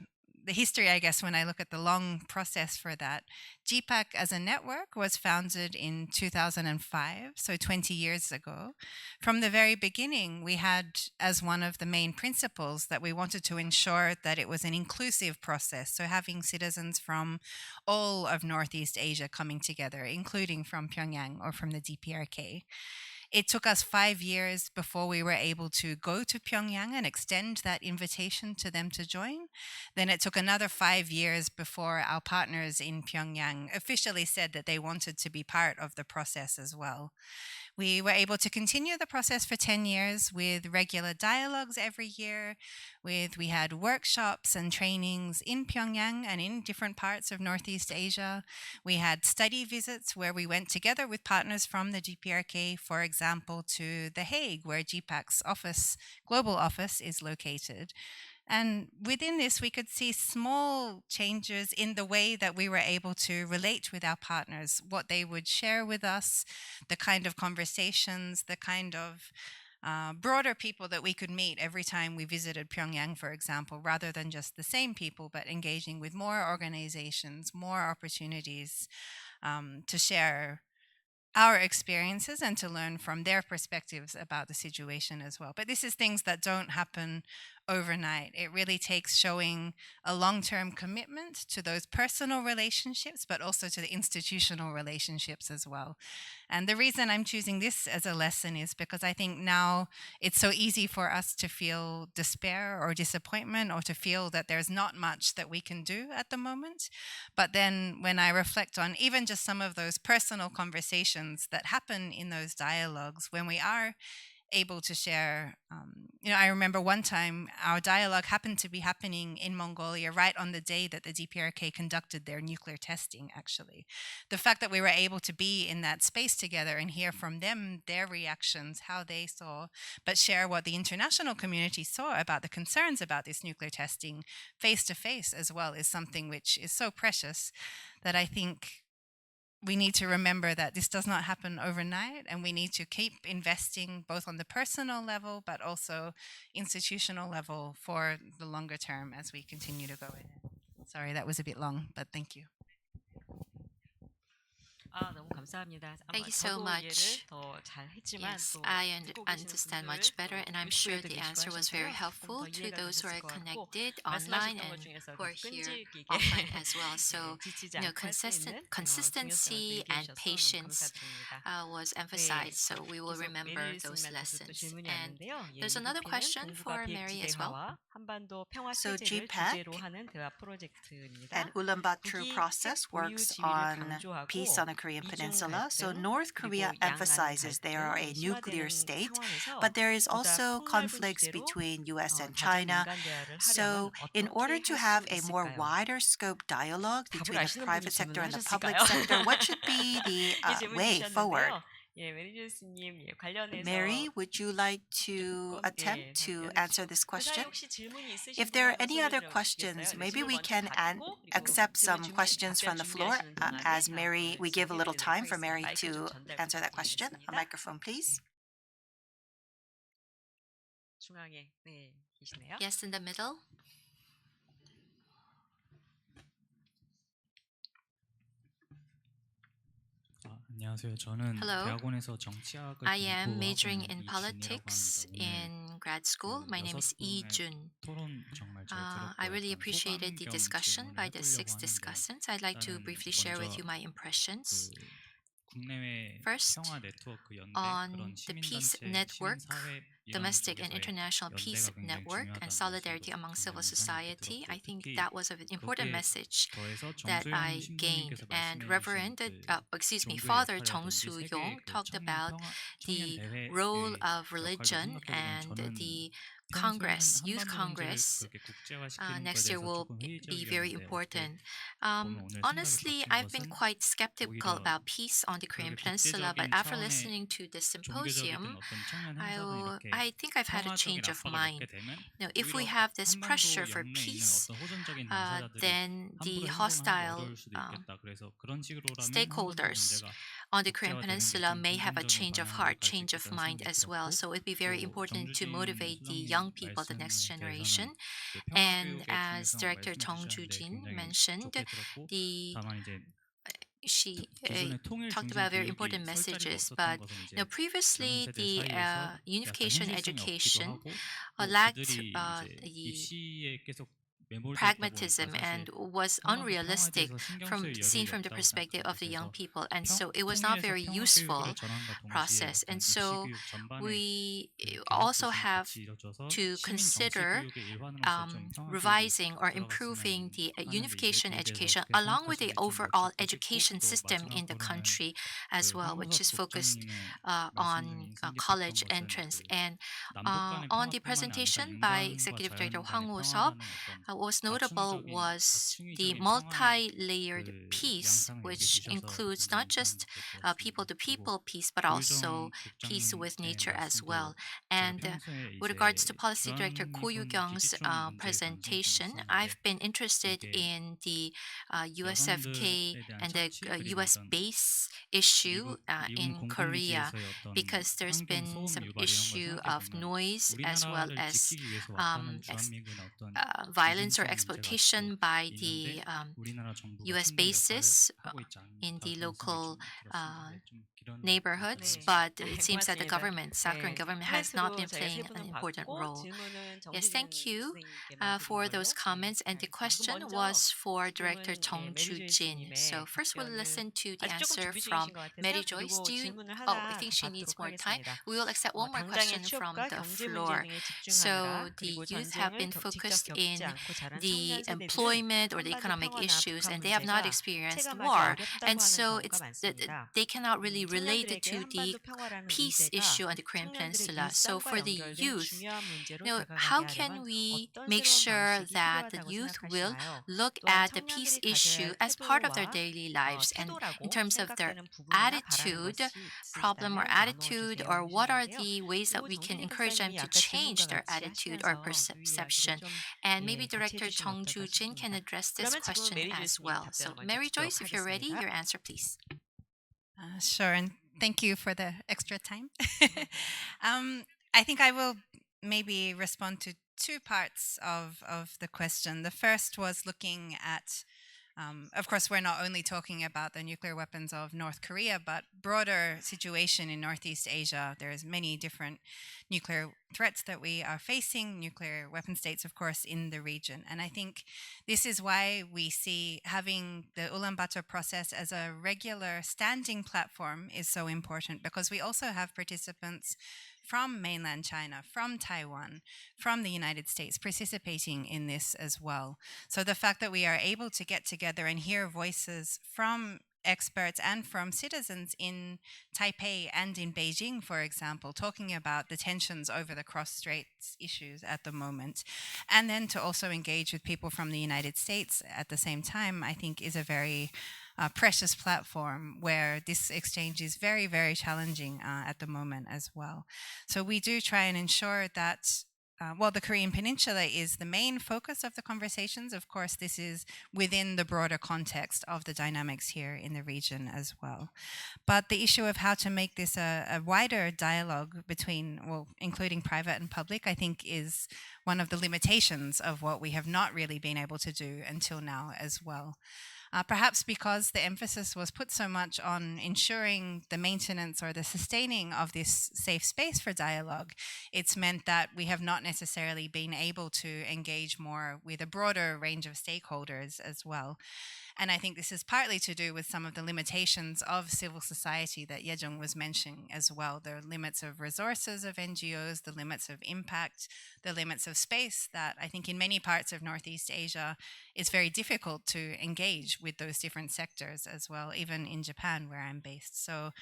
history, I guess, when I look at the long process for that. GPAC as a network was founded in 2005, so 20 years ago. From the very beginning, we had as one of the main principles that we wanted to ensure that it was an inclusive process, so having citizens from all of Northeast Asia coming together, including from Pyongyang or from the DPRK. It took us 5 years before we were able to go to Pyongyang and extend that invitation to them to join. Then it took another 5 years before our partners in Pyongyang officially said that they wanted to be part of the process as well. We were able to continue the process for 10 years with regular dialogues every year. We had workshops and trainings in Pyongyang and in different parts of Northeast Asia. We had study visits where we went together with partners from the DPRK, for example, to The Hague, where GPAC's global office is located. And within this, we could see small changes in the way that we were able to relate with our partners, what they would share with us, the kind of conversations, the kind of broader people that we could meet every time we visited Pyongyang, for example, rather than just the same people, but engaging with more organizations, more opportunities to share our experiences and to learn from their perspectives about the situation as well. But this is things that don't happen overnight. It really takes showing a long-term commitment to those personal relationships, but also to the institutional relationships as well. And the reason I'm choosing this as a lesson is because I think now it's so easy for us to feel despair or disappointment or to feel that there's not much that we can do at the moment. But then when I reflect on even just some of those personal conversations that happen in those dialogues, when we are able to share. I remember one time our dialogue happened to be happening in Mongolia right on the day that the DPRK conducted their nuclear testing, actually. The fact that we were able to be in that space together and hear from them their reactions, how they saw, but share what the international community saw about the concerns about this nuclear testing face to face as well, is something which is so precious that I think we need to remember that this does not happen overnight, and we need to keep investing both on the personal level but also institutional level for the longer term as we continue to go ahead. Sorry, that was a bit long, but thank you. 너무 감사합니다. Thank you so much. Yes, I understand much better, and I'm sure the answer was very helpful to those who are connected online and who are here offline as well. So, consistency and patience was emphasized, so we will remember those lessons. And there's another question for Mary as well. So GPEC and Ulaanbaatar process works on peace on the Korean Peninsula. So North Korea emphasizes they are a nuclear state, but there is also conflicts between US and China. So in order to have a more wider scope dialogue between the private sector and the public sector, what should be the way forward? Mary, would you like to attempt to answer this question? If there are any other questions, maybe we can accept some questions from the floor as Mary, we give a little time for Mary to answer that question. A microphone, please. Yes, in the middle. Hello, I am majoring in politics in grad school. My name is Lee Jun. I really appreciated the discussion by the 6 discussants. I'd like to briefly share with you my impressions. First, on the Peace Network, Domestic and International Peace Network and Solidarity Among Civil Society, I think that was an important message that I gained. And Father Chung Soo-yong talked about the role of religion, and the Congress, Youth Congress, next year will be very important. Honestly, I've been quite skeptical about peace on the Korean Peninsula, but after listening to the symposium, I think I've had a change of mind. Now, if we have this pressure for peace, then the hostile stakeholders on the Korean Peninsula may have a change of heart, change of mind as well. So it'd be very important to motivate the young people, the next generation. And as Director Chung Joo-jin mentioned, she talked about very important messages, but previously the unification education lacked the pragmatism and was unrealistic seen from the perspective of the young people, and so it was not very useful process. And so we also have to consider revising or improving the unification education along with the overall education system in the country as well, which is focused on college entrance. And on the presentation by Executive Director Hwang Ho-seop, what was notable was the multi-layered peace, which includes not just people-to-people peace, but also peace with nature as well. And with regards to Policy Director Ko Yu-kyung's presentation, I've been interested in the USFK and the US base issue in Korea, because there's been some issue of noise as well as violence or exploitation by the US bases in the local neighborhoods, but it seems that the government, South Korean government, has not been playing an important role. Yes, thank you for those comments. And the question was for Director Chung Joo-jin. So first we'll listen to the answer from Mary Joyce. I think she needs more time. We will accept one more question from the floor. So the youth have been focused in the employment or the economic issues, and they have not experienced war, and so they cannot really related to the peace issue on the Korean Peninsula. So for the youth, how can we make sure that the youth will look at the peace issue as part of their daily lives, and in terms of their attitude, problem or attitude, or what are the ways that we can encourage them to change their attitude or perception? And maybe Director Chung Joo-jin can address this question as well. So Mary Joyce, if you're ready, your answer please. Sure, and thank you for the extra time. I think I will maybe respond to two parts of the question. The first was looking at, of course, we're not only talking about the nuclear weapons of North Korea, but broader situation in Northeast Asia. There's many different nuclear threats that we are facing, nuclear weapon states, of course, in the region. And I think this is why we see having the Ulaanbaatar process as a regular standing platform is so important, because we also have participants from mainland China, from Taiwan, from the United States participating in this as well. So the fact that we are able to get together and hear voices from experts and from citizens in Taipei and in Beijing, for example, talking about the tensions over the cross-straits issues at the moment, and then to also engage with people from the United States at the same time, I think is a very precious platform where this exchange is very, very challenging at the moment as well. So we do try and ensure that while the Korean Peninsula is the main focus of the conversations, of course, this is within the broader context of the dynamics here in the region as well. But the issue of how to make this a wider dialogue between, well, including private and public, I think is one of the limitations of what we have not really been able to do until now as well. Perhaps because the emphasis was put so much on ensuring the maintenance or the sustaining of this safe space for dialogue, it's meant that we have not necessarily been able to engage more with a broader range of stakeholders as well. And I think this is partly to do with some of the limitations of civil society that Yejung was mentioning as well. The limits of resources of NGOs, the limits of impact, the limits of space that I think in many parts of Northeast Asia it's very difficult to engage with those different sectors as well, even in Japan where I'm based. So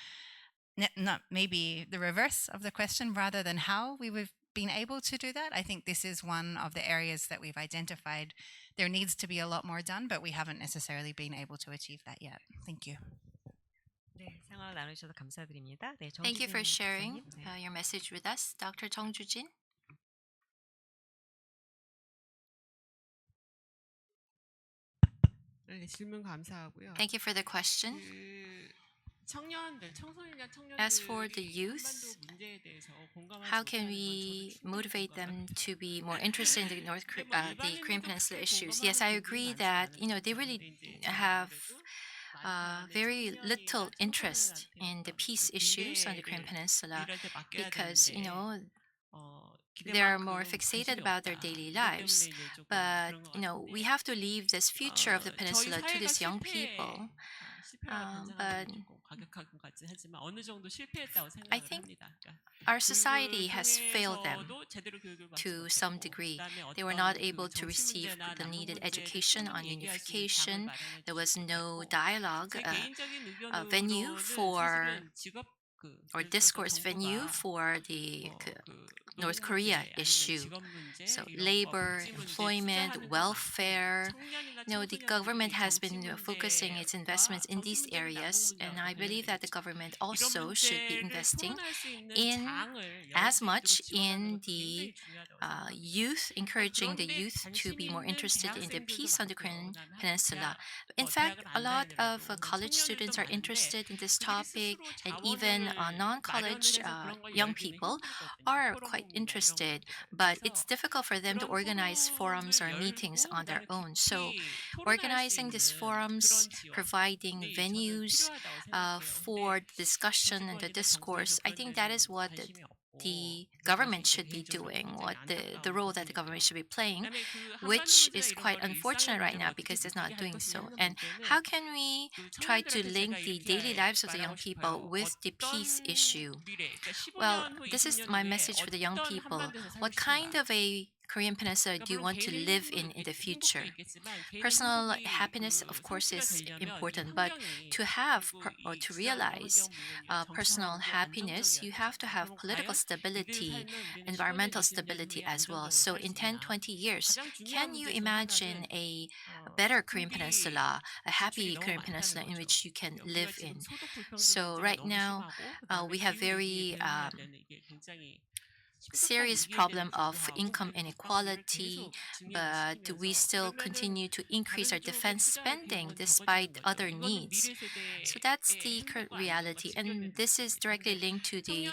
not maybe the reverse of the question, rather than how we would been able to do that. I think this is one of the areas that we've identified there needs to be a lot more done, but we haven't necessarily been able to achieve that yet. Thank you. 네, 상황 나누셔서 감사드립니다. 네, Thank you for 정주진 sharing 박사님. your message with us, Dr. Chung Joo-jin. 네, 질문 감사하고요. Thank you for the question. As for the youth, how can we motivate them to be more interested in the Korean Peninsula issues? Yes, I agree that they really have very little interest in the peace issues on the Korean Peninsula because they're more fixated about their daily lives. But we have to leave this future of the peninsula to these young people. But I think our society has failed them to some degree. They were not able to receive the needed education on unification. There was no dialogue venue for or discourse venue for the North Korea issue. So labor, employment, welfare, the government has been focusing its investments in these areas, and I believe that the government also should be investing in as much in the youth, encouraging the youth to be more interested in the peace on the Korean Peninsula. In fact, a lot of college students are interested in this topic, and even non-college young people are quite interested, but it's difficult for them to organize forums or meetings on their own. So organizing these forums, providing venues for the discussion and the discourse, I think that is what the government should be doing, what the role that the government should be playing, which is quite unfortunate right now because it's not doing so. And how can we try to link the daily lives of the young people with the peace issue? Well, this is my message for the young people. What kind of a Korean Peninsula do you want to live in the future? Personal happiness, of course, is important, but to have or to realize personal happiness, you have to have political stability, environmental stability as well. So in 10, 20 years, can you imagine a better Korean Peninsula, a happy Korean Peninsula in which you can live in? So right now, we have very serious problem of income inequality, but we still continue to increase our defense spending despite other needs. So that's the current reality, and this is directly linked to the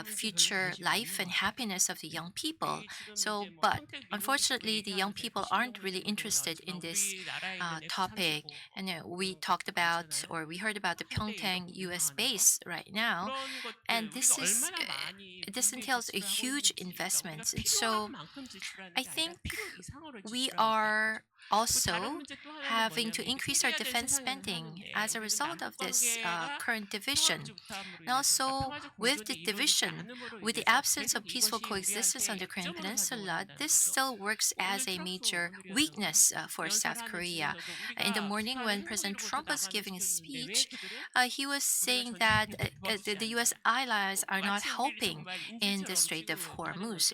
future life and happiness of the young people. So, but unfortunately, the young people aren't really interested in this topic. And we talked about, or we heard about the Pyeongtaeng U.S. base right now, and this entails a huge investment. And so I think we are also having to increase our defense spending as a result of this current division. And also with the division, with the absence of peaceful coexistence on the Korean Peninsula, this still works as a major weakness for South Korea. In the morning when President Trump was giving a speech, he was saying that the U.S. allies are not helping in the Strait of Hormuz.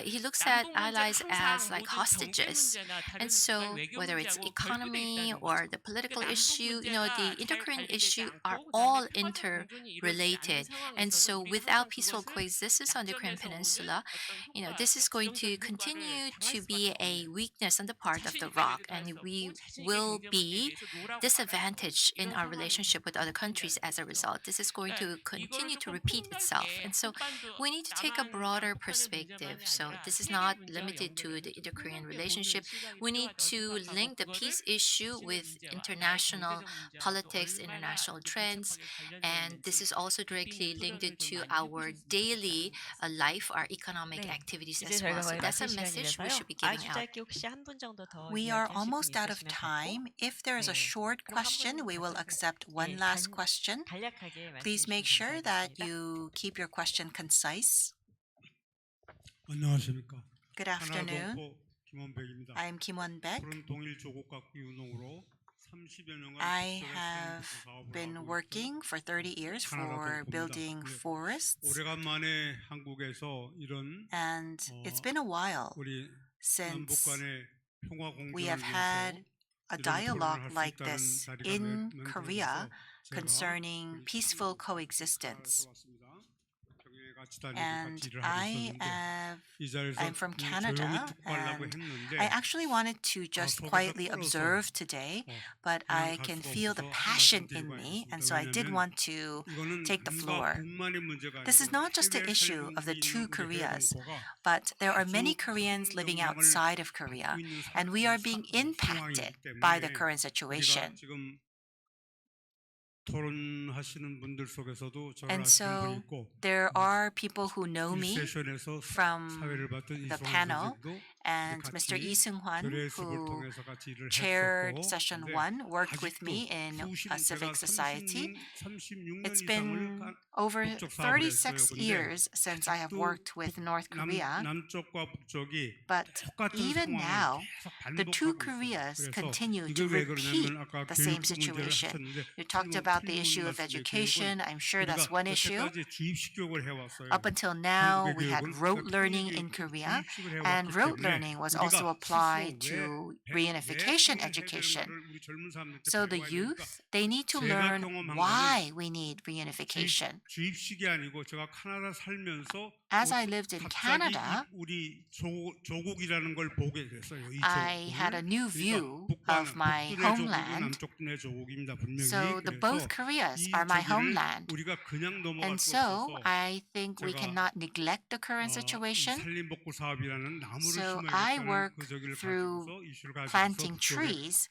He looks at allies as like hostages. And so whether it's economy or the political issue, the inter-Korean issue are all interrelated. And so without peaceful coexistence on the Korean Peninsula, this is going to continue to be a weakness on the part of the ROC, and we will be disadvantaged in our relationship with other countries as a result. This is going to continue to repeat itself. And so we need to take a broader perspective. So this is not limited to the inter-Korean relationship. We need to link the peace issue with international politics, international trends, and this is also directly linked to our daily life, our economic activities as well. So that's a message we should be giving out. We are almost out of time. If there is a short question, we will accept one last question. Please make sure that you keep your question concise. 안녕하십니까. Good afternoon. 하나동포 김원백입니다. I am Kim Won-baek. 푸른 동일 조국학교 운동으로 30여 년간 I 국적을 have 세우는 사업을 been 하고 working for 30 years for building forests, 오래간만에 한국에서 이런 and it's been a while 우리 남북 since 간의 평화 we 공존을 have had 위해서 a 이런 토론을 dialogue 할수 like 있다는 this 자리가 in 만들어져서 Korea 제가 concerning 우리 peaceful 친구 coexistence. 왔습니다. 경영에 같이 다니고 And 같이 일을 하고 있었는데 이 자리에서 I'm from 조용히 Canada, 툭하려고 and 했는데 I actually wanted to just quietly observe today, but I can feel the passion in me, and so I did want to take the floor. This is not just the issue of the two Koreas, but there are many Koreans living outside of Korea, and we are being impacted by the current situation. And so there are people who know me from the panel, and Mr. Lee Seung-hwan, who chaired session 1, worked with me in a civic society. It's been over 36 years since I have worked with North Korea, but even now, the two Koreas continue to repeat the same situation. You talked about the issue of education. I'm sure that's one issue. Up until now, we had rote learning in Korea, and rote learning was also applied to reunification education. So the youth, they need to learn why we need reunification. As I lived in Canada, I had a new view of my homeland. So both Koreas are my homeland. And so I think we cannot neglect the current situation. So I work through planting trees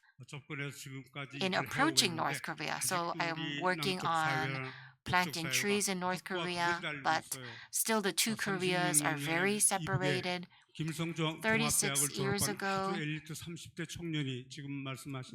in approaching North Korea. So I am working on planting trees in North Korea, but still the two Koreas are very separated. 36 years ago,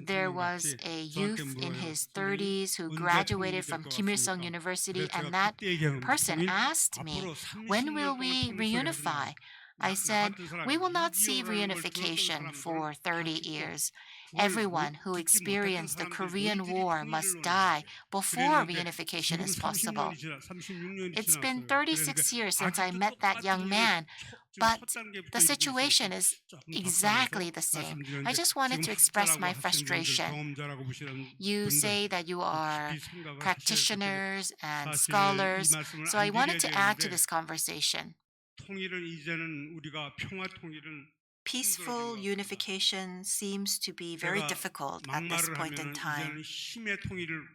there was a youth in his 30s who graduated from Kim Il-sung University, and that person asked me, when will we reunify? I said, we will not see reunification for 30 years. Everyone who experienced the Korean War must die before reunification is possible. It's been 36 years since I met that young man, but the situation is exactly the same. I just wanted to express my frustration. You say that you are practitioners and scholars, so I wanted to add to this conversation. Peaceful unification seems to be very difficult at this point in time.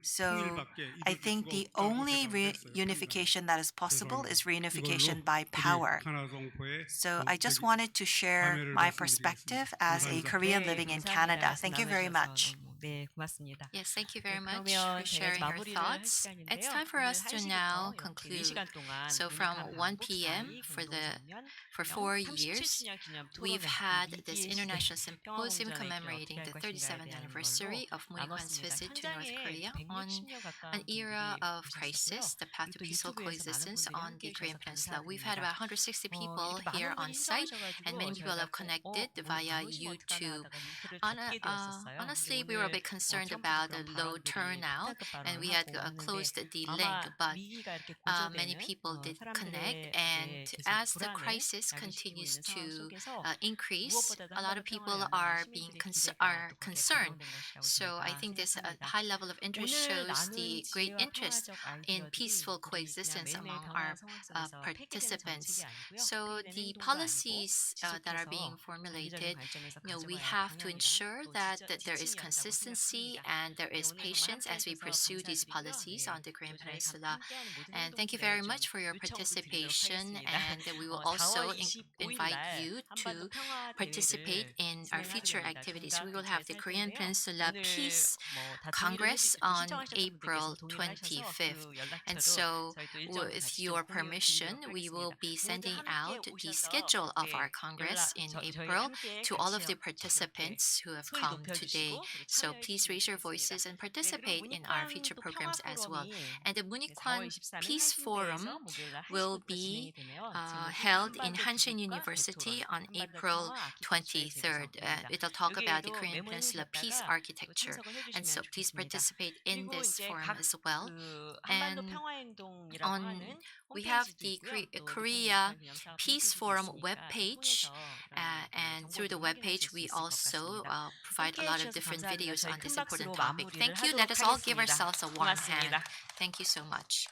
So I think the only reunification that is possible is reunification by power. So I just wanted to share my perspective as a Korean living in Canada. Thank you very much. 네, 고맙습니다. Yes, thank you very much 그러면 for sharing your 마무리를 할 thoughts. It's 시간인데요. time for us to now 1시부터 conclude. 4시간 동안 So from 1 한국 p.m. 사이 for 4 years, 37주년 기념 we've 토론회 had this 위기의 International 시대, Symposium 평화공존의 commemorating 어떻게 the 할 것인가에 37th 대한 anniversary 걸로 of Moon-hwan's 나눴습니다. visit to North 현장에 Korea on 160여 가까운 an era 분들이 of 오셨었고요. crisis, the path to 또 peaceful 유튜브에서 많은 coexistence 분들이 on 함께 the Korean 해주셔서 Peninsula. We've had 감사드립니다. about 160 people 이렇게 here 많은 on 분이 site, and many people 신청하셔가지고 have connected 오늘 via 안 오시면 어떡하나 YouTube. 하다가 링크를 닫게 되었었어요. Honestly, 근데 we were a 오늘 bit concerned 처음부터 about the 그런 low 발언들이 turnout, 부탁급 and 발언을 we had 하고 했는데 closed the link, 아마 but 위기가 이렇게 many 고조되는 people did connect, 사람들의 and 계속 as the 불안을 crisis 야기시키고 continues 있는 상황 to 속에서 increase, 무엇보다도 a lot 한반도 of people 평화를 are 위한 being 시민들의 are 기대가 또 거기에 concerned. 반영된 것이라고 So I 저희가 think this 생각합니다. high level of interest 오늘 shows 나눈 the great 지혜와 interest 평화적 in 아이디어들이 peaceful 우리 그냥 coexistence 매일매일 among 변화하는 our 상황 속에서 폐기되는 participants. 정책이 아니고요. So 폐기되는 the 행동도 아니고 policies that are being 지속해서 formulated, 장기적인 관점에서 we 가져가야 할 have to 방향이다. ensure 또 that there is 지침이었다고 consistency 생각합니다. and there is 오늘 정말 patience 함께 as we 해주셔서 pursue these 감사드리고요. policies on the Korean 또 저희 Peninsula. 함께하는 모든 And thank you 행동들에 very 좀 much for your 요청을 드리도록 participation, 하겠습니다. and we will 4월 also 25일 invite 날 you 한반도 to 평화 participate 대회를 in our 진행하게 future 됩니다. activities. 중간 We will have the 개최해서 할 Korean 텐데요. Peninsula 오늘 Peace 다 Congress 동의를 on 신청하셨던 April 분들께서 동의를 하셔서 25th. 그 And 연락처로 so, 저희 또 일정을 with 같이 your 좀 공유를 permission, 드리도록 we will 하겠습니다. be 모두 sending 함께 out the 오셔서 schedule of our 예, Congress in 저희 April 함께 to all of 같이 the participants who have 소리 come today. 높여주시고 So 참여해 please 주시면 raise your 좋겠습니다. voices and 네, participate 그리고 in our 문익환 future 또 programs as well. 평화 And the 포럼이 4월 Munich-Kwan 23일 Peace Forum 한신대에서 목요일 날 will 1시부터 be 진행이 되네요. 지금 held in 한반도 Hanshin 비극과 University 대토론, on 한반도 April 평화 아키텍처의 23rd. 재구성입니다. It'll talk about the 여기에도 Korean 메모를 Peninsula peace 해주셨다가 또 architecture. 참석을 And so 해주시면 please 좋겠습니다. participate in 그리고 this 이제 forum 각 as well. 그 한반도 And 평화행동이라고 on 하는 we have 홈페이지도 the 있고요. 또 Korea 대통령 기념사업 Peace 홈페이지도 Forum 있으니까 webpage, 통해서 and 이런 through the 정보도 확인하실 webpage 수 we 있을 것 also 같습니다. provide a 함께 lot of 해주셔서 different 감사합니다. videos 저희 on this 큰 박수로 important topic. 마무리를 Thank you. 하도록 Let us all give 하겠습니다. ourselves a warm hand. 고맙습니다. Thank you so much.